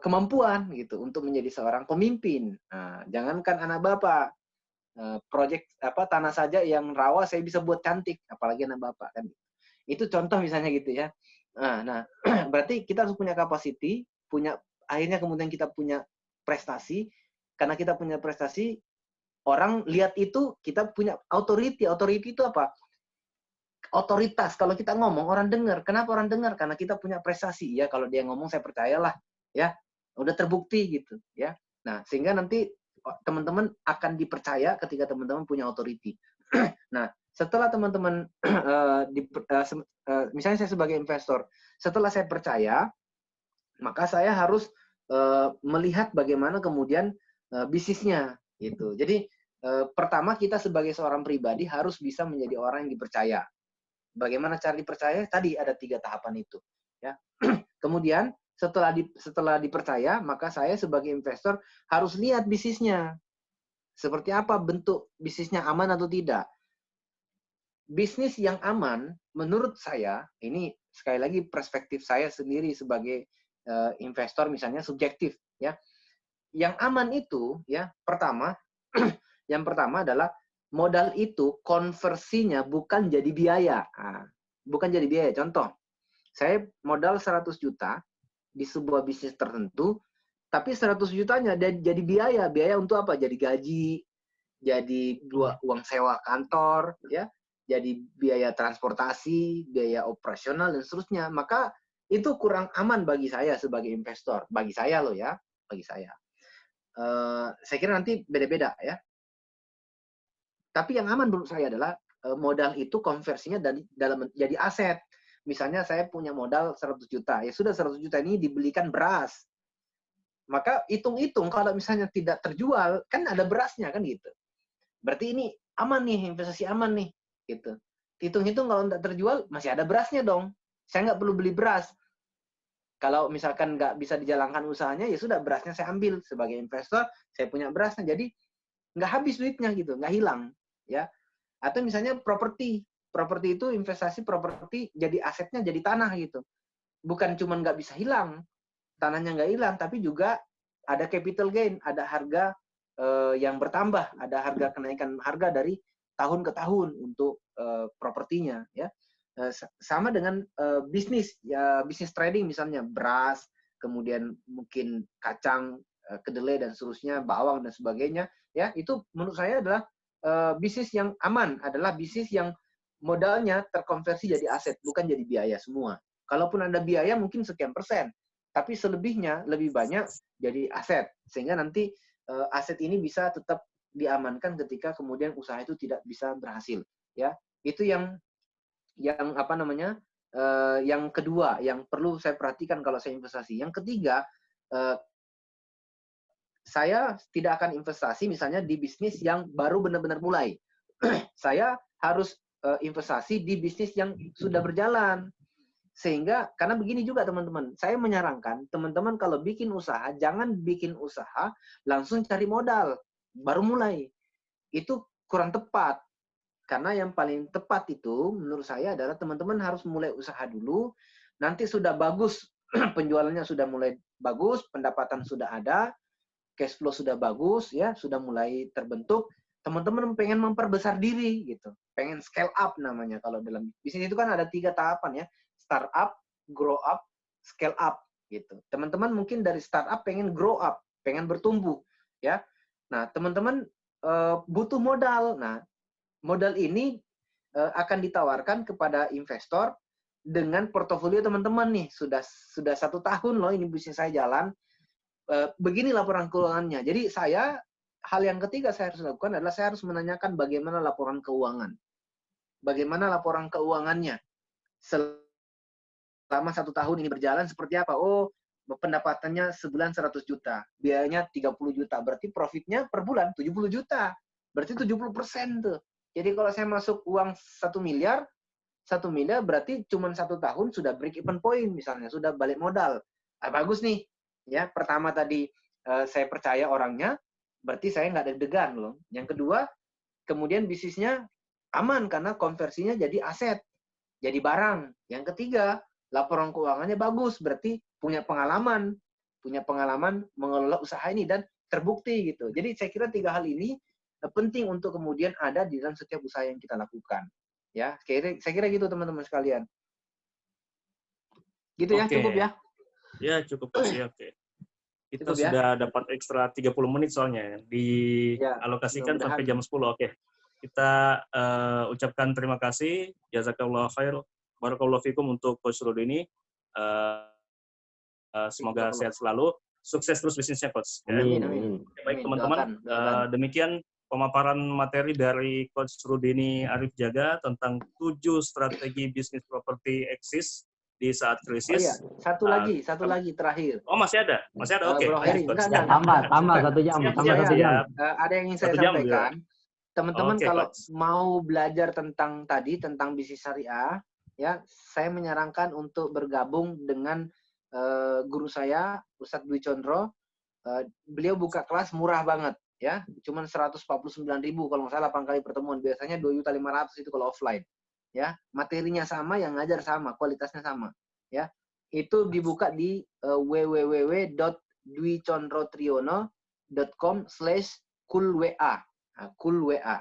Speaker 1: kemampuan gitu untuk menjadi seorang pemimpin. Nah, jangankan anak bapak, proyek tanah saja yang rawa saya bisa buat cantik, apalagi anak bapak kan. Itu contoh misalnya gitu ya. Nah, berarti kita harus punya capacity, akhirnya kemudian kita punya prestasi. Karena kita punya prestasi, orang lihat itu kita punya authority. Authority itu apa? Otoritas. Kalau kita ngomong orang dengar. Kenapa orang dengar? Karena kita punya prestasi. Ya kalau dia ngomong saya percayalah. Ya udah terbukti gitu. Ya. Nah sehingga nanti teman-teman akan dipercaya ketika teman-teman punya authority. Nah setelah teman-teman misalnya saya sebagai investor, setelah saya percaya, maka saya harus melihat bagaimana kemudian bisnisnya gitu. Jadi pertama kita sebagai seorang pribadi harus bisa menjadi orang yang dipercaya. Bagaimana cara dipercaya? Tadi ada 3 tahapan itu. Ya. Kemudian setelah dipercaya, maka saya sebagai investor harus lihat bisnisnya. Seperti apa bentuk bisnisnya, aman atau tidak. Bisnis yang aman, menurut saya, ini sekali lagi perspektif saya sendiri sebagai investor misalnya subjektif. Ya. Yang aman itu, ya yang pertama adalah modal itu konversinya bukan jadi biaya. Nah, bukan jadi biaya. Contoh, saya modal 100 juta di sebuah bisnis tertentu, tapi 100 jutanya jadi biaya. Biaya untuk apa? Jadi gaji, jadi uang sewa kantor, ya, jadi biaya transportasi, biaya operasional, dan seterusnya. Maka itu kurang aman bagi saya sebagai investor. Bagi saya loh ya, bagi saya. Saya kira nanti beda-beda ya. Tapi yang aman menurut saya adalah modal itu konversinya dalam jadi aset. Misalnya saya punya modal 100 juta, ya sudah 100 juta ini dibelikan beras. Maka hitung-hitung kalau misalnya tidak terjual, kan ada berasnya kan gitu. Berarti ini aman nih, investasi aman nih gitu. Hitung-hitung kalau tidak terjual, masih ada berasnya dong. Saya nggak perlu beli beras. Kalau misalkan nggak bisa dijalankan usahanya, ya sudah berasnya saya ambil sebagai investor, saya punya berasnya. Jadi nggak habis duitnya gitu, nggak hilang. Ya. Atau misalnya properti. Properti itu investasi properti jadi asetnya jadi tanah gitu. Bukan cuma nggak bisa hilang, tanahnya nggak hilang, tapi juga ada capital gain, ada harga yang bertambah, ada harga kenaikan harga dari tahun ke tahun untuk propertinya. Ya. Sama dengan bisnis, ya bisnis trading misalnya beras, kemudian mungkin kacang, kedelai dan seterusnya, bawang dan sebagainya. Ya, itu menurut saya adalah bisnis yang aman, adalah bisnis yang modalnya terkonversi jadi aset, bukan jadi biaya semua. Kalaupun ada biaya mungkin sekian persen, tapi selebihnya lebih banyak jadi aset, sehingga nanti aset ini bisa tetap diamankan ketika kemudian usaha itu tidak bisa berhasil. Ya, itu yang apa namanya? Yang kedua, yang perlu saya perhatikan kalau saya investasi. Yang ketiga, saya tidak akan investasi misalnya di bisnis yang baru benar-benar mulai. Saya harus investasi di bisnis yang sudah berjalan. Sehingga, karena begini juga teman-teman, saya menyarankan teman-teman kalau bikin usaha, jangan bikin usaha langsung cari modal, baru mulai. Itu kurang tepat. Karena yang paling tepat itu menurut saya adalah teman-teman harus mulai usaha dulu, nanti sudah bagus, penjualannya sudah mulai bagus, pendapatan sudah ada, cash flow sudah bagus, ya sudah mulai terbentuk, teman-teman pengen memperbesar diri gitu, pengen scale up namanya. Kalau dalam bisnis itu kan ada 3 tahapan ya, startup, grow up, scale up gitu. Teman-teman mungkin dari startup pengen grow up, pengen bertumbuh ya. Nah, teman-teman butuh modal. Nah, modal ini akan ditawarkan kepada investor dengan portofolio teman-teman nih, sudah 1 tahun loh ini bisnis saya jalan. Begini laporan keuangannya. Jadi hal yang ketiga saya harus lakukan adalah saya harus menanyakan bagaimana laporan keuangan. Bagaimana laporan keuangannya selama 1 tahun ini berjalan seperti apa? Oh, pendapatannya sebulan 100 juta, biayanya 30 juta, berarti profitnya per bulan 70 juta. Berarti 70% tuh. Jadi kalau saya masuk uang 1 miliar, 1 miliar berarti cuma 1 tahun sudah break even point misalnya, sudah balik modal. Bagus nih. Ya, pertama tadi saya percaya orangnya, berarti saya nggak deg-degan loh. Yang kedua, kemudian bisnisnya aman karena konversinya jadi aset, jadi barang. Yang ketiga, laporan keuangannya bagus, berarti punya pengalaman mengelola usaha ini dan terbukti gitu. Jadi saya kira 3 hal ini penting untuk kemudian ada di dalam setiap usaha yang kita lakukan. Ya, saya kira gitu teman-teman sekalian. Gitu ya, cukup ya.
Speaker 3: Ya, cukup sih, oke. Kita
Speaker 1: Cukup ya?
Speaker 3: sudah dapat ekstra 30 menit soalnya. Dialokasikan sampai jam 10, oke. Kita ucapkan terima kasih. Jazakallah khair. Barakallahu fikum untuk Coach Rudi ini. Semoga sehat selalu. Sukses terus bisnisnya, Coach.
Speaker 2: Amin.
Speaker 3: Baik, teman-teman. Demikian pemaparan materi dari Coach Rudini Arif Jaga tentang 7 strategi bisnis properti eksis di saat krisis.
Speaker 1: Oh iya, satu lagi terakhir.
Speaker 3: Oh, masih ada, oke.
Speaker 1: Bro Heri,
Speaker 2: tambah 1 jam, tambah 1 jam.
Speaker 1: Ada yang ingin saya sampaikan. Teman-teman kalau mau belajar tentang bisnis syariah, ya, saya menyarankan untuk bergabung dengan guru saya, Ustadz Dwi Condro. Beliau buka kelas murah banget, ya, cuma 149.000 kalau nggak salah 8 kali pertemuan. Biasanya 2.500.000 itu kalau offline. Ya, materinya sama, yang ngajar sama, kualitasnya sama, ya. Itu dibuka di www.dwicondrotriono.com/coolwa. Nah, coolwa.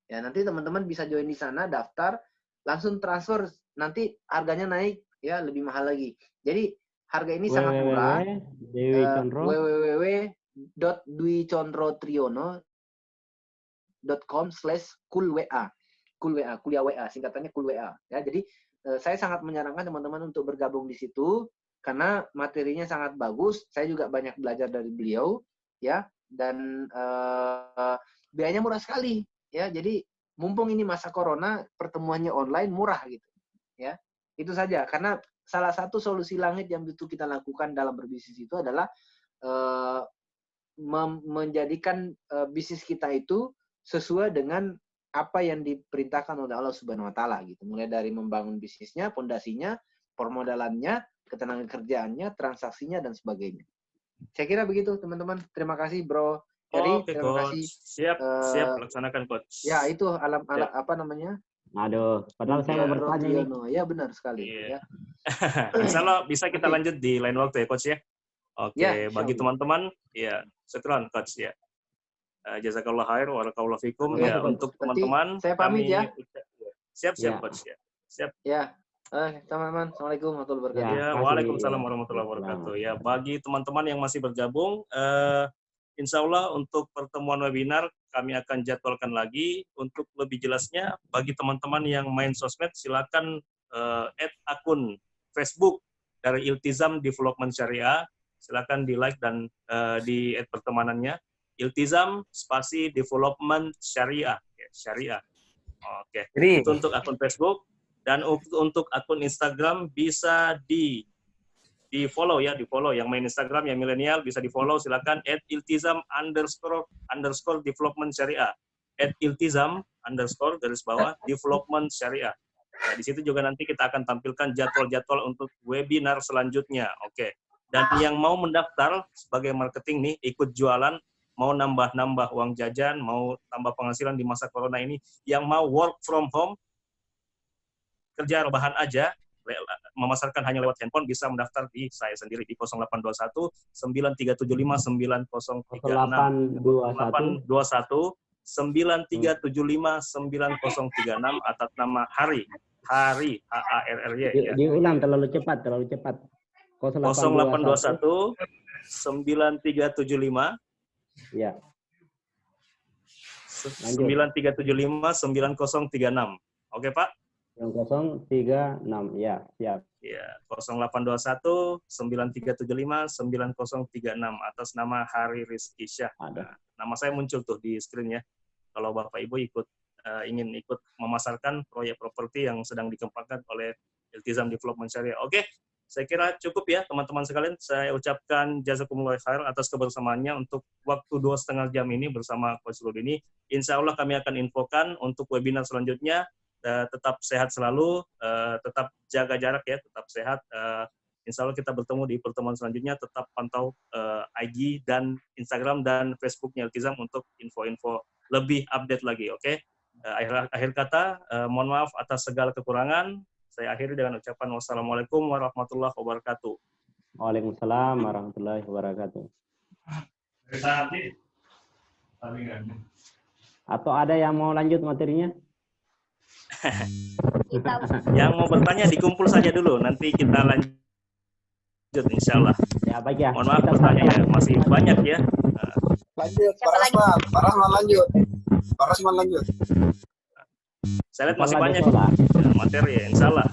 Speaker 1: Ya, nanti teman-teman bisa join di sana, daftar, langsung transfer, nanti harganya naik ya, lebih mahal lagi. Jadi harga ini sangat murah. www.dwicondrotriono.com/coolwa. Coolwa, kuliah WA, singkatannya Coolwa. Ya, jadi saya sangat menyarankan teman-teman untuk bergabung di situ karena materinya sangat bagus. Saya juga banyak belajar dari beliau, ya, dan biayanya murah sekali, ya. Jadi mumpung ini masa corona, pertemuannya online murah gitu. Ya, itu saja. Karena salah satu solusi langit yang butuh kita lakukan dalam berbisnis itu adalah menjadikan bisnis kita itu sesuai dengan apa yang diperintahkan oleh Allah Subhanahu wa taala gitu. Mulai dari membangun bisnisnya, pondasinya, permodalannya, ketenaga kerjaannya, transaksinya dan sebagainya. Saya kira begitu, teman-teman. Terima kasih, Bro. Heri,
Speaker 3: Oke,
Speaker 1: terima
Speaker 3: Coach.
Speaker 1: kasih.
Speaker 3: Siap laksanakan, Coach.
Speaker 1: Ya, itu
Speaker 3: Siap.
Speaker 1: apa namanya?
Speaker 2: Aduh, padahal saya mau bertanya nih.
Speaker 1: Ya, benar sekali.
Speaker 3: Iya.
Speaker 1: Ya.
Speaker 3: Insya Allah bisa kita
Speaker 1: Oke.
Speaker 3: lanjut di lain waktu ya, Coach ya. Oke,
Speaker 1: Ya,
Speaker 3: bagi
Speaker 1: insyaallah.
Speaker 3: teman-teman, ya, syukran, Coach ya. Jazakallah khair, warakallahu fikum.
Speaker 1: Oke,
Speaker 3: Ya, untuk
Speaker 1: berarti
Speaker 3: teman-teman,
Speaker 1: saya pamit
Speaker 3: kami
Speaker 1: ya.
Speaker 3: siap,
Speaker 2: Ya.
Speaker 3: Coach ya. Siap.
Speaker 1: Ya. Teman-teman, Assalamualaikum warahmatullahi wabarakatuh.
Speaker 3: Ya,
Speaker 2: makasih.
Speaker 3: waalaikumsalam
Speaker 2: Ya.
Speaker 3: warahmatullahi wabarakatuh.
Speaker 2: Selamat.
Speaker 3: Ya, bagi teman-teman yang masih bergabung, insya Allah untuk pertemuan webinar kami akan jadwalkan lagi. Untuk lebih jelasnya, bagi teman-teman yang main sosmed, silakan add akun Facebook dari Iltizam Development Syariah. Silakan di like dan di add pertemanannya. Iltizam spasi Development Syariah. Ya, Syariah. Oke.
Speaker 1: Jadi,
Speaker 3: Itu untuk akun Facebook. Dan untuk akun Instagram bisa di follow ya, di follow. Yang main Instagram yang milenial bisa di follow, silakan @iltizam_development syariah, @iltizam_development syariah. Nah, di situ juga nanti kita akan tampilkan jadwal-jadwal untuk webinar selanjutnya. Oke. Dan yang mau mendaftar sebagai marketing nih, ikut jualan, mau nambah-nambah uang jajan, mau tambah penghasilan di masa corona ini, yang mau work from home, kerja rebahan aja, memasarkan hanya lewat handphone, bisa mendaftar di saya sendiri di 0821 9375 9036 821 9375 9036 atas nama Hari HARRY ya.
Speaker 2: Diulang terlalu cepat.
Speaker 3: 0821 9375
Speaker 2: Ya.
Speaker 3: 9375 9036. Oke, Pak?
Speaker 2: 036, ya, siap.
Speaker 3: Ya, 0821 9375 9036 atas nama Hari Rizky Syah.
Speaker 2: Ada.
Speaker 3: Nama saya muncul tuh di screen ya. Kalau Bapak Ibu ingin ikut memasarkan proyek properti yang sedang dikembangkan oleh Iltizam Development Syariah. Oke, saya kira cukup ya teman-teman sekalian. Saya ucapkan jazakumullah khair atas kebersamaannya untuk waktu 2,5 jam ini bersama Coach Rudini. Insya Allah kami akan infokan untuk webinar selanjutnya. Tetap sehat selalu, tetap jaga jarak ya, tetap sehat. Insya Allah kita bertemu di pertemuan selanjutnya. Tetap pantau IG dan Instagram dan Facebooknya Iltizam untuk info-info lebih update lagi. Oke. Akhir kata, mohon maaf atas segala kekurangan. Saya akhiri dengan ucapan wassalamualaikum warahmatullahi wabarakatuh.
Speaker 2: Waalaikumsalam warahmatullahi wabarakatuh. Atau ada yang mau lanjut materinya?
Speaker 3: Yang mau bertanya dikumpul saja dulu, nanti kita lanjut insya Allah.
Speaker 2: Ya, baik ya.
Speaker 3: Mohon maaf pertanyaannya masih banyak ya.
Speaker 4: Lanjut, Pak Rasman lanjut. Pak Rasman lanjut.
Speaker 3: Saya lihat masih
Speaker 2: Insya Allah
Speaker 3: banyak
Speaker 2: besok lah.
Speaker 3: materi ya, insya Allah.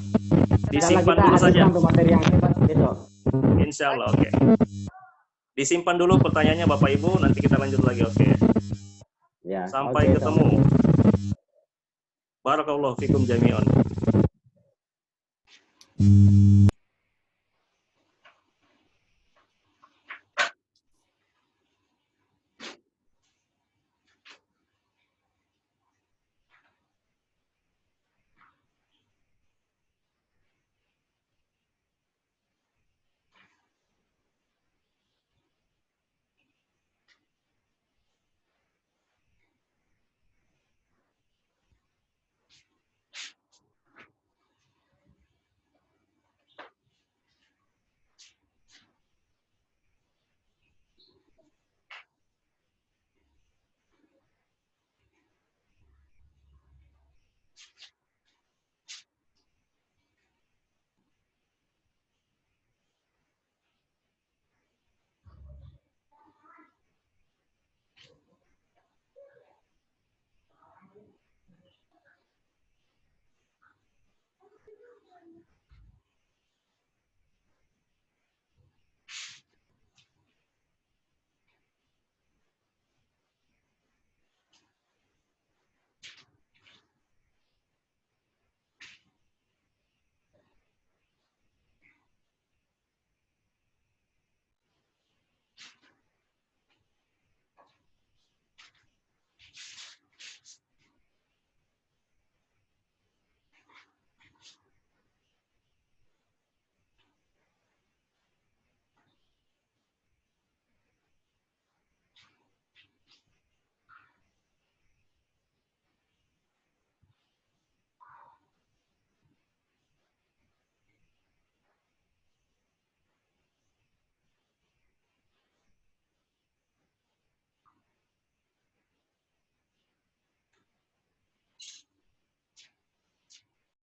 Speaker 3: Disimpan
Speaker 2: Kita
Speaker 3: dulu saja.
Speaker 2: hadirkan materi yang hebat besok.
Speaker 3: Insya Allah, oke. Disimpan dulu pertanyaannya Bapak Ibu, nanti kita lanjut lagi, oke.
Speaker 2: Ya,
Speaker 3: Sampai
Speaker 2: oke,
Speaker 3: ketemu. Barakallahu fikum jami'an.